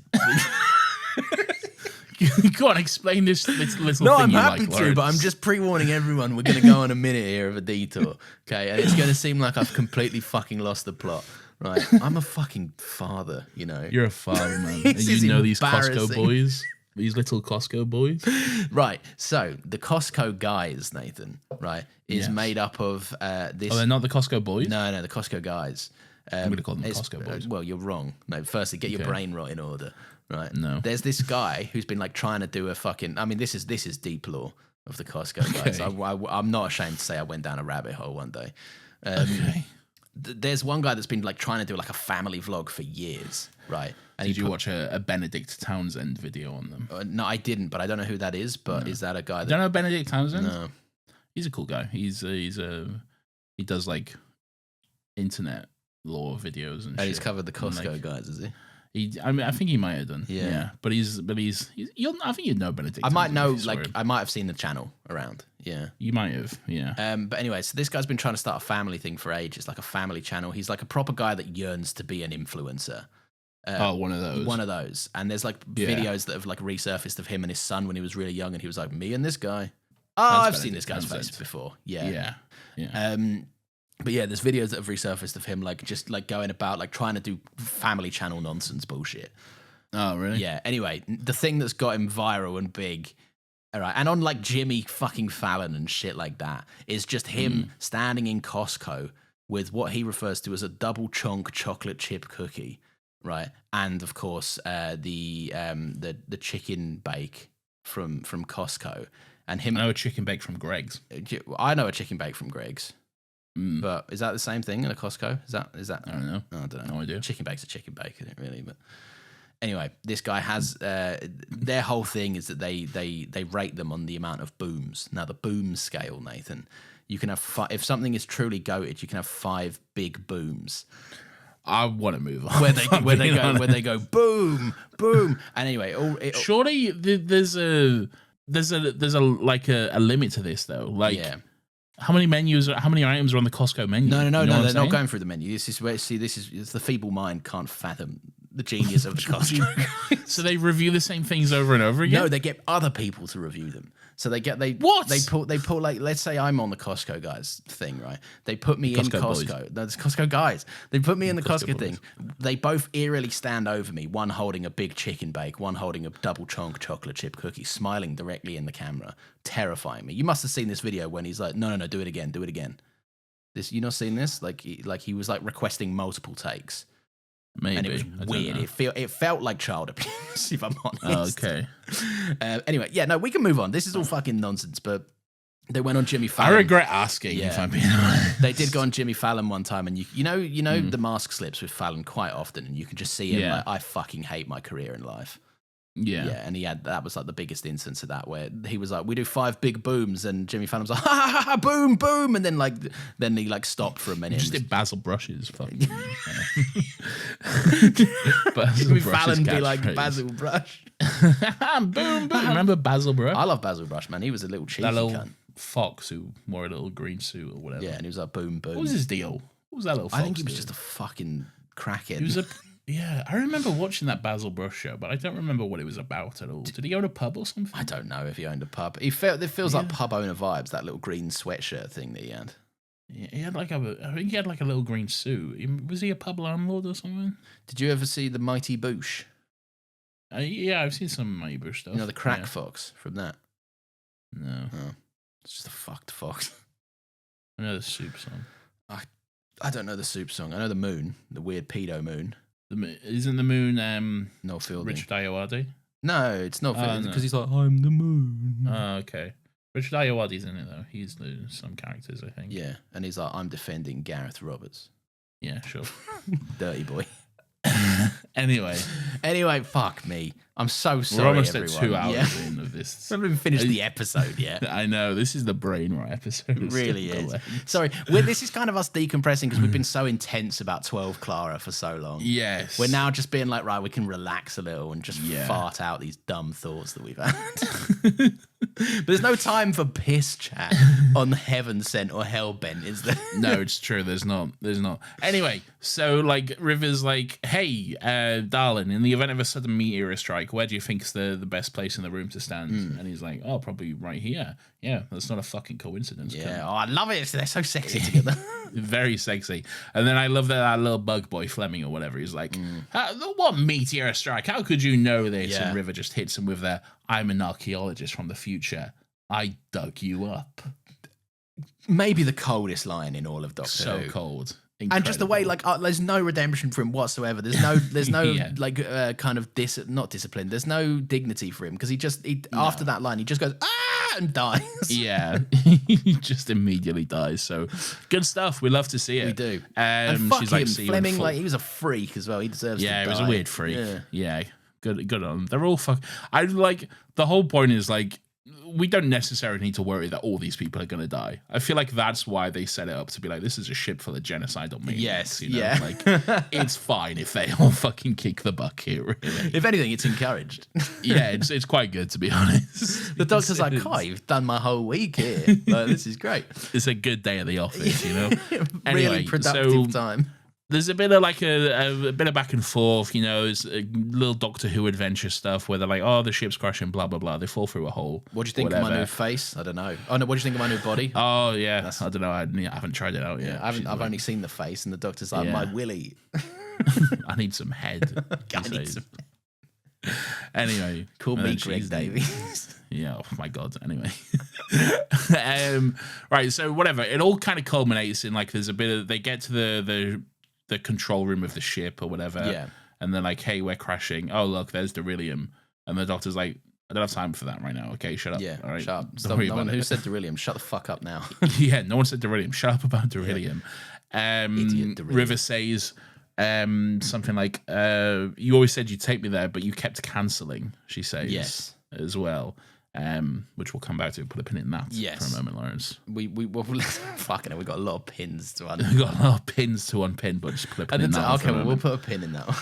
Go on, explain this little thing. No, I'm happy to, but I'm just pre-warning everyone. We're going to go on a minute here of a detour, okay? And it's going to seem like I've completely fucking lost the plot, right? I'm a fucking father, you know. You're a father, man. And you know these Costco boys? These little Costco boys? Right, so the Costco guys, Nathan, right, is made up of this... Oh, they're not the Costco boys? No, the Costco guys. I'm going to call them Costco boys. Well, you're wrong. No, firstly, get your brain right in order. Right. No. There's this guy who's been like trying to do a fucking. I mean, this is deep lore of the Costco guys. I'm not ashamed to say I went down a rabbit hole one day. There's one guy that's been like trying to do like a family vlog for years, right? And did you watch a Benedict Townsend video on them? No, I didn't, but I don't know who that is. But is that a guy? Don't know Benedict Townsend? No. He's a cool guy. He does like internet lore videos and shit. He's covered the Costco guys, is he? I think he might have done. Yeah. But he's I think you'd know Benedict. I might know, like, I might have seen the channel around. Yeah. You might have, yeah. But anyway, so this guy's been trying to start a family thing for ages, like a family channel. He's like a proper guy that yearns to be an influencer. One of those. One of those. And there's like videos that have like resurfaced of him and his son when he was really young, and he was like, me and this guy. Oh, I've seen this guy's face before. Yeah. But yeah, there's videos that have resurfaced of him like just like going about like trying to do family channel nonsense bullshit. Oh, really? Yeah. Anyway, the thing that's got him viral and big, all right, and on like Jimmy fucking Fallon and shit like that, is just him standing in Costco with what he refers to as a double chunk chocolate chip cookie, right? And of course, the chicken bake from Costco, and him. I know a chicken bake from Greg's. I know a chicken bake from Greg's. But is that the same thing in a Costco? Is that? I don't know. I don't know. No idea. Chicken bake's a chicken bake, isn't it really? But anyway, this guy has their whole thing is that they rate them on the amount of booms. Now the boom scale, Nathan, you can have if something is truly goated, you can have 5 big booms. I want to move on. Where they go boom boom. And anyway, surely there's a like a limit to this though. Like. Yeah. How many items are on the Costco menu? No, they're not going through the menu. This is where it's the feeble mind can't fathom the genius of the Costco. So they review the same things over and over again? No, they get other people to review them. So they pull like, let's say I'm on the Costco guys thing, right? They put me in Costco. No, it's Costco guys. They put me in the Costco thing. They both eerily stand over me, one holding a big chicken bake, one holding a double chunk chocolate chip cookie, smiling directly in the camera, terrifying me. You must have seen this video when he's like, no, do it again. This, you not seen this? Like he was like requesting multiple takes. Maybe. And it was weird. It felt like child abuse, if I'm honest. Okay. Anyway, yeah, no, we can move on. This is all fucking nonsense, but they went on Jimmy Fallon. I regret asking, if I'm being honest. They did go on Jimmy Fallon one time, and you know the mask slips with Fallon quite often, and you can just see him like, I fucking hate my career in life. Yeah, and that was like the biggest instance of that, where he was like, we do 5 big booms, and Jimmy Fallon was like, ha ha ha, boom boom, and then he like stopped for a minute. Just did Basil Brush's fucking. Jimmy Fallon be like Basil Brush. Boom boom. Remember Basil Brush? I love Basil Brush, man. He was a little cheeky cunt. Fox who wore a little green suit or whatever. Yeah, and he was like boom boom. What was his deal? What was that little fox? I think he was just a fucking crackhead. He was yeah, I remember watching that Basil Brush show, but I don't remember what it was about at all. Did he own a pub or something? I don't know if he owned a pub. It feels like pub owner vibes, that little green sweatshirt thing that he had. Yeah, he had I think he had like a little green suit. Was he a pub landlord or something? Did you ever see the Mighty Boosh? Yeah, I've seen some Mighty Boosh stuff. You know the crack fox from that? No. Oh, it's just a fucked fox. I know the soup song. I don't know the soup song. I know the moon, the weird pedo moon. Isn't the moon Noel Fielding? Richard Ayoade? No, it's not because he's like, I'm the moon. Oh, okay. Richard Ayoade's in it though. He's some characters, I think. Yeah, and he's like, I'm defending Gareth Roberts. Yeah, sure. Dirty boy. Anyway, fuck me. I'm so sorry. We're almost everyone. at 2 hours in of this. I haven't even finished the episode yet. I know. This is the brain rot episode. It really is. Sorry. This is kind of us decompressing because we've been so intense about 12 Clara for so long. Yes. We're now just being like, right, we can relax a little and just fart out these dumb thoughts that we've had. But there's no time for piss chat on Heaven Sent or Hell Bent, is there? No, it's true. There's not. Anyway, so like River's like, hey, darling, in the event of a sudden meteor strike, where do you think is the best place in the room to stand? And he's like, oh, probably right here. Yeah, that's not a fucking coincidence. Yeah, I love it. They're so sexy together. Very sexy. And then I love that little bug boy Fleming or whatever. He's like, what meteor strike? How could you know this? Yeah. And River just hits him with the, I'm an archaeologist from the future. I dug you up. Maybe the coldest line in all of Doctor Who. So cold. Incredible. And just the way, like, there's no redemption for him whatsoever. There's no, like, kind of not discipline. There's no dignity for him because after that line, he just goes and dies. Yeah, he just immediately dies. So good stuff. We love to see it. We do. And fuck she's him, like, Fleming, like, he was a freak as well. He deserves. Yeah, to he die. was a weird freak. Yeah. Good on them. They're all I like the whole point is like we don't necessarily need to worry that all these people are going to die. I feel like that's why they set it up to be like, this is a ship full of genocidal maniacs. Yes, you know? yeah. Like, it's fine if they all fucking kick the bucket, really. If anything, it's encouraged. Yeah, it's quite good, to be honest. The doctor's like, "Oh, you've done my whole week here. Like, this is great. It's a good day at the office, you know? Really productive time." There's a bit of like a bit of back and forth, you know. It's a little Doctor Who adventure stuff where they're like, "Oh, the ship's crashing, blah blah blah." They fall through a hole. What do you think of my new face? I don't know. Oh no, what do you think of my new body? Oh yeah, I don't know. I haven't tried it out yet. I've only seen the face, and the doctor's like, "My willy." I need some head. I need some. Anyway, call me Greg Davies. Yeah, oh my god. Anyway, right. So whatever. It all kind of culminates in like there's a bit of they get to the control room of the ship or whatever. Yeah. And they're like, "Hey, we're crashing. Oh look, there's Beryllium." And the doctor's like, "I don't have time for that right now. Okay, shut up." Yeah, all right. shut up. Don't Stop. worry No one about who it. said Beryllium. Shut the fuck up now. Yeah, no one said Beryllium. Shut up about Beryllium. Idiot Beryllium. River says something like, "You always said you'd take me there, but you kept cancelling." She says, Yes. as well. Which we'll come back to. Put a pin in that for a moment, Lawrence. We fucking hell, we got a lot of pins to We've got a lot of pins to unpin, but just put a pin in that. Okay, well, we'll put a pin in that one.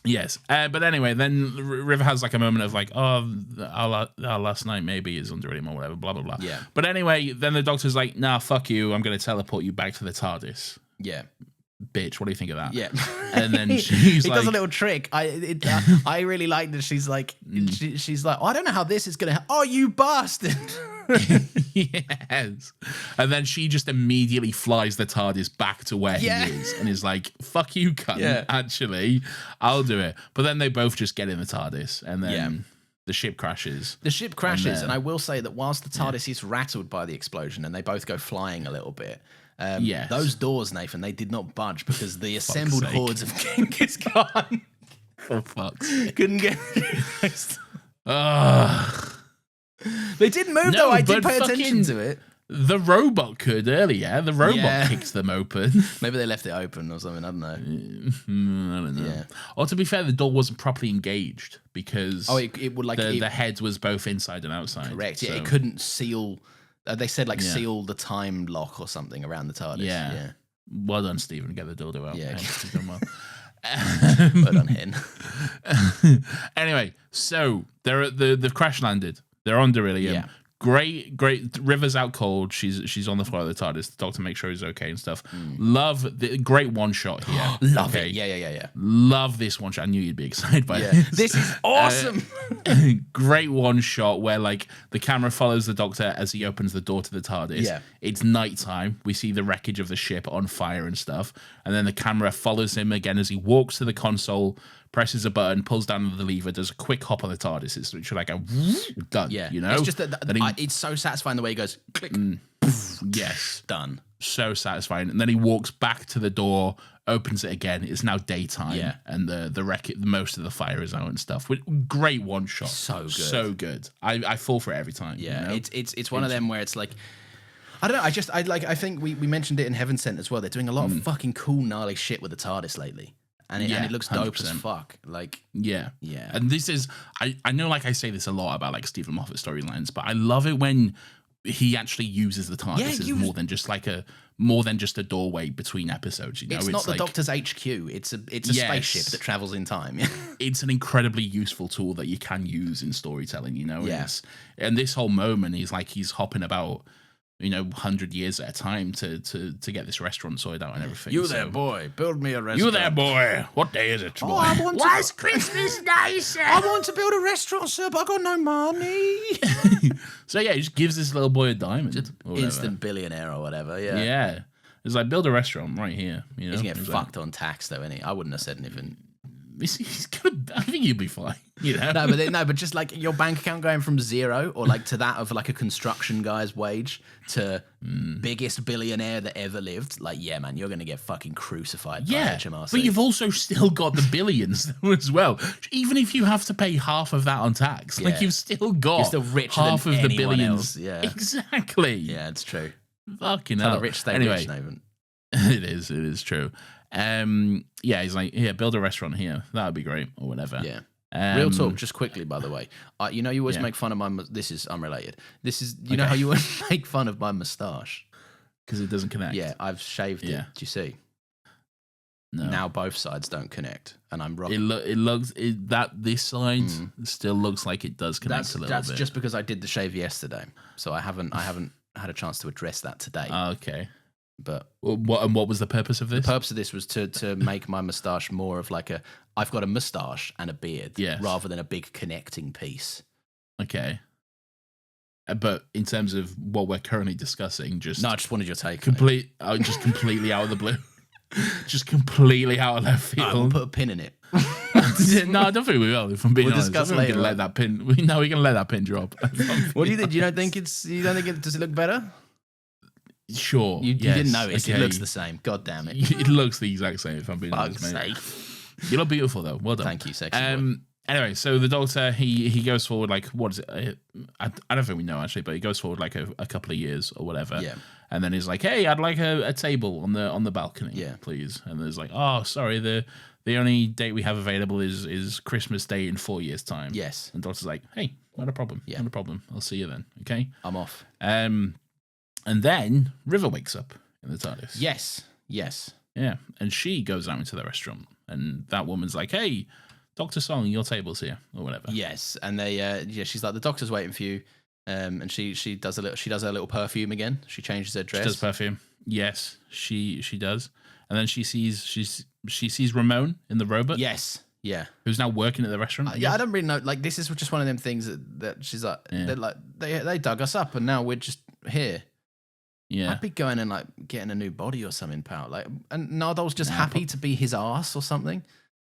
Yes, but anyway, then River has like a moment of like, "Oh, our last night maybe is under him or whatever, blah blah blah." Yeah. But anyway, then the doctor's like, "Nah, fuck you. I'm going to teleport you back to the TARDIS." Yeah. Bitch, what do you think of that? Yeah. And then she's he like, does a little trick. I really like that. She's like, she's like, "Oh, I don't know how this is gonna. Oh, you bastard!" Yes. And then she just immediately flies the TARDIS back to where he is and is like, "Fuck you, cunt. Yeah. Actually, I'll do it." But then they both just get in the TARDIS and then the ship crashes. The ship crashes, and I will say that whilst the TARDIS is rattled by the explosion and they both go flying a little bit, those doors, Nathan, they did not budge because the assembled hordes of Genghis Khan For fuck's sake. couldn't get. They didn't move though. I did pay attention to it. The robot could earlier. The robot kicked them open. Maybe they left it open or something. I don't know. I don't know. Yeah. Or to be fair, the door wasn't properly engaged because it would like the head was both inside and outside. Correct. Yeah, so- it couldn't seal. They said seal the time lock or something around the TARDIS. Yeah. Well done, Stephen. Get the dildo out. Yeah. You've done well. Well done, Hen. Anyway, so they've crash landed. They're on Beryllium. Yeah. Great. River's out cold. She's on the floor of the TARDIS. The doctor makes sure he's okay and stuff. Love the great one shot here. Love it. Yeah. Love this one shot. I knew you'd be excited by this. This is awesome. Great one shot where like the camera follows the doctor as he opens the door to the TARDIS. Yeah. It's nighttime. We see the wreckage of the ship on fire and stuff. And then the camera follows him again as he walks to the console, presses a button, pulls down the lever, does a quick hop on the TARDIS. It's literally like a done. Yeah. You know? It's just that it's so satisfying the way he goes click. Yes. Done. So satisfying. And then he walks back to the door, opens it again. It's now daytime. Yeah. And the wreck, most of the fire is out and stuff. Great one shot. So good. So good. I fall for it every time. Yeah. You know? It's one of them where it's like, I don't know. I think we mentioned it in Heaven Sent as well. They're doing a lot of fucking cool, gnarly shit with the TARDIS lately. And it looks dope 100%. as fuck. Like, yeah. Yeah. And this is, I know like I say this a lot about like Stephen Moffat storylines, but I love it when he actually uses the TARDIS as more than just a doorway between episodes. You know, it's not the Doctor's HQ. It's a spaceship that travels in time. It's an incredibly useful tool that you can use in storytelling. You know, Yeah. And this whole moment, he's hopping about, 100 years at a time to get this restaurant sorted out and everything. You there, boy. Build me a restaurant. You there, boy. What day is it, boy? Why is Christmas nice? I want to build a restaurant, sir, but I got no money. So yeah, he just gives this little boy a diamond. or whatever. Instant billionaire or whatever. Yeah. Yeah. It's like, build a restaurant right here. You know? He's gonna get It's fucked on tax though, isn't he? I wouldn't have said anything. He's gonna, I think you'd be fine. You know? No, but just like your bank account going from zero or like to that of like a construction guy's wage to biggest billionaire that ever lived. Like, yeah, man, you're gonna get fucking crucified by HMRC. But you've also still got the billions as well. Even if you have to pay half of that on tax, like you've still got You're still richer half than of the anyone billions. else. Yeah. Exactly. Yeah, it's true. Fucking How hell. the rich stay Anyway, rich, Nathan. it is true. Yeah, he's like, build a restaurant here. That would be great, or whatever. Yeah. Real talk, just quickly, by the way. You know, you always make fun of my... This is unrelated. You know how you always make fun of my moustache? Because it doesn't connect. Yeah, I've shaved it. Do you see? No. Now both sides don't connect, and I'm rocking. This side still looks like it does connect a little bit. That's just because I did the shave yesterday, so I haven't had a chance to address that today. Okay. But what was the purpose of this? The purpose of this was to make my moustache more of like I've got a moustache and a beard, rather than a big connecting piece. Okay. But in terms of what we're currently discussing, I just wanted your take. Just completely out of the blue. Just completely out of left field. We'll put a pin in it. No, I don't think we will. If I'm being honest, discuss later. Let that pin. We can let that pin drop. What do you think? You don't think does it look better? Sure. You didn't notice. Okay. It looks the same. God damn it. It looks the exact same, if I'm being honest, mate. You look beautiful, though. Well done. Thank you, sexy. Anyway, so the doctor, he goes forward, like, what is it? I don't think we know, actually, but he goes forward, like, a couple of years or whatever. Yeah. And then he's like, hey, I'd like a table on the balcony, please. And there's like, oh, sorry, the only date we have available is Christmas Day in 4 years' time. Yes. And the doctor's like, hey, not a problem. Yeah. Not a problem. I'll see you then, okay? I'm off. And then River wakes up in the TARDIS. Yes. Yeah. And she goes out into the restaurant. And that woman's like, hey, Dr. Song, your table's here, or whatever. Yes. And they she's like, the doctor's waiting for you. And she does her little perfume again. She changes her dress. She does perfume. Yes, she does. And then she sees Ramon in the robot. Yes. Yeah. Who's now working at the restaurant. I don't really know. Like, this is just one of them things that she's like, they're like, they dug us up and now we're just here. Yeah. I'd be going and like getting a new body or something, pal. Like, and Nardol's just happy to be his ass or something.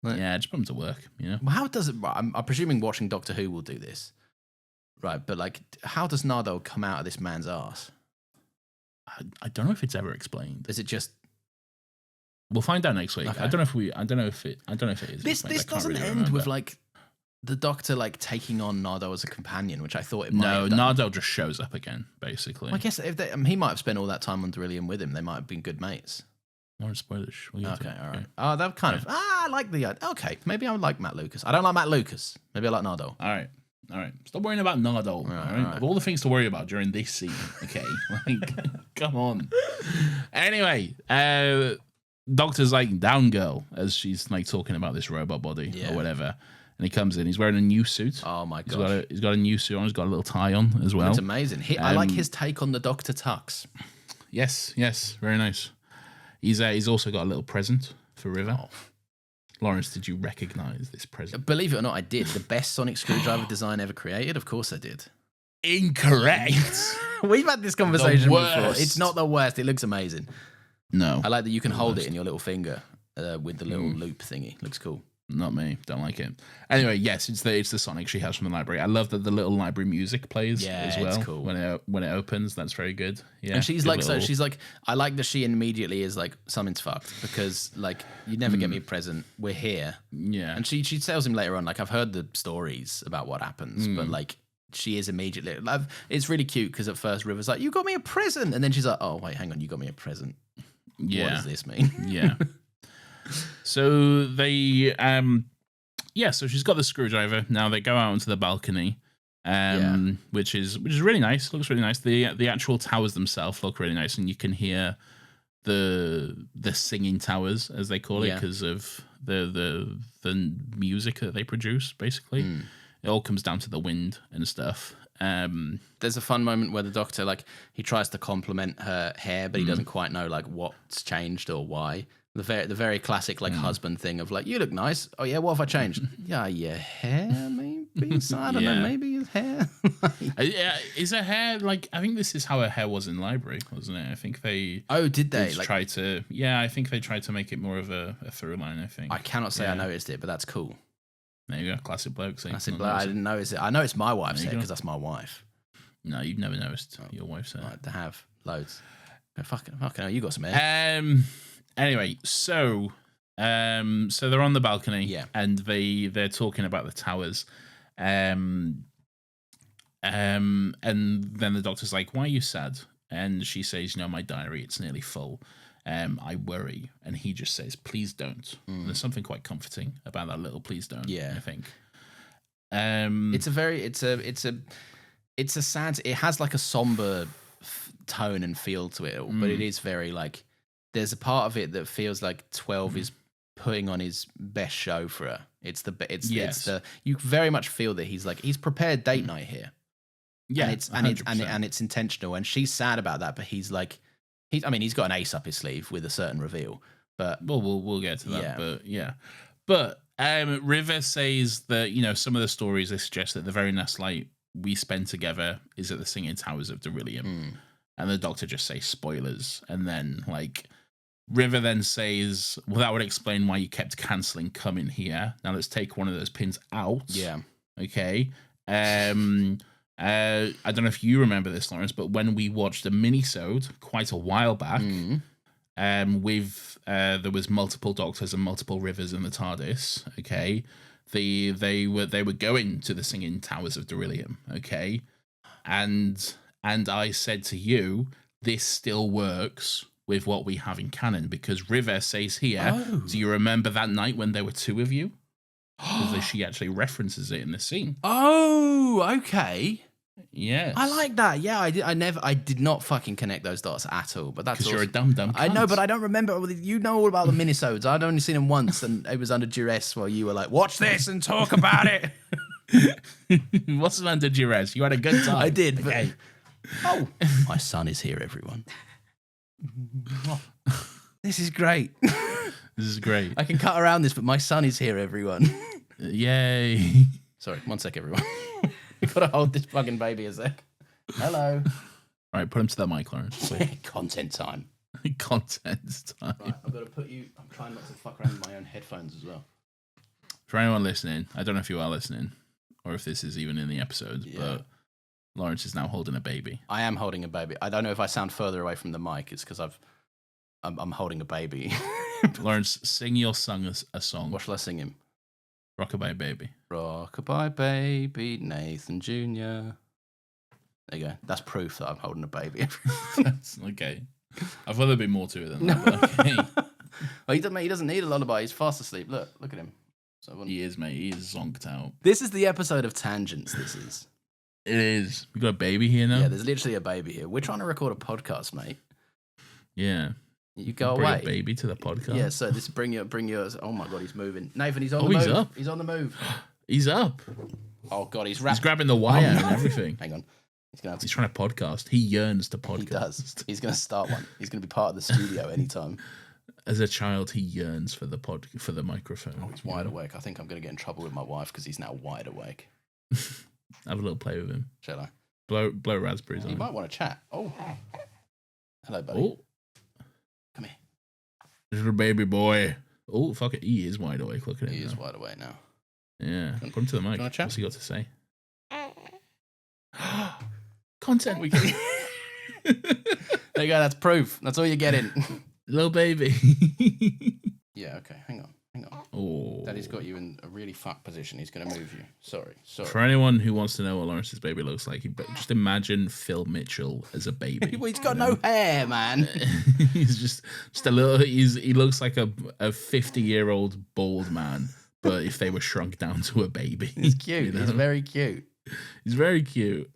Like, just put him to work, you know? Well, how does it, I'm presuming watching Doctor Who will do this. Right, but like, how does Nardole come out of this man's ass? I don't know if it's ever explained. Is it just? We'll find out next week. Okay. I don't know if it is. This doesn't end with like the Doctor like taking on Nardole as a companion, which I thought it might. No, Nardole just shows up again, basically. Well, I guess if he might have spent all that time on Derillium with him, they might have been good mates. More spoilers. Okay, all right. Oh, that kind of. I like the. Okay, maybe I would like Matt Lucas. I don't like Matt Lucas. Maybe I like Nardole. All right. Stop worrying about Nardole. All right. Of all the things to worry about during this scene, okay? Like, come on. Anyway, Doctor's like, down girl, as she's like talking about this robot body or whatever. And he comes in. He's wearing a new suit. Oh my god! He's got a new suit on. He's got a little tie on as well. It's amazing. I like his take on the Doctor tux. Yes, very nice. He's also got a little present for River. Oh. Lawrence, did you recognize this present? Believe it or not, I did. The best sonic screwdriver design ever created? Of course I did. Incorrect. We've had this conversation before. It's not the worst. It looks amazing. No. I like that you can hold it in your little finger with the little loop thingy. Looks cool. Not me. Don't like it. Anyway, yes, it's the Sonic she has from the library. I love that the little library music plays as well. It's cool. When it opens, that's very good. Yeah. And she's like, she's like, I like that she immediately is like, something's fucked because like you never get me a present. We're here. Yeah. And she tells him later on, like, I've heard the stories about what happens, but like she is immediately like, it's really cute because at first River's like, you got me a present, and then she's like, oh wait, hang on, you got me a present. Yeah. What does this mean? Yeah. So they, so she's got the screwdriver. Now they go out onto the balcony, which is really nice. Looks really nice. The actual towers themselves look really nice, and you can hear the singing towers, as they call it, because of the music that they produce. Basically, it all comes down to the wind and stuff. There's a fun moment where the Doctor, like, he tries to compliment her hair, but he doesn't quite know like what's changed or why. The very classic like husband thing of like, you look nice. Oh yeah, what have I changed? Yeah, your hair maybe. So I don't know, maybe his hair. Is her hair like? I think this is how her hair was in library, wasn't it? I think they. Oh, did they? Like, try to? Yeah, I think they tried to make it more of a through line. I think. I cannot say I noticed it, but that's cool. There you go, classic bloke. Classic bloke. I didn't notice it. I know it's my wife's hair because that's my wife. No, you've never noticed your wife's hair. Right, to have loads. Fucking hell, you got some hair. Anyway, so they're on the balcony, and they're talking about the towers, and then the Doctor's like, "Why are you sad?" And she says, my diary, it's nearly full. I worry, and he just says, "Please don't." There's something quite comforting about that little "please don't." I think. It's a sad. It has like a somber tone and feel to it, but it is very like. There's a part of it that feels like 12 is putting on his best show for her. It's the you very much feel that he's prepared date night here. Yeah, and it's intentional, and she's sad about that, but he's got an ace up his sleeve with a certain reveal. But we'll get to that. But River says that, you know, some of the stories they suggest that the very last night we spend together is at the Singing Towers of Darillium, and the Doctor just says spoilers, and then like River then says, well, that would explain why you kept cancelling coming here. Now let's take one of those pins out. Yeah. Okay. I don't know if you remember this, Lawrence, but when we watched a mini-sode quite a while back, there was multiple Doctors and multiple Rivers in the TARDIS. Okay, they were going to the Singing Towers of Darillium. Okay, and I said to you, this still works with what we have in canon, because River says here, do you remember that night when there were two of you? Because she actually references it in the scene. Oh, okay. Yes. I like that. Yeah, I did not fucking connect those dots at all. But that's because you're a dumb cunt. I know, but I don't remember. You know all about the minisodes. I'd only seen them once, and it was under duress while you were like, watch this and talk about it. Wasn't under duress. You had a good time. I did. Okay. Oh, my son is here, everyone. This is great. This is great. I can cut around this, but my son is here, everyone. Yay. Sorry, one sec, everyone. You've got to hold this fucking baby a sec. Hello. All right, put him to that mic, Lawrence. Content time. Content time. Right, I've got to put you... I'm trying not to fuck around with my own headphones as well. For anyone listening, I don't know if you are listening or if this is even in the episodes, but Lawrence is now holding a baby. I am holding a baby. I don't know if I sound further away from the mic. It's because I'm holding a baby. Lawrence, sing your son a song. What shall I sing him? Rockabye Baby. Rockabye Baby, Nathan Jr. There you go. That's proof that I'm holding a baby. Okay. I thought there'd be more to it than that. But okay. Well, he doesn't need a lullaby. He's fast asleep. Look at him. So he is, mate. He is zonked out. This is the episode of tangents. This is. It is. We got a baby here now. Yeah, there's literally a baby here. We're trying to record a podcast, mate. Yeah. You go bring away. A baby to the podcast. Yeah, so this bring yours. Oh my god, he's moving. Nathan, he's on the move. He's up. He's on the move. He's up. Oh god, he's grabbing the wire and everything. Hang on. He's trying to podcast. He yearns to podcast. He does. He's going to start one. He's going to be part of the studio anytime. As a child, he yearns for the microphone. Oh, he's wide awake. I think I'm going to get in trouble with my wife because he's now wide awake. Have a little play with him. Shall I? Blow raspberries on him. You might want to chat. Oh. Hello, buddy. Oh. Come here. Little baby boy. Oh, fuck it. He is wide awake. Look at him. He is wide awake now. Yeah. Put him to the mic. What's he got to say? Content we can. There you go. That's proof. That's all you're getting. Little baby. Yeah. Okay. Hang on. Oh. Daddy's got you in a really fucked position. He's going to move you. Sorry. For anyone who wants to know what Lawrence's baby looks like, just imagine Phil Mitchell as a baby. Well, he's got no hair, man. He's just a little. He looks like a 50-year-old bald man, but if they were shrunk down to a baby. He's cute. You know? He's very cute. He's very cute.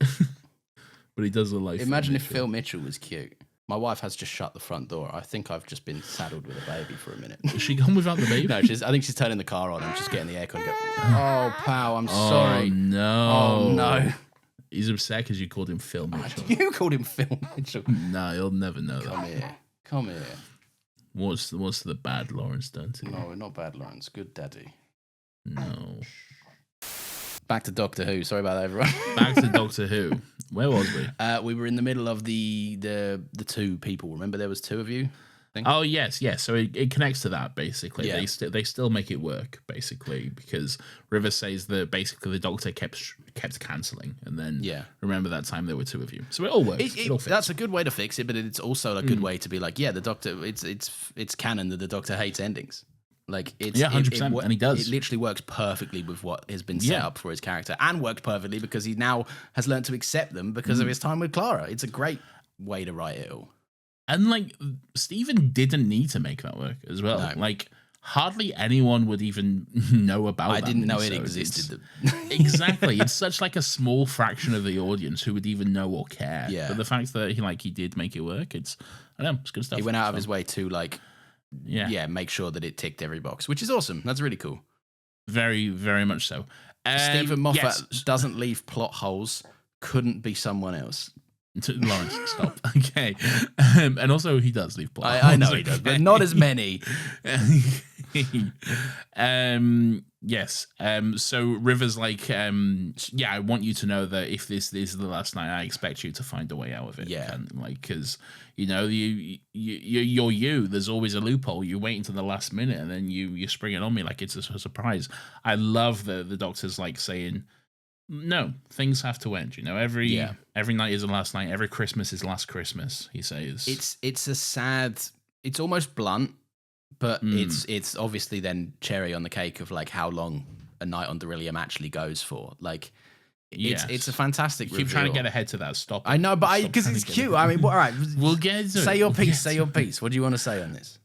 But he does look like. Imagine if Phil Mitchell was cute. My wife has just shut the front door. I think I've just been saddled with a baby for a minute. Is she gone without the baby? No, I think she's turning the car on and just getting the aircon. Oh, pal, I'm sorry. No. Oh, no. He's upset because you called him Phil Mitchell. You called him Phil Mitchell? No, he'll never know that. Come here. What's the bad Lawrence done to you? No, not bad Lawrence. Good daddy. No. Back to Doctor Who. Sorry about that, everyone. Back to Doctor Who. Where was we? We were in the middle of the two people. Remember, there was two of you. Oh yes. So it connects to that basically. Yeah. They still make it work basically because River says that basically the Doctor kept cancelling, and then remember that time there were two of you. So it all works. It all fits. That's a good way to fix it, but it's also a good way to be like, the Doctor. It's canon that the Doctor hates endings. Like it's 100%, and he does. It literally works perfectly with what has been set up for his character, and worked perfectly because he now has learned to accept them because of his time with Clara. It's a great way to write it all. And like Stephen didn't need to make that work as well. No. Like hardly anyone would even know about. I didn't know it minisode. existed. Exactly. It's such like a small fraction of the audience who would even know or care. Yeah. But the fact that he did make it work, I don't know, it's good stuff. He went out of It's his way to make sure that it ticked every box, which is awesome. That's really cool. very, very much so. Stephen Moffat yes. doesn't leave plot holes. Couldn't be someone else. Lawrence, stop. Okay. And also he does leave plot I know holes, he does, okay? but not as many. Yes. So River's like, I want you to know that if this is the last night, I expect you to find a way out of it. Yeah. And because you're you. There's always a loophole. You wait until the last minute and then you spring it on me like it's a surprise. I love the Doctor's like saying, no, things have to end. Every night is the last night. Every Christmas is last Christmas. He says It's a sad. It's almost blunt, but it's obviously then cherry on the cake of like how long a night on Beryllium actually goes for. Like, it's a fantastic. Keep trying to get ahead to that. Stop. I know, but because it's cute. I mean, all right. We'll get into it. Say your piece. Say your piece. What do you want to say on this?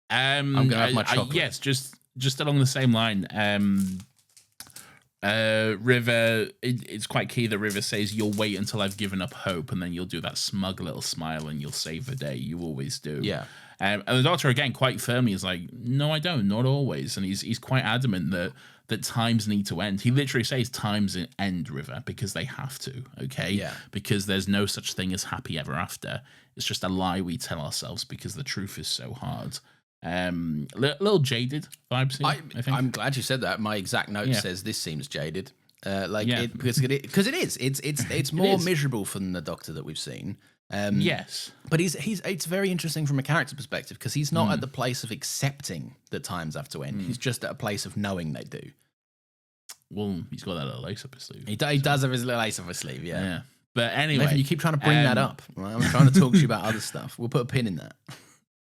I'm gonna have my chocolate. Yes, just along the same line. River, it's quite key that River says you'll wait until I've given up hope, and then you'll do that smug little smile and you'll save the day. You always do. Yeah. And the Doctor again quite firmly is like, no, I don't, not always, and he's quite adamant that times need to end. He literally says times end, River, because they have to. Okay. Yeah. Because there's no such thing as happy ever after. It's just a lie we tell ourselves because the truth is so hard. Little jaded vibes here, I think. I'm glad you said that. My exact note says this seems jaded. Because it is. It's more miserable than the Doctor that we've seen. Yes, but it's very interesting from a character perspective because he's not at the place of accepting that times have to end. He's just at a place of knowing they do. Well, he's got that little lace up his sleeve. He does have his little lace up his sleeve. Yeah. But anyway, Nathan, you keep trying to bring that up. Right? I'm trying to talk to you about other stuff. We'll put a pin in that.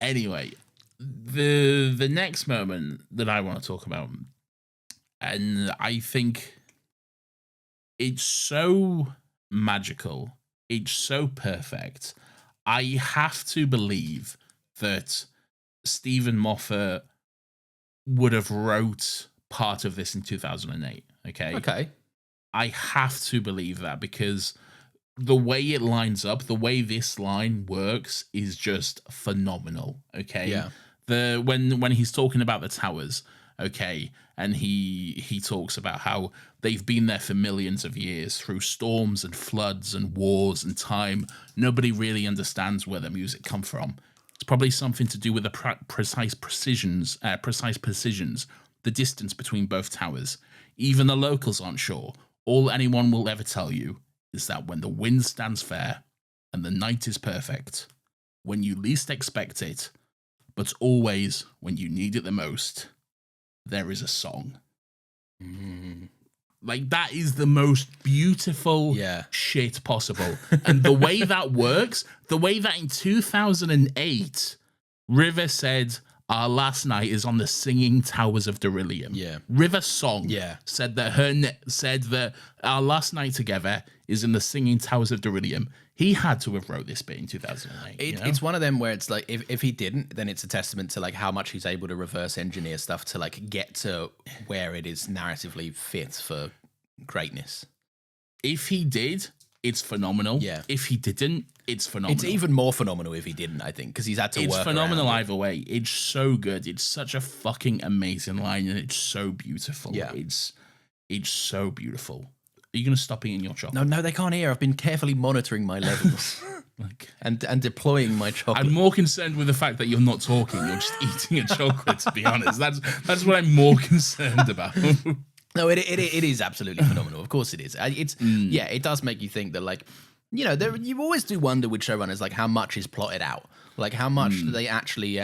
Anyway, the next moment that I want to talk about, and I think it's so magical, it's so perfect. I have to believe that Stephen Moffat would have wrote part of this in 2008. Okay. I have to believe that because the way it lines up, the way this line works is just phenomenal. Okay. Yeah. When he's talking about the towers, okay, and he talks about how they've been there for millions of years through storms and floods and wars and time. Nobody really understands where the music come from. It's probably something to do with the precise precisions, the distance between both towers. Even the locals aren't sure. All anyone will ever tell you is that when the wind stands fair and the night is perfect, when you least expect it, but always when you need it the most, there is a song. Like, that is the most beautiful shit possible. And the way that works, the way that in 2008, River said, our last night is on the singing towers of Beryllium. Yeah. River Song said that our last night together is in the singing towers of Beryllium. He had to have wrote this bit in 2008. It's one of them where it's like, if he didn't, then it's a testament to like how much he's able to reverse engineer stuff to like get to where it is narratively fit for greatness. If he did, it's phenomenal. Yeah. If he didn't, it's phenomenal. It's even more phenomenal if he didn't, I think, because he's had to work. It's phenomenal around either way. It's so good. It's such a fucking amazing line, and it's so beautiful. Yeah. It's so beautiful. Are you going to stop eating your chocolate? No, they can't hear. I've been carefully monitoring my levels and deploying my chocolate. I'm more concerned with the fact that you're not talking. You're just eating a chocolate, to be honest. That's what I'm more concerned about. No, it is absolutely phenomenal. Of course it is. It does make you think that, like, you know, you always do wonder with showrunners, like, how much is plotted out, like how much they actually,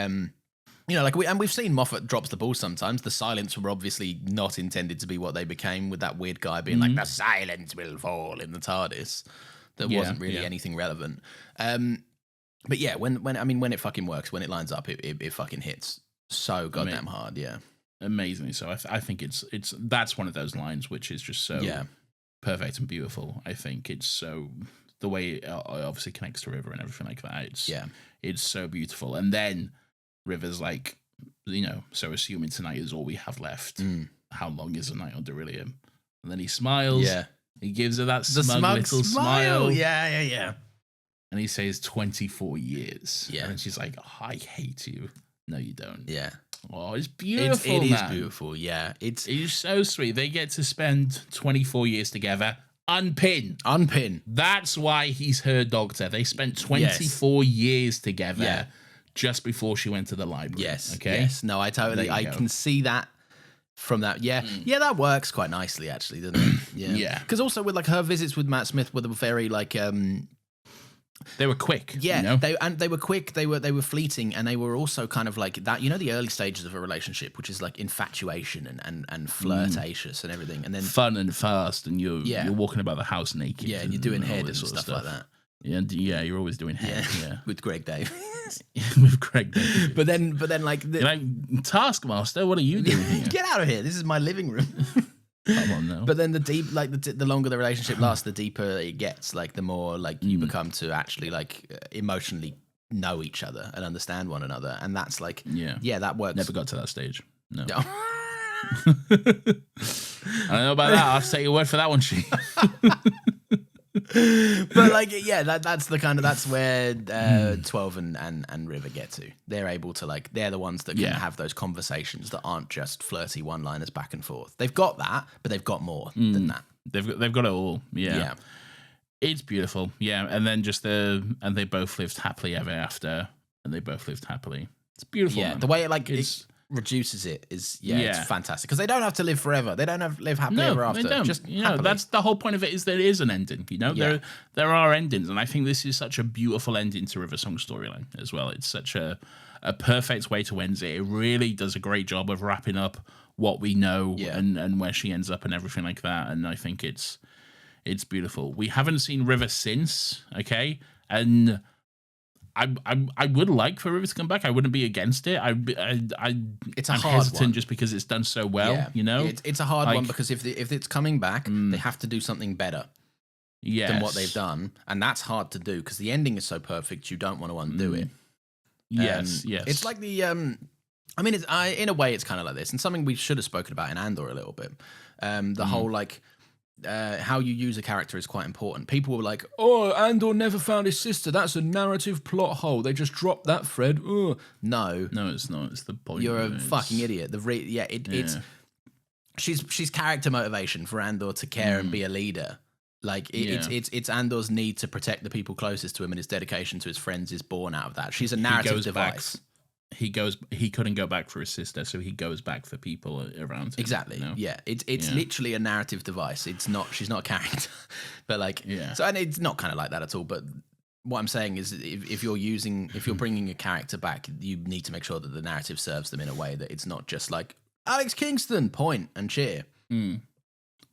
you know, like we've seen Moffat drops the ball sometimes. The silence were obviously not intended to be what they became, with that weird guy being like, the silence will fall in the TARDIS. That wasn't really anything relevant. But yeah, when it fucking works, when it lines up, it fucking hits so goddamn hard. Yeah. Amazing. So I think that's one of those lines which is just so perfect and beautiful. I think it's so, the way it obviously connects to River and everything like that. It's so beautiful. And then River's like, so assuming tonight is all we have left, how long is a night on Beryllium? And then he smiles. Yeah. He gives her that smug little smile. Yeah. And he says 24 years. Yeah. And she's like, oh, I hate you. No, you don't. Yeah. Oh, it's beautiful, It is man. beautiful, yeah. It's so sweet. They get to spend 24 years together. Unpin. That's why he's her doctor. They spent 24 years together just before she went to the library. Yes. Okay. Yes. No, I can see that from that. Yeah. Yeah, that works quite nicely, actually, doesn't it? Yeah. Yeah. Because also with like her visits with Matt Smith were very like they were quick. Yeah, they were quick. They were fleeting, and they were also kind of like that. You know, the early stages of a relationship, which is like infatuation and flirtatious and everything, and then fun and fast, and you're walking about the house naked. Yeah, and you're doing head and stuff like that. Yeah, you're always doing head. Yeah, with Greg Davies. With Greg Davies. But then like you're like, Taskmaster, what are you doing here? Get out of here! This is my living room. Come on now. But then the longer the relationship lasts, the deeper it gets. Like the more like you become to actually like emotionally know each other and understand one another, and that's like that works. Never got to that stage. No. I don't know about that. I'll take your word for that one, Chief. But like that's where 12 and River get to. They're able to like they're the ones that can have those conversations that aren't just flirty one-liners back and forth. They've got that, but they've got more than that. They've got it all. Yeah. It's beautiful. Yeah, and then and they both lived happily ever after, and they both lived happily. It's beautiful. Yeah, man. the way it reduces it is it's fantastic because they don't have to live forever. They don't have to live happily ever after. They don't. Just that's the whole point of it. Is there is an ending. There are endings, and I think this is such a beautiful ending to River Song's storyline as well. It's such a perfect way to end it. It really does a great job of wrapping up what we know and where she ends up and everything like that. And I think it's beautiful. We haven't seen River since, okay, and I would like for River to come back. I wouldn't be against it. It's a I'm hard hesitant one. just because it's done so well. You know, it's a hard one because if it's coming back, they have to do something better than what they've done, and that's hard to do because the ending is so perfect. You don't want to undo it. Yes. It's like the I mean, in a way, it's kind of like this, and something we should have spoken about in Andor a little bit. The whole like. How you use a character is quite important. People were like, "Oh, Andor never found his sister. That's a narrative plot hole. They just dropped that thread." No, it's not. It's the point. You're a fucking idiot. It's she's character motivation for Andor to care and be a leader. Like it's Andor's need to protect the people closest to him, and his dedication to his friends is born out of that. She's a narrative device. He couldn't go back for his sister, so he goes back for people around him. Exactly. You know? Yeah. It's literally a narrative device. She's not a character. But like so, and it's not kind of like that at all. But what I'm saying is if you're bringing a character back, you need to make sure that the narrative serves them in a way that it's not just like Alex Kingston, point and cheer.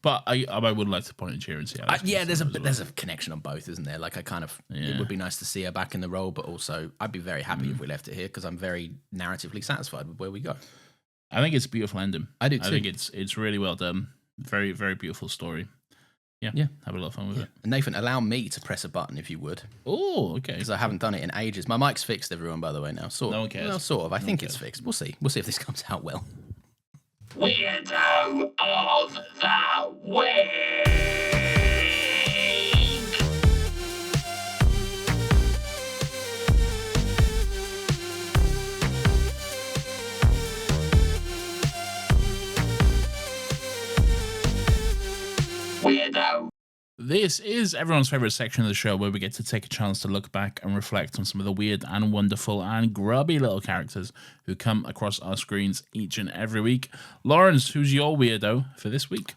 But I would like to point and cheer and see. There's a connection on both, isn't there? Like it would be nice to see her back in the role, but also I'd be very happy if we left it here because I'm very narratively satisfied with where we go. I think it's a beautiful ending. I do too. I think it's really well done. Very, very beautiful story. Yeah. Have a lot of fun with it. And Nathan, allow me to press a button if you would. Oh, okay. Because I haven't done it in ages. My mic's fixed, everyone, by the way, now. Sort of. No one cares. Well, sort of. I think it's fixed. We'll see. We'll see if this comes out well. Weirdo of the Week! Weirdo. This is everyone's favorite section of the show where we get to take a chance to look back and reflect on some of the weird and wonderful and grubby little characters who come across our screens each and every week. Lawrence, who's your weirdo for this week?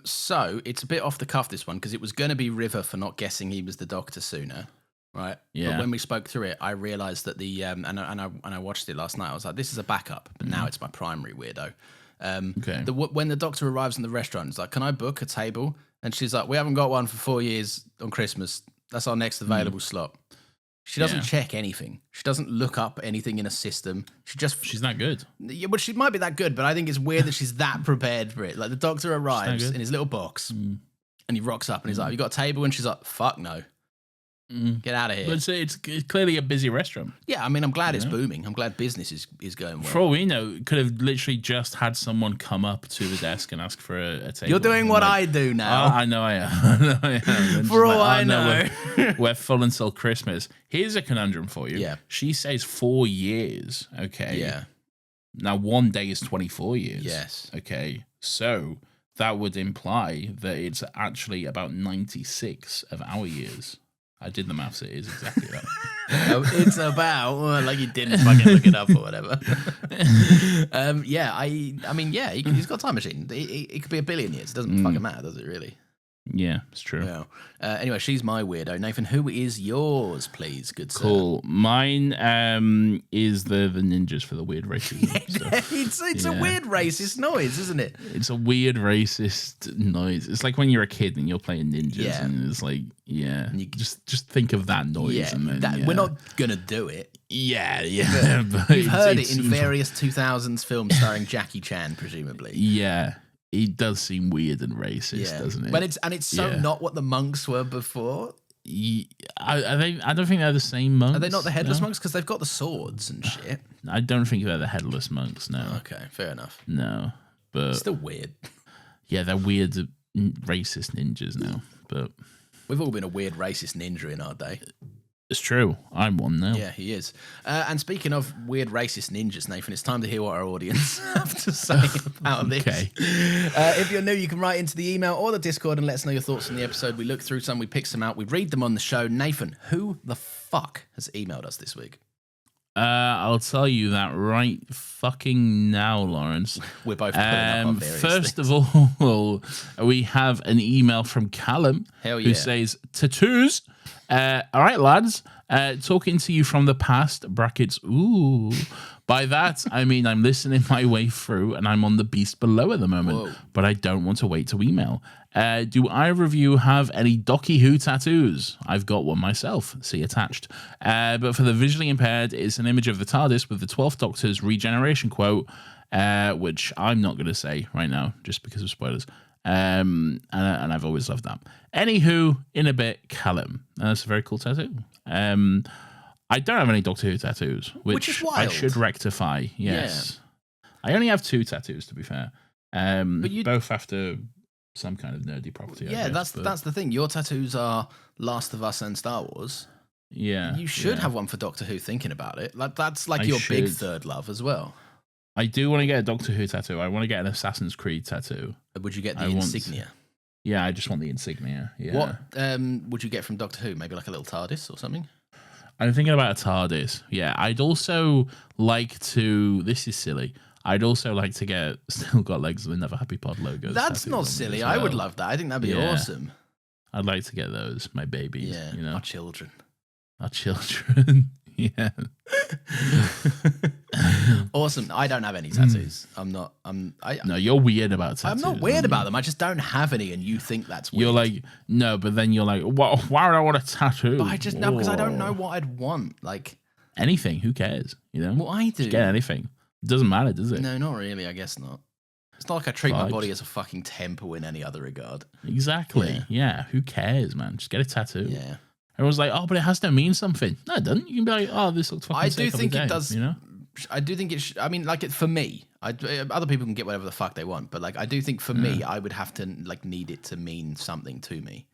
So it's a bit off the cuff, this one, because it was going to be River for not guessing he was the Doctor sooner, right? Yeah. But when we spoke through it, I realised that and I watched it last night. I was like, this is a backup, but now it's my primary weirdo. When the Doctor arrives in the restaurant, it's like, can I book a table? And she's like, we haven't got one for 4 years on Christmas. That's our next available slot. She doesn't check anything. She doesn't look up anything in a system. She's not good. Yeah, well, she might be that good, but I think it's weird that she's that prepared for it. Like the Doctor arrives in his little box and he rocks up and he's like, you got a table? And she's like, fuck no. Get out of here. But it's clearly a busy restaurant. Yeah, I mean, I'm glad it's booming. I'm glad business is going well. For all we know, could have literally just had someone come up to the desk and ask for a table. You're doing what I do now. I know I am. For all I know. We're full until Christmas. Here's a conundrum for you. Yeah. She says 4 years. Okay. Yeah. Now, 1 day is 24 years. Yes. Okay. So that would imply that it's actually about 96 of our years. I did the maths. It is exactly that. It's about like you didn't fucking look it up or whatever. Yeah, I mean, yeah, he's got a time machine. It could be 1 billion years. It doesn't fucking matter, does it? Really? Yeah, it's true. Yeah. Anyway, she's my weirdo. Nathan, who is yours, please, good sir? Cool. Mine is the ninjas for the weird racism stuff. It's a weird racist noise, isn't it? It's a weird racist noise. It's like when you're a kid and you're playing ninjas, and it's like, you just think of that noise. Yeah, and then, we're not gonna do it. Yeah. But you've heard it in various 2000s films starring Jackie Chan, presumably. Yeah. It does seem weird and racist, doesn't it? But it's so not what the monks were before. I don't think they're the same monks. Are they not the headless monks? Because they've got the swords and shit. I don't think they're the headless monks, no. Okay, fair enough. No, but... Still weird. Yeah, they're weird racist ninjas now, but... We've all been a weird racist ninja in our day. It's true. I'm one now. Yeah, he is. And speaking of weird racist ninjas, Nathan, it's time to hear what our audience have to say about this. Okay. If you're new, you can write into the email or the Discord and let us know your thoughts on the episode. We look through some, we pick some out, we read them on the show. Nathan, who the fuck has emailed us this week? I'll tell you that right fucking now, Lawrence. We're both pulling up on various First things. of all, we have an email from Callum Hell yeah. who says, tattoos. All right, lads, talking to you from the past, brackets, ooh. By that, I mean I'm listening my way through and I'm on the beast below at the moment, but I don't want to wait to email. Do either of you have any Docky Who tattoos? I've got one myself, see attached. But for the visually impaired, it's an image of the TARDIS with the 12th Doctor's regeneration quote, which I'm not going to say right now, just because of spoilers. And I've always loved that. Anywho, in a bit, Callum. That's a very cool tattoo. I don't have any Doctor Who tattoos, which is I wild. should rectify. Yes, I only have 2 tattoos, to be fair. But you both after some kind of nerdy property. Yeah, I guess, that's the thing. Your tattoos are Last of Us and Star Wars. Yeah, You should have one for Doctor Who. Thinking about it, like that's like I your big should. third love as well. I do want to get a Doctor Who tattoo. I want to get an Assassin's Creed tattoo. Would you get the I want- insignia? Yeah, I just want the insignia. Yeah. What would you get from Doctor Who? Maybe like a little TARDIS or something? I'm thinking about a TARDIS. Yeah, I'd also like to. This is silly. I'd also like to get Still Got Legs and Never Happy Pod logos. That's tattooed not on me silly. as I would well. love that. I think that'd be Yeah. awesome. I'd like to get those. My babies. Yeah, You know, our children. our children. Yeah. Awesome. I don't have any tattoos. No, you're weird about tattoos. I'm not weird about them. I just don't have any, and you think that's weird. You're like, no, but then you're like, why would I want a tattoo? But I just know because I don't know Whoa. what I'd want. Like Anything. Who cares? You know? what I do. Just get anything. It doesn't matter, does it? No, not really. I guess not. It's not like I treat my Vibes. body as a fucking temple in any other regard. Exactly. Yeah. Who cares, man? Just get a tattoo. Yeah. Everyone's like, oh, but it has to mean something. No, it doesn't. You can be like, oh, this looks fucking I sick do on think the it day, does. You know? I do think it. I mean, like for me, other people can get whatever the fuck they want, but like I do think for me, I would have to like need it to mean something to me.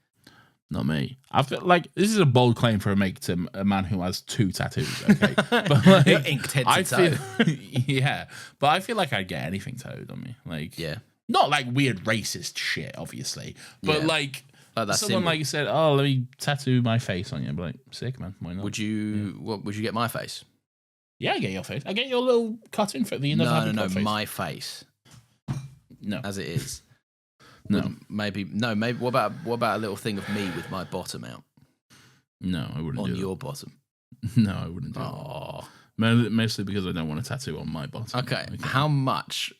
Not me. I feel like this is a bold claim for a man who has 2 tattoos. Okay, but like, You're inked head to I toe. feel, yeah, but I feel like I'd get anything tattooed on me. Like, Yeah. not like weird racist shit, obviously, but Yeah. like that someone symbol. like said, "Oh, let me tattoo my face on you." I'd be like, sick, man. Why not? Would you? What would you get? My face? Yeah, I get your face. I get your little cut in for the No, face. my face No, as it is. no, Maybe. What about a little thing of me with my bottom out no. I wouldn't on do your bottom? that. No, I wouldn't do Oh. that. Mostly because I don't want a tattoo on my bottom. Okay. How much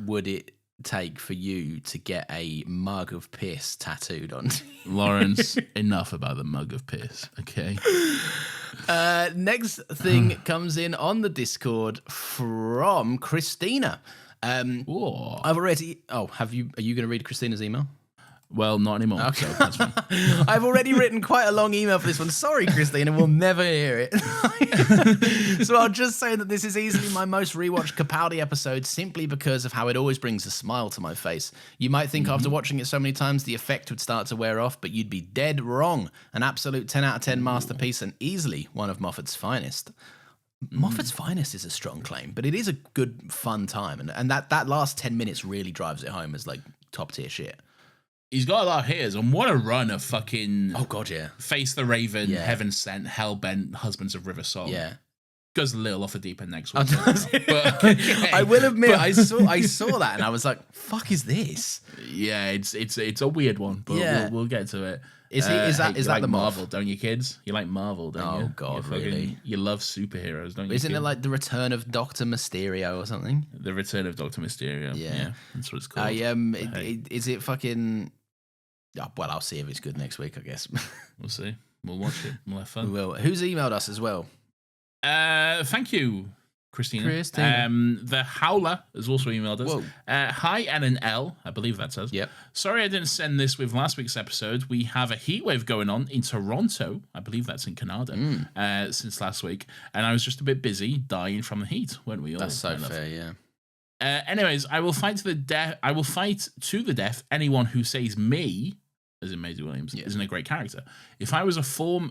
would it take for you to get a mug of piss tattooed on? Lawrence, enough about the mug of piss, okay? Next thing comes in on the Discord from Christina. Whoa. I've already. Oh, are you going to read Christina's email? Well, not anymore. Okay. So that's fine. I've already written quite a long email for this one. Sorry, Christine, and we'll never hear it. So I'll just say that this is easily my most rewatched Capaldi episode simply because of how it always brings a smile to my face. You might think after watching it so many times the effect would start to wear off, but you'd be dead wrong. An absolute 10 out of 10 masterpiece and easily one of Moffat's finest. Moffat's finest is a strong claim, but it is a good, fun time. And that last 10 minutes really drives it home as like top tier shit. He's got a lot of hitters, and what a run of fucking... Oh, God, yeah. Face the Raven, Heaven Sent, Hellbent, Husbands of River Song. Yeah. Goes a little off the deep end next week. But I will admit, I saw that, and I was like, fuck is this? Yeah, it's a weird one, but we'll get to it. Is that like the Marvel, don't you, kids? You like Marvel, don't you? Oh, God, really? You love superheroes, don't you? Isn't it like the return of Dr. Mysterio or something? The Return of Dr. Mysterio. Yeah, that's what it's called. Is it fucking... Oh, well, I'll see if it's good next week, I guess. We'll see. We'll watch it. We'll have fun. We will. Who's emailed us as well? Thank you, Christina. The Howler has also emailed us. Hi, N and L. I believe that says. Yep. Sorry I didn't send this with last week's episode. We have a heatwave going on in Toronto. I believe that's in Canada. Since last week. And I was just a bit busy dying from the heat, weren't we all? That's so fair, yeah. Anyways, I will fight to the death. I will fight to the death anyone who says me, as in Maisie Williams, isn't a great character. If I was a farmer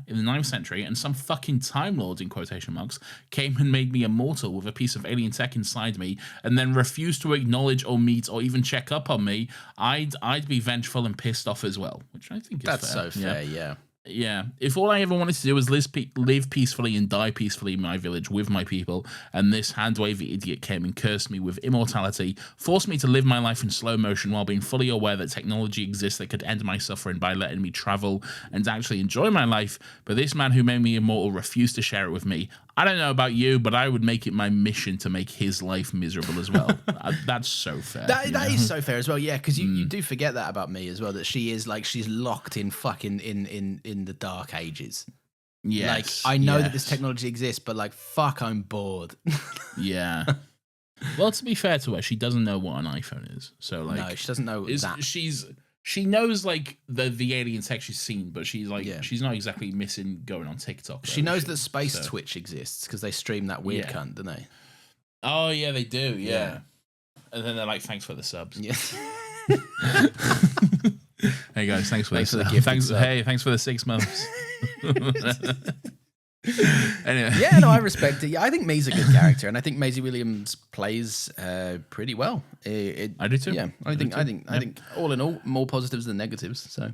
in the 9th century and some fucking Time Lord, in quotation marks, came and made me immortal with a piece of alien tech inside me and then refused to acknowledge or meet or even check up on me, I'd be vengeful and pissed off as well, which I think is fair. That's so fair, yeah. Yeah, if all I ever wanted to do was live peacefully and die peacefully in my village with my people, and this hand-wavy idiot came and cursed me with immortality, forced me to live my life in slow motion while being fully aware that technology exists that could end my suffering by letting me travel and actually enjoy my life, but this man who made me immortal refused to share it with me. I don't know about you, but I would make it my mission to make his life miserable as well. That's so fair. That is so fair as well, yeah, because you do forget that about me as well, that she is like, she's locked in fucking in the dark ages. Yes. Like, I know that this technology exists, but like, fuck, I'm bored. Yeah. Well, to be fair to her, she doesn't know what an iPhone is. So like, no, she doesn't know that. She knows like the alien tech she's seen, but she's like she's not exactly missing going on TikTok. She knows that Space Twitch exists because they stream that weird cunt, don't they? Oh yeah, they do. Yeah. And then they're like, "Thanks for the subs." Yeah. Hey guys, thanks for the gift. Thanks for the 6 months. Anyway. Yeah, no, I respect it. Yeah, I think May's a good character, and I think Maisie Williams plays pretty well. I do too. Yeah, I think all in all, more positives than negatives. So,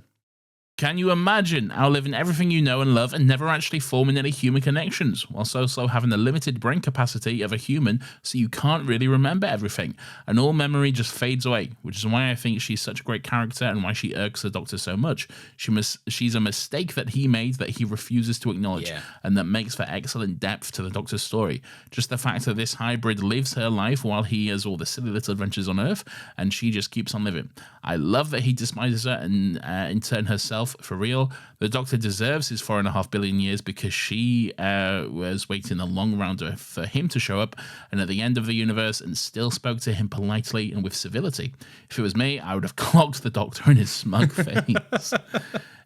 can you imagine outliving everything you know and love and never actually forming any human connections, whilst also having the limited brain capacity of a human, so you can't really remember everything, and all memory just fades away, which is why I think she's such a great character and why she irks the Doctor so much. She's a mistake that he made that he refuses to acknowledge, and that makes for excellent depth to the Doctor's story. Just the fact that this hybrid lives her life while he has all the silly little adventures on Earth, and she just keeps on living. I love that he despises her and in turn herself for real. The Doctor deserves his 4.5 billion years because she was waiting a long round for him to show up and at the end of the universe and still spoke to him politely and with civility. If it was me, I would have clocked the Doctor in his smug face.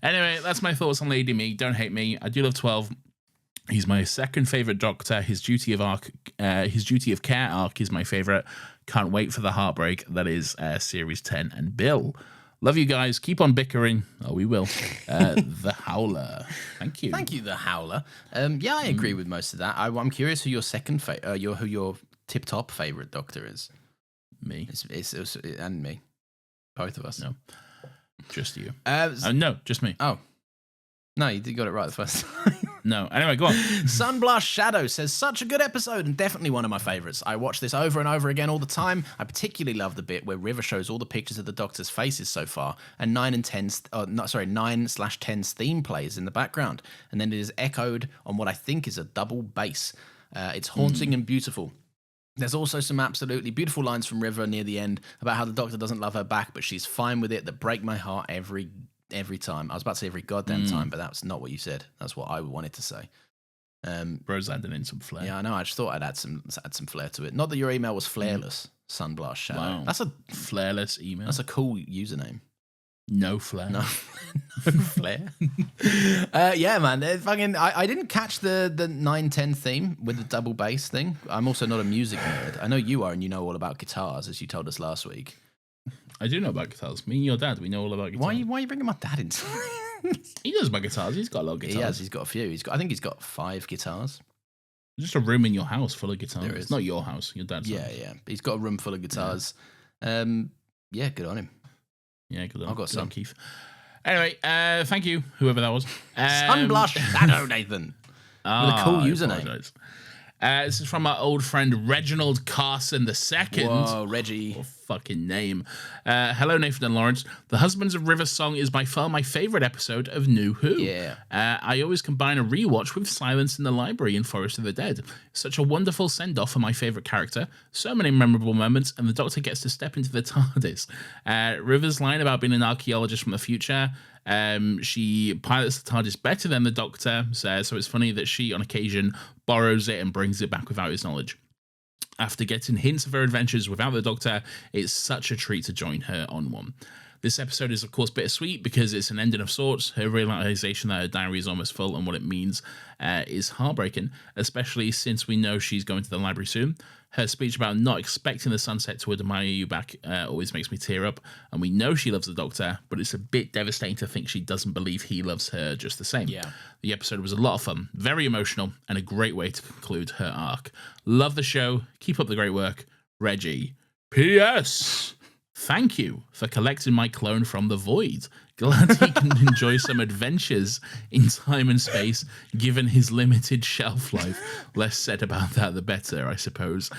Anyway, that's my thoughts on Lady Me. Don't hate me. I do love 12. He's my second favorite Doctor. His duty of care arc is my favorite. Can't wait for the heartbreak that is series 10 and Bill. Love you guys. Keep on bickering. Oh, we will. The Howler. Thank you. Thank you, The Howler. Yeah, I agree with most of that. I'm curious who your second who your tip-top favorite Doctor is. Me. It's and me. Both of us. No. Just you. No, just me. Oh. No, you got it right the first time. No. Anyway, go on. Sunblast Shadow says, such a good episode and definitely one of my favourites. I watch this over and over again all the time. I particularly love the bit where River shows all the pictures of the Doctor's faces so far, and 9/10's theme plays in the background, and then it is echoed on what I think is a double bass. It's haunting and beautiful. There's also some absolutely beautiful lines from River near the end about how the Doctor doesn't love her back, but she's fine with it, that break my heart every time. I was about to say every goddamn time, but that's not what you said. That's what I wanted to say. Bro's adding in some flair. Yeah, I know. I just thought I'd add some flair to it. Not that your email was flairless. Sunblast Shadow. Wow. That's a flareless email. That's a cool username. No flare. No, no flare. Yeah, man. Fucking. I didn't catch the 9/10 theme with the double bass thing. I'm also not a music nerd. I know you are, and you know all about guitars, as you told us last week. I do know about guitars. Me and your dad, we know all about guitars. Why are you bringing my dad into? He knows about guitars. He's got a lot of guitars. He has. He's got a few. I think he's got 5 guitars. Just a room in your house full of guitars. There is. It's not your house, your dad's house. Yeah. He's got a room full of guitars. Yeah, good on him. Yeah, good on I've got some. Keith. Anyway, thank you, whoever that was. Sunblast Shadow, Nathan. With a cool username. This is from our old friend Reginald Carson II. Whoa, Reggie. What a fucking name. Hello, Nathan and Lawrence. The Husbands of River song is by far my favourite episode of New Who. Yeah. I always combine a rewatch with Silence in the Library in Forest of the Dead. Such a wonderful send-off for my favourite character. So many memorable moments, and the Doctor gets to step into the TARDIS. River's line about being an archaeologist from the future. She pilots the TARDIS better than the Doctor, so it's funny that she, on occasion, borrows it and brings it back without his knowledge. After getting hints of her adventures without the Doctor, it's such a treat to join her on one. This episode is, of course, bittersweet because it's an ending of sorts. Her realization that her diary is almost full and what it means is heartbreaking, especially since we know she's going to the library soon. Her speech about not expecting the sunset to admire you back always makes me tear up, and we know she loves the Doctor, but it's a bit devastating to think she doesn't believe he loves her just the same. Yeah. The episode was a lot of fun, very emotional, and a great way to conclude her arc. Love the show. Keep up the great work. Reggie. P.S. Thank you for collecting my clone from the void. Glad he can enjoy some adventures in time and space, given his limited shelf life. Less said about that, the better, I suppose.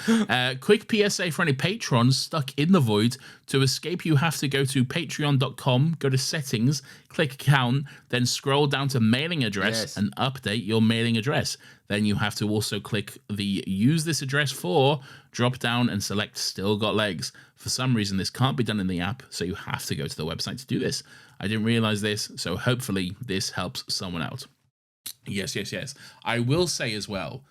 Quick PSA for any patrons stuck in the void. To escape, you have to go to patreon.com, go to settings, click account, then scroll down to mailing address and update your mailing address. Then you have to also click the use this address for drop down and select Still Got Legs. For some reason, this can't be done in the app, so you have to go to the website to do this. I didn't realize this, so hopefully this helps someone out. Yes. I will say as well,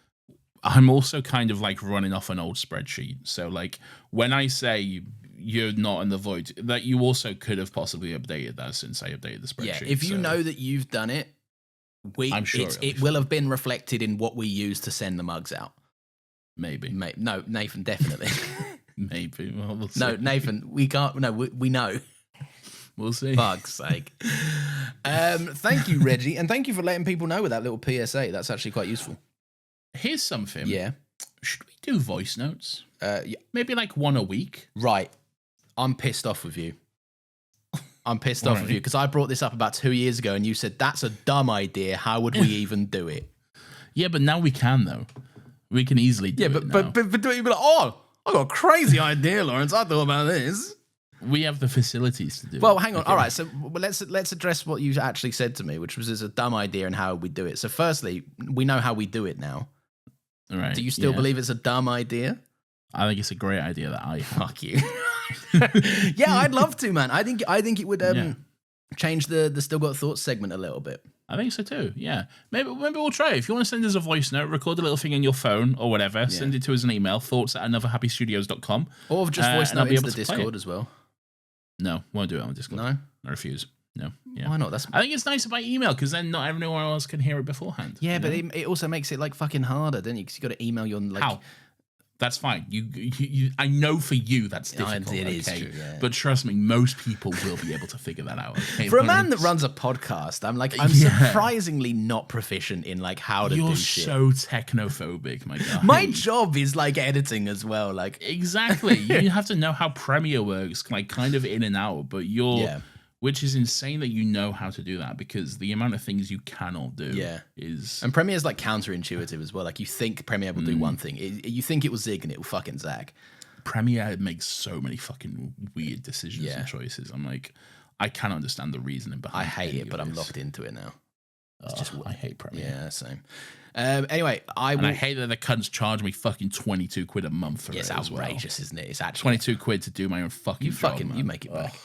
I'm also kind of like running off an old spreadsheet. So like when I say you're not in the void, that you also could have possibly updated that since I updated the spreadsheet. Yeah, if you know that you've done it, I'm sure it will have been reflected in what we use to send the mugs out. Maybe. No, Nathan, definitely. Maybe. Well, we'll see. No, Nathan, we can't. No, we know. We'll see. Fuck's sake. Thank you, Reggie, and thank you for letting people know with that little PSA. That's actually quite useful. Here's something. Yeah. Should we do voice notes? Yeah. Maybe like one a week. Right. I'm pissed off with you. I'm pissed off with you because I brought this up about 2 years ago and you said, that's a dumb idea. How would we even do it? Yeah, but now we can, though. We can easily do it but do it, you'd be like, oh, I got a crazy idea, Lawrence. I thought about this. We have the facilities to do it. Well, hang on. Okay. All right, so let's address what you actually said to me, which was it's a dumb idea and how we do it. So firstly, we know how we do it now. All right. Do you still believe it's a dumb idea? I think it's a great idea that I have. Fuck you. Yeah, I'd love to, man. I think it would change the Still Got Thoughts segment a little bit. I think so too. Yeah, maybe we'll try it. If you want to send us a voice note, record a little thing on your phone or whatever, send it to us an email, thoughts@anotherhappystudios.com. Or just voice note into the Discord as well. No, won't do it on Discord. No, I refuse. No. Yeah. Why not? I think it's nicer by email because then not everyone else can hear it beforehand. Yeah, but it also makes it like fucking harder, doesn't it? Because you got to email your like. How? That's fine. You I know for you that's difficult. It is true, yeah. But trust me, most people will be able to figure that out. Okay? For a man that runs a podcast, I'm surprisingly not proficient in like how to do shit. You're so technophobic, my God. My job is like editing as well. Like exactly. You have to know how Premiere works, like kind of in and out. But which is insane that you know how to do that because the amount of things you cannot do is... And Premiere's like counterintuitive as well. Like you think Premiere will do one thing. You think it will zig and it will fucking zag. Premiere makes so many fucking weird decisions and choices. I'm like, I can't understand the reasoning behind it. I hate it, but I'm locked into it now. It's just I hate Premiere. Yeah, same. Anyway, I hate that the cunts charge me fucking 22 quid a month for it. It's outrageous, isn't it? It's actually 22 quid to do my own fucking job, man. You make it back.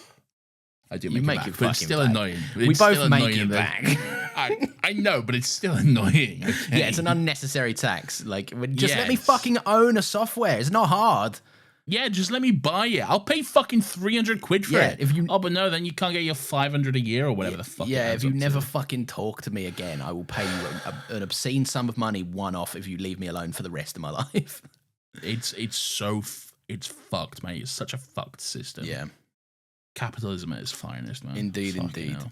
I do make it back, but it's still back. annoying. We both make it back. I know, but it's still annoying. Okay? Yeah, it's an unnecessary tax. Like, just let me fucking own a software. It's not hard. Yeah, just let me buy it. I'll pay fucking 300 quid for it. If you, but no, then you can't get your 500 a year or whatever the fuck. Yeah, if you never fucking talk to me again, I will pay you an obscene sum of money one-off if you leave me alone for the rest of my life. It's fucked, mate. It's such a fucked system. Yeah. Capitalism at its finest, man. Indeed.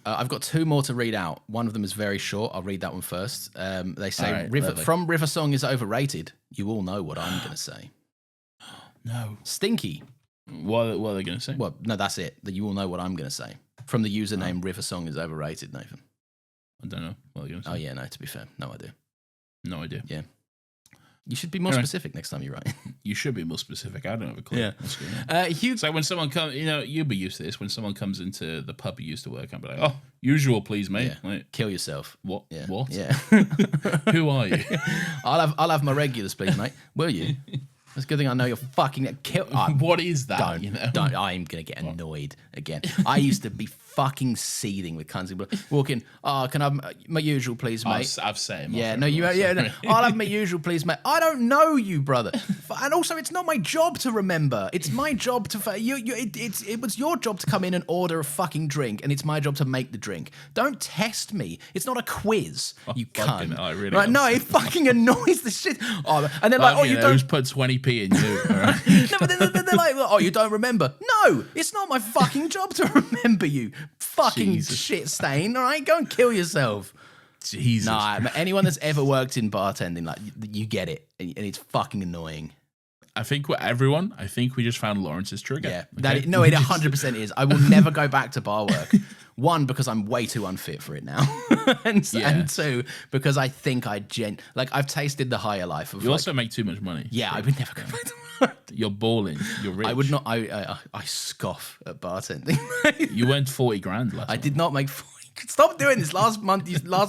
I've got 2 more to read out. One of them is very short. I'll read that one first. They say, from River Song is overrated. You all know what I'm going to say. No. Stinky. What are they going to say? Well, no, that's it. You all know what I'm going to say. From the username River Song is overrated, Nathan. I don't know. What are they going to say? Oh, yeah, no, to be fair. No idea. No idea. Yeah. You should be more specific next time you write. You should be more specific. I don't have a clue. Yeah. That's good, Hugh, so when someone comes, you'll be used to this. When someone comes into the pub you used to work, I'll be like, "Oh, usual, please, mate." Yeah. Like, kill yourself. What? Yeah. What? Yeah. Who are you? I'll have my regulars, please, mate. Will you? It's a good thing I know you're fucking kill. What is that? Don't. I'm gonna get annoyed again. I used to be fucking seething with cunts. Walk in. Oh, can I have my usual, please, mate? I've said him. Yeah, no, you. Yeah, no, I'll have my usual, please, mate. I don't know you, brother. And also, it's not my job to remember. It's my job to. It was your job to come in and order a fucking drink, and it's my job to make the drink. Don't test me. It's not a quiz. You cunt. I really. Right? No, it fucking annoys the shit. Oh, and then like, you don't. Who's put 20p in you? All right. No, but they're like, oh, you don't remember? No, it's not my fucking job to remember you. Fucking shit stain. All right, go and kill yourself. Jesus. Nah, anyone that's ever worked in bartending, like, you get it, and it's fucking annoying. I think we just found Lawrence's trigger. Yeah, okay? it 100% is. I will never go back to bar work. 1, because I'm way too unfit for it now, and 2, because I think I've tasted the higher life of. You also make too much money. Yeah, I would never go back to work. You're balling. You're rich. I would not. I scoff at bartending. You went 40 grand last. I did not make 40. Stop doing this. Last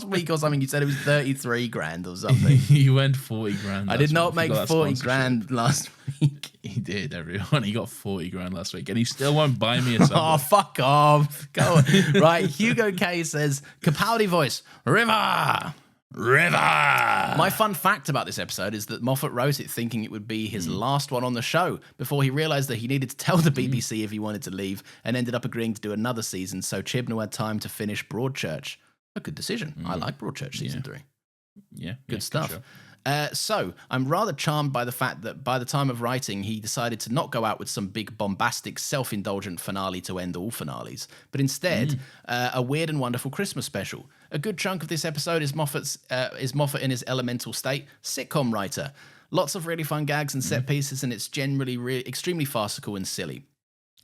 week or something, you said it was 33 grand or something. You went 40 grand. I did not make 40 grand last week. He did, everyone. He got 40 grand last week, and he still won't buy me a Subway. Oh, fuck off. Go on. Right, Hugo K says, Capaldi voice, River! My fun fact about this episode is that Moffat wrote it thinking it would be his last one on the show before he realised that he needed to tell the BBC if he wanted to leave, and ended up agreeing to do another season so Chibnall had time to finish Broadchurch. A good decision. I like Broadchurch season 3. Yeah. Good stuff. Sure. So I'm rather charmed by the fact that by the time of writing, he decided to not go out with some big bombastic, self-indulgent finale to end all finales, but instead a weird and wonderful Christmas special. A good chunk of this episode is Moffat in his elemental state, sitcom writer. Lots of really fun gags and set pieces, and it's generally extremely farcical and silly.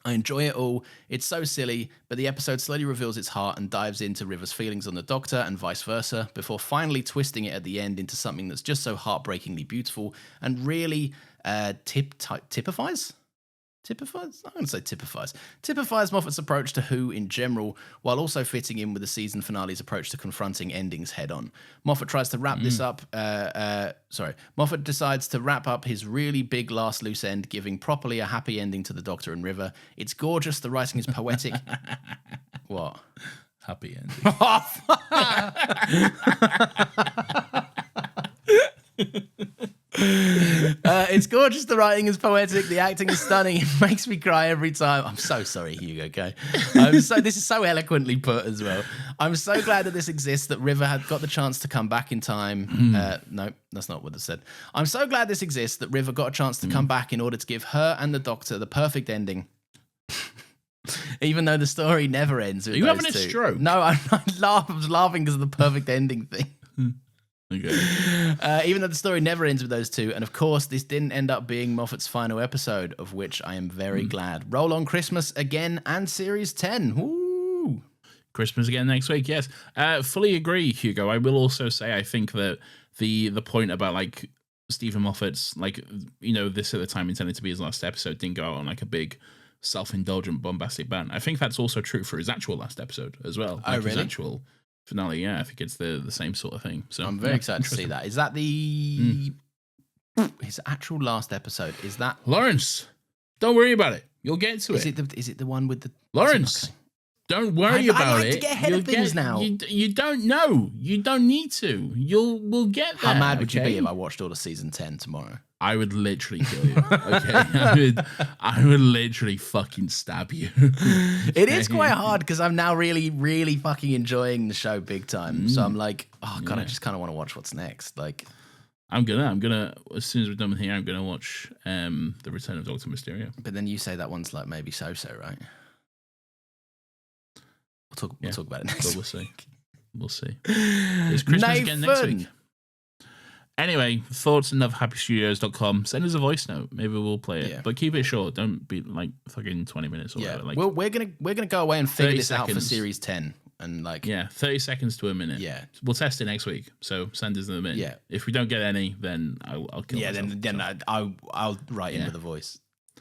I enjoy it all. It's so silly, but the episode slowly reveals its heart and dives into River's feelings on the Doctor and vice versa, before finally twisting it at the end into something that's just so heartbreakingly beautiful and really typifies? Typifies? I'm going to say typifies. Typifies Moffat's approach to Who in general, while also fitting in with the season finale's approach to confronting endings head-on. Moffat tries to wrap this up. Moffat decides to wrap up his really big last loose end, giving properly a happy ending to the Doctor and River. It's gorgeous. The writing is poetic. What? Happy ending. It's gorgeous. The writing is poetic. The acting is stunning. It makes me cry every time. I'm so sorry, Hugo. Okay, this is so eloquently put as well. I'm so glad that this exists. That River had got the chance to come back in time. No, that's not what it said. I'm so glad this exists. That River got a chance to come back in order to give her and the Doctor the perfect ending. Even though the story never ends with Are you those having a two. stroke? No, I was laughing because of the perfect ending thing. Okay. Even though the story never ends with those two, and of course this didn't end up being Moffat's final episode, of which I am very glad. Roll on Christmas again and Series 10. Woo! Christmas again next week, yes. Fully agree, Hugo. I will also say I think that the point about like Stephen Moffat's this at the time intended to be his last episode didn't go out on like a big self-indulgent bombastic bang. I think that's also true for his actual last episode as well. Oh, really? His actual finale, yeah, I think it's the same sort of thing. So I'm very excited to see that. Is that his actual last episode? Is that Lawrence? Don't worry about it. You'll get to it. Is it the one with the Lawrence? Okay. Don't worry about I like it. to get ahead of things now. You don't know. You don't need to. We'll get there. How mad would you be if I watched all of season 10 tomorrow? I would literally kill you. Okay, I would literally fucking stab you. It is quite hard because I'm now really, really fucking enjoying the show big time. So I'm like, oh god, I just kind of want to watch what's next. Like, I'm gonna as soon as we're done with here, I'm gonna watch The Return of Dr. Mysterio. But then you say that one's like maybe so, right? We'll talk about it next. But we'll see. We'll see. It's Christmas again next week. Anyway, thoughts and happystudios.com. Send us a voice note. Maybe we'll play it. But keep it short. Don't be like fucking 20 minutes or whatever. Like, well, we're gonna go away and figure this out for series 10. And 30 seconds to a minute. Yeah. We'll test it next week. So send us them in. Yeah. If we don't get any, then I'll kill myself. Then I'll write in with a voice.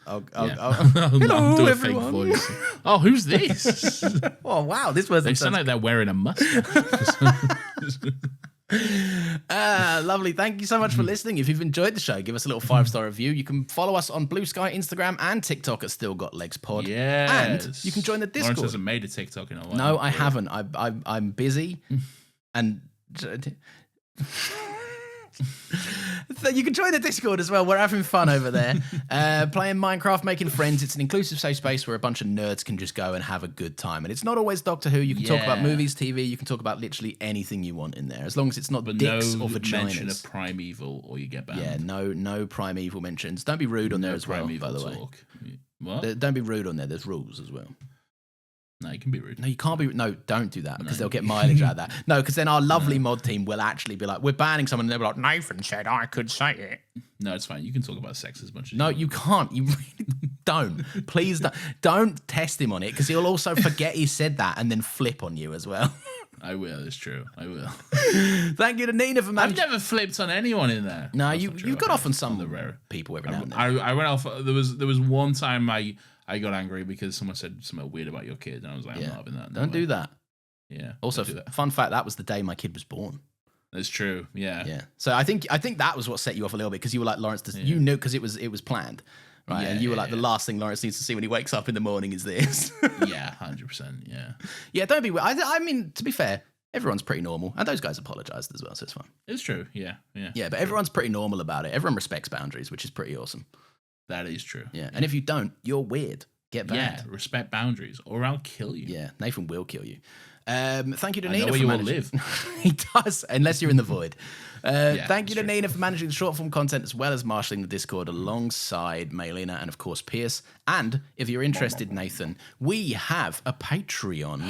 I'll hello, do a fake voice. Oh, who's this? Oh wow, this was. They sound like they're wearing a mustache. Lovely. Thank you so much for listening. If you've enjoyed the show, give us a little 5-star review. You can follow us on Blue Sky, Instagram, and TikTok at Still Got Legs Pod. Yeah, and you can join the Discord. Lawrence hasn't made a TikTok in a while. No, I haven't. I'm busy, and. You can join the Discord as well. We're having fun over there. Playing Minecraft, making friends. It's an inclusive safe space where a bunch of nerds can just go and have a good time. And it's not always Doctor Who. You can talk about movies, TV. You can talk about literally anything you want in there, as long as it's not dicks or vaginas. Mention of primeval or you get banned. Yeah, no primeval mentions. Don't be rude on there as well, by the way. What? Don't be rude on there. There's rules as well. No, you can be rude. No, you can't be. No, don't do that because they'll get mileage out of that. No, because then our lovely mod team will actually be like, we're banning someone, and they'll be like, Nathan said I could say it. No, it's fine. You can talk about sex as much as you want. You can't. You really don't. Please don't test him on it because he'll also forget he said that and then flip on you as well. I will. It's true. I will. Thank you to Nina for managing. I've never flipped on anyone in there. No, you got off on some of the rare people every now and then. I went off. There was one time I got angry because someone said something weird about your kid, and I was like, I'm not having that. Don't do that. Yeah. Also, fun fact, that was the day my kid was born. That's true. Yeah. Yeah. So I think that was what set you off a little bit because you were like, Lawrence, you knew because it was planned, right? And you were like, the last thing Lawrence needs to see when he wakes up in the morning is this. Yeah, 100%. Yeah. Yeah. Don't be. I mean, to be fair, everyone's pretty normal, and those guys apologized as well, so it's fine. It's true. Yeah. Yeah. Yeah, but everyone's pretty normal about it. Everyone respects boundaries, which is pretty awesome. That is true. Yeah. And if you don't, you're weird. Get banned. Yeah, respect boundaries, or I'll kill you. Yeah, Nathan will kill you. Thank you to Nina for managing. Where you will live. He does, unless you're in the void. Thank you to Nina for managing the short form content as well as marshalling the Discord alongside Maylina and of course Pierce. And if you're interested, Nathan, we have a Patreon.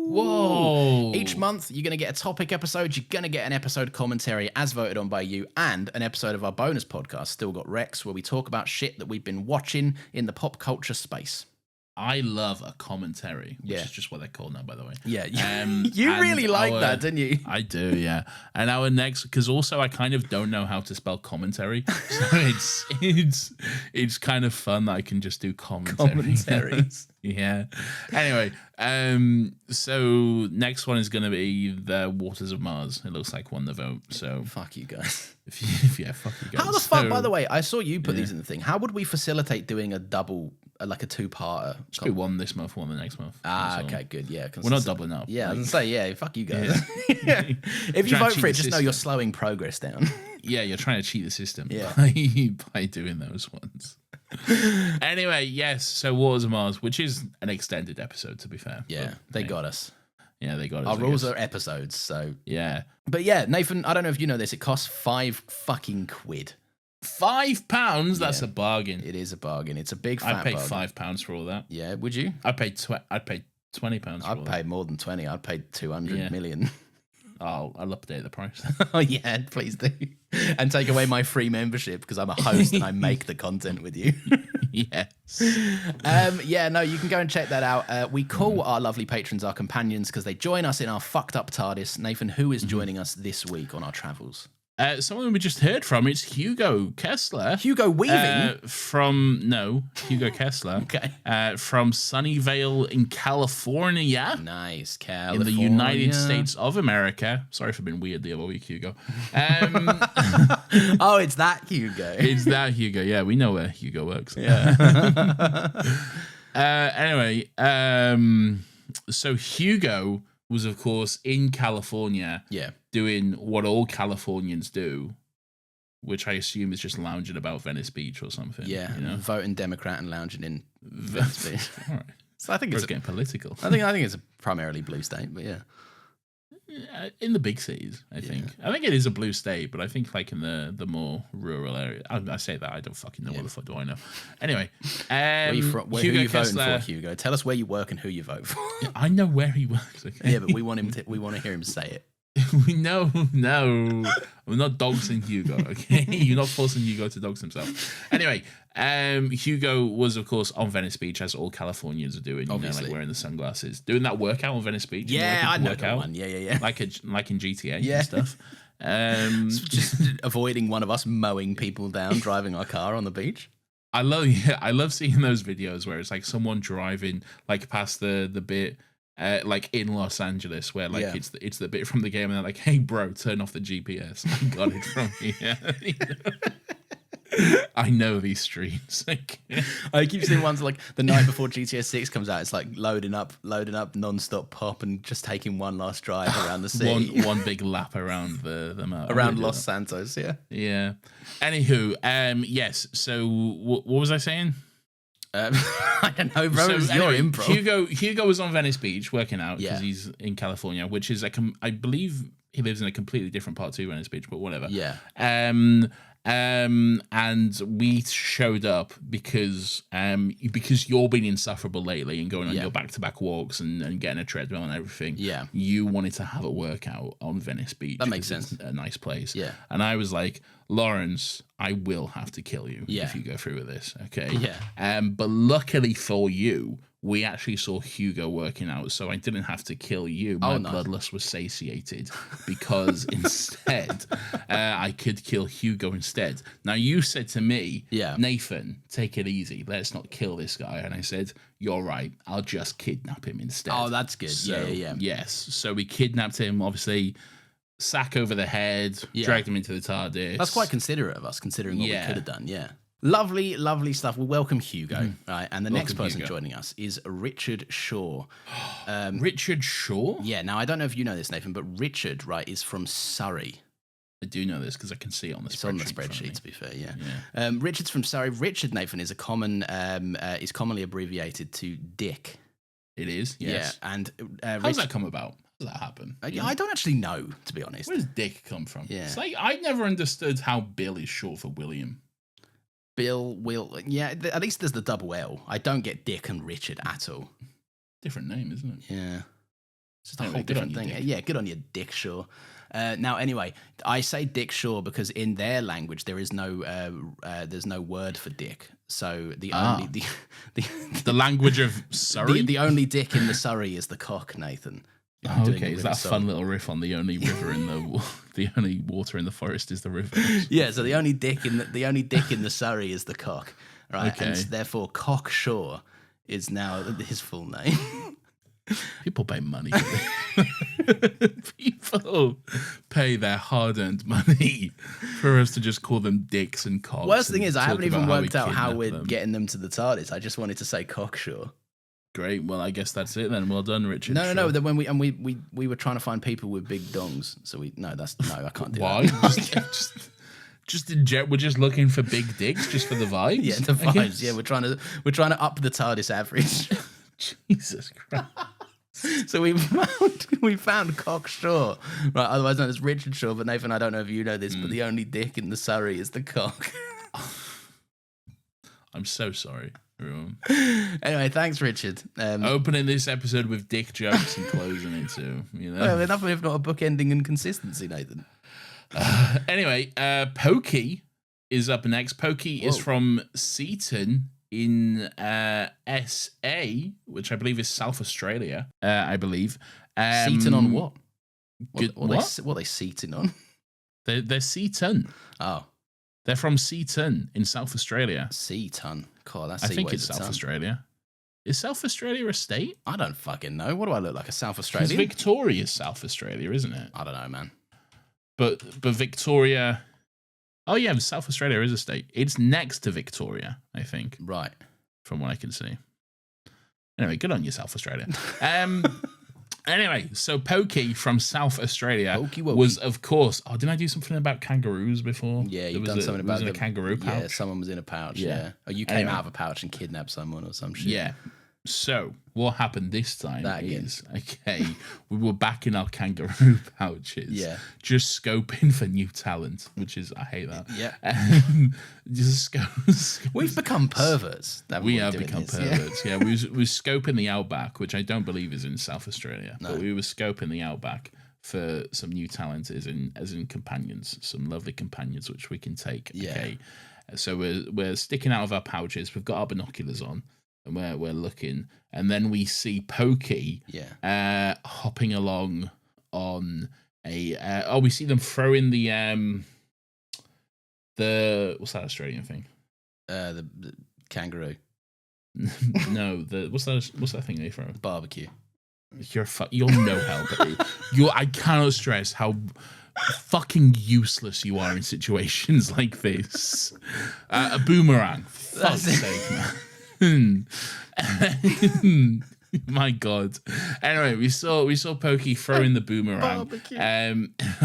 Whoa! Each month you're going to get a topic episode. You're going to get an episode commentary as voted on by you, and an episode of our bonus podcast, Still Got Rex, where we talk about shit that we've been watching in the pop culture space. I love a commentary, which is just what they're called now, by the way. Yeah, you really like that, didn't you? I do, yeah. And our next, because also I kind of don't know how to spell commentary, so it's kind of fun that I can just do commentaries. Yeah. Anyway, so next one is going to be the Waters of Mars. It looks like won the vote. So fuck you guys. Fuck you guys. How the fuck? By the way, I saw you put these in the thing. How would we facilitate doing a double? Like a two-parter. Just do one this month, one the next month. Okay, good. Yeah, we're not doubling up. Yeah, I was gonna say, yeah, fuck you guys. Yeah. If you vote for it, just know you're slowing progress down. Yeah, you're trying to cheat the system. Yeah. by doing those ones. Anyway, yes. So Waters of Mars, which is an extended episode, to be fair. Yeah, they got us. Yeah, they got us. Our rules are episodes, so yeah. But yeah, Nathan, I don't know if you know this. It costs £5 fucking quid. £5? That's a bargain. It is a bargain. It's a big fat I'd pay bargain. £5 for all that. Yeah, would you? I'd pay £20 for I'd pay more than 20. I'd pay 200 million. I'll update the price. Oh yeah, please do. And take away my free membership because I'm a host and I make the content with you. Yes. Yeah, no, you can go and check that out. We call our lovely patrons our companions because they join us in our fucked up TARDIS. Nathan, who is joining us this week on our travels? Someone we just heard from, it's Hugo Kessler. Hugo Weaving? Hugo Kessler. Okay. From Sunnyvale in California. Nice, California. In the United States of America. Sorry for being weird the other week, Hugo. Oh, it's that Hugo. It's that Hugo, yeah. We know where Hugo works. Yeah. Anyway, So Hugo was, of course, in California, doing what all Californians do, which I assume is just lounging about Venice Beach or something. Yeah, you know? voting Democrat and lounging in Venice Beach. All right. So I think it's getting political. I think it's a primarily blue state, but yeah. In the big cities, I think. I think it is a blue state, but I think like in the more rural area. I say that I don't fucking know. What the fuck do I know? Anyway, where you from? Who are you voting Kessler, for, Hugo? Tell us where you work and who you vote for. I know where he works. Okay? Yeah, but we want to hear him say it. No, we're not doxing Hugo, okay? You're not forcing Hugo to dox himself. Anyway, Hugo was, of course, on Venice Beach, as all Californians are doing, like wearing the sunglasses, doing that workout on Venice Beach. Yeah, I know that one. Yeah. Like in GTA and stuff. Just avoiding one of us mowing people down, driving our car on the beach. I love seeing those videos where it's like someone driving like past the bit. Like in Los Angeles, where like it's the bit from the game, and they're like, "Hey, bro, turn off the GPS. I got it from here." I know these streets. I keep seeing ones like the night before GTA 6 comes out. It's like loading up non-stop pop and just taking one last drive around the city. one big lap around the map. Around Los Santos, yeah. Anywho, yes. So what was I saying? I don't know, bro. So your anyway, improv. Hugo was on Venice Beach working out because he's in California, which is I believe he lives in a completely different part to Venice Beach, but whatever. Yeah. And we showed up because you're being insufferable lately and going on your back-to-back walks and getting a treadmill and everything. Yeah. You wanted to have a workout on Venice Beach. That makes sense. It's a nice place. Yeah. And I was like, Lawrence, I will have to kill you if you go through with this. Okay. Yeah. But luckily for you, we actually saw Hugo working out, so I didn't have to kill you. My bloodlust was satiated because instead I could kill Hugo instead. Now, you said to me, Nathan, take it easy. Let's not kill this guy. And I said, you're right. I'll just kidnap him instead. Oh, that's good. So, yeah. Yes. So we kidnapped him, obviously, sack over the head, dragged him into the TARDIS. That's quite considerate of us, considering what we could have done. Yeah. Lovely, lovely stuff. We'll welcome Hugo. Right, and the next person joining us is Richard Shaw. Richard Shaw? Yeah, now I don't know if you know this, Nathan, but Richard, right, is from Surrey. I do know this because I can see it on the spreadsheet. It's on the spreadsheet, to be fair, yeah. Richard's from Surrey. Richard, Nathan, is is commonly abbreviated to Dick. It is, yes. Yeah, and how does that come about? How does that happen? I don't actually know, to be honest. Where does Dick come from? Yeah. It's like I never understood how Bill is short for William. Bill, Will, yeah, at least there's the double L. I don't get Dick and Richard at all. Different name, isn't it? Yeah. It's just a whole different thing. Yeah, good on you, Dick Shaw. Now, anyway, I say Dick Shaw because in their language there is there's no word for dick. So the language of Surrey. The only dick in the Surrey is the cock, Nathan. Oh, okay, is that a fun little riff on the only river in the only water in the forest is the river? Yeah, so the only dick in the Surrey is the cock, right? Okay. And therefore, Cock Shaw is now his full name. People pay money. People pay their hard-earned money for us to just call them dicks and cocks. Worst thing is, I haven't even worked out how we're them. getting them to the TARDIS. I just wanted to say Cockshaw. Great. Well, I guess that's it then. Well done, Richard. No. Then when we were trying to find people with big dongs, so I can't do Why? that. We're just looking for big dicks, just for the vibes. Yeah, the vibes. Yeah, we're trying to up the TARDIS average. Jesus Christ. So we found Cock Shaw, right? Otherwise known as Richard Shaw. But Nathan, I don't know if you know this, but the only dick in the Surrey is the cock. I'm so sorry, everyone. Anyway, thanks, Richard. Opening this episode with dick jokes and closing it too. Well, enough if not a bookending inconsistency, Nathan. Anyway, Pokey is up next. Pokey is from Seaton in SA, which I believe is South Australia. I believe. Seaton on what? What are they seating on? They're Seaton. Oh. They're from Seaton in South Australia. Seaton. God, that's I think it's South Australia. Is South Australia a state? I don't fucking know. What do I look like? A South Australian? Because Victoria is South Australia, isn't it? I don't know, man. But Victoria... Oh, yeah, South Australia is a state. It's next to Victoria, I think. Right. From what I can see. Anyway, good on yourself, Australia. Anyway, so Pokey from South Australia was, of course. Oh, didn't I do something about kangaroos before? Yeah, you've done something about a kangaroo pouch. Yeah, someone was in a pouch. Yeah. Oh, you came out of a pouch and kidnapped someone or some shit. Yeah. So what happened this time is, okay, we were back in our kangaroo pouches, just scoping for new talent, which is, I hate that. Yeah. Just We've become perverts. We have become perverts. Yeah, we were scoping the outback, which I don't believe is in South Australia, but we were scoping the outback for some new talent, as in companions, some lovely companions which we can take. Yeah. Okay, so we're sticking out of our pouches. We've got our binoculars on. And we're looking, and then we see Pokey hopping along on a we see them throwing the what's that Australian thing? The kangaroo. No, what's that thing they throw? Barbecue. You're no help. I cannot stress how fucking useless you are in situations like this. A boomerang. Fuck's sake, man. My God. Anyway, we saw Pokey throwing the boomerang. I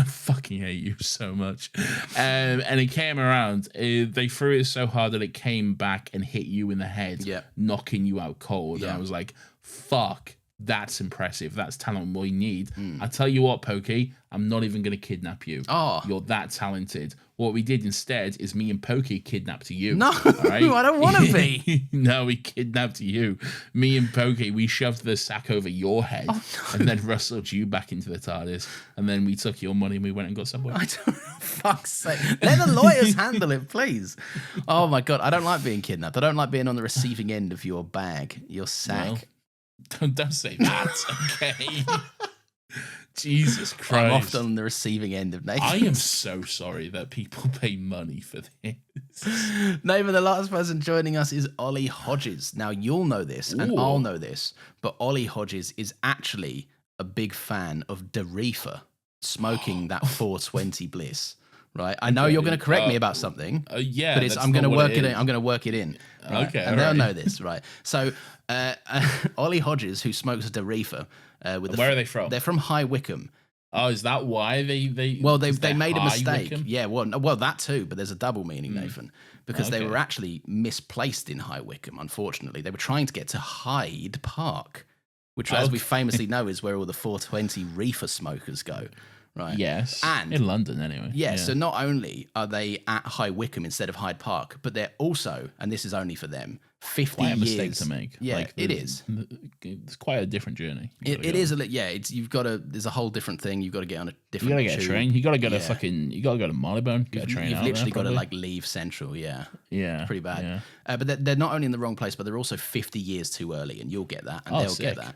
fucking hate you so much. And it came around. They threw it so hard that it came back and hit you in the head, knocking you out cold. And I was like, fuck. That's impressive. That's talent we need. I tell you what, Pokey, I'm not even going to kidnap you. Oh, you're that talented. What we did instead is me and Pokey kidnapped you. No, right? I don't want to be. No, we kidnapped you. Me and Pokey, we shoved the sack over your head and then rustled you back into the TARDIS. And then we took your money and we went and got Subway. I don't know. Fuck's sake. Let the lawyers handle it, please. Oh my God. I don't like being kidnapped. I don't like being on the receiving end of your bag, your sack. Well, don't say that, okay? Jesus Christ. I'm often on the receiving end of names. I am so sorry that people pay money for this. Name of the last person joining us is Ollie Hodges. Now, you'll know this, and I'll know this, but Ollie Hodges is actually a big fan of De Reefer, smoking that 420 bliss. Right, I know you're going to correct me about something. Yeah, but I'm going to work it in. I'm going to work it in. Right? Okay, and they'll know this, right? So, Ollie Hodges, who smokes De Reefer, where are they from? They're from High Wycombe. Oh, is that why they? Well, they made a mistake. Wycombe? Yeah, well, that too. But there's a double meaning, Nathan, because they were actually misplaced in High Wycombe. Unfortunately, they were trying to get to Hyde Park, which, as we famously know, is where all the 420 reefer smokers go. Right. Yes. And in London, anyway. Yeah, so not only are they at High Wycombe instead of Hyde Park, but they're also, and this is only for them, 50 quite a years. mistake to make. Yeah, like, it is. It's quite a different journey. It is you've got to, there's a whole different thing. You've got to get on a different You got to get a train. You got to go to you got to go to Marylebone, get a train You've out literally there, got to like leave Central, Yeah. It's pretty bad. Yeah. But they're not only in the wrong place, but they're also 50 years too early, and you'll get that, and they'll get that.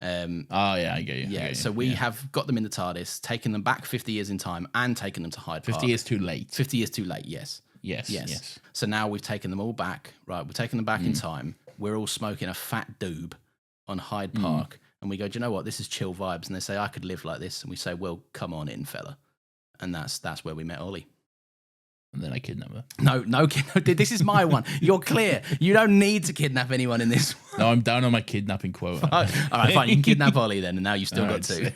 I get you. Yeah, so we have got them in the TARDIS, taken them back 50 years in time, and taken them to Hyde Park. 50 years too late. 50 years too late, yes. Yes. So now we've taken them all back, right? We've taken them back in time. We're all smoking a fat doob on Hyde Park, and we go, do you know what? This is chill vibes. And they say, I could live like this. And we say, well, come on in, fella. And that's where we met Ollie. And then I kidnap her. No, this is my one. You're clear. You don't need to kidnap anyone in this one. No, I'm down on my kidnapping quota. All right, fine. You can kidnap Ollie then, and now you've still got two.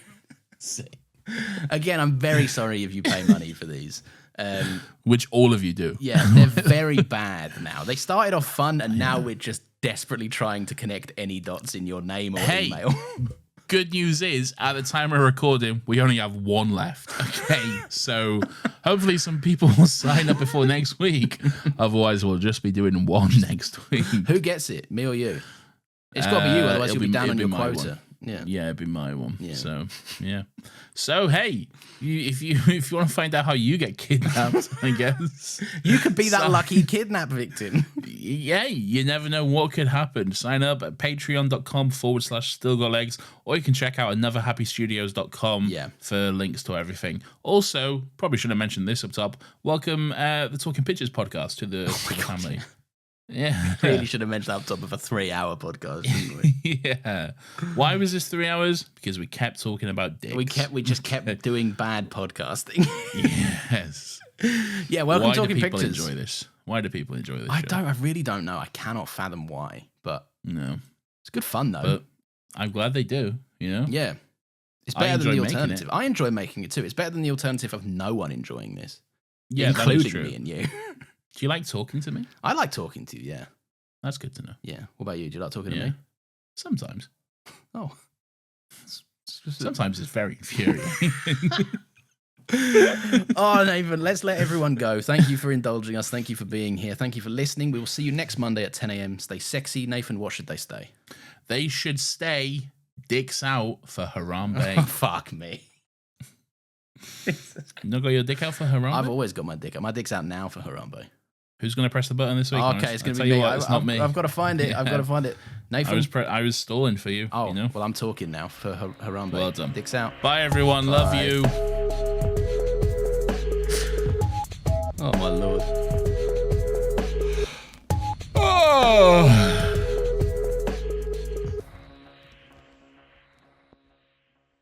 Again, I'm very sorry if you pay money for these. Which all of you do. Yeah, they're very bad now. They started off fun, and now we're just desperately trying to connect any dots in your name or email. Good news is, at the time we're recording, we only have one left. Okay, so hopefully some people will sign up before next week. Otherwise, we'll just be doing one next week. Who gets it, me or you? It's got to be you, otherwise you'll be down on your quota. Yeah, it'd be my one. Yeah. So hey, if you want to find out how you get kidnapped, I guess you could be that lucky kidnap victim. Yeah, you never know what could happen. Sign up at patreon.com/stillgotlegs, or you can check out anotherhappystudios.com for links to everything. Also, probably should have mentioned this up top. Welcome the Talking Pictures podcast to the family. Yeah, really should have mentioned up top of a 3-hour podcast, didn't we? Yeah. Why was this 3 hours? Because we kept talking about dicks. We just kept doing bad podcasting. Yes. Yeah. Welcome to Talking Pictures. Pictures. Why do people enjoy this? I really don't know. I cannot fathom why. But no. It's good fun though. But I'm glad they do, you know? Yeah. It's I better than the enjoy making alternative. it. I enjoy making it too. It's better than the alternative of no one enjoying this. Yeah, that is including true. me and you. Do you like talking to me? I like talking to you, yeah. That's good to know. Yeah. What about you? Do you like talking to Yeah. me? Sometimes. Oh. Sometimes it's very infuriating. Oh, Nathan, let's let everyone go. Thank you for indulging us. Thank you for being here. Thank you for listening. We will see you next Monday at 10 a.m. Stay sexy. Nathan, what should they stay? They should stay dicks out for Harambe. Oh, fuck me. You not got your dick out for Harambe? I've always got my dick out. My dick's out now for Harambe. Who's going to press the button this week? Okay, it's going to I'll be tell me. you what, it's not me. I've got to find it. I've got to find it. Nathan. I was stalling for you. Oh, you know? well, I'm talking now for Harambe. Well done. Dick's out. Bye, everyone. Love Bye. you. Oh, my Lord. Oh.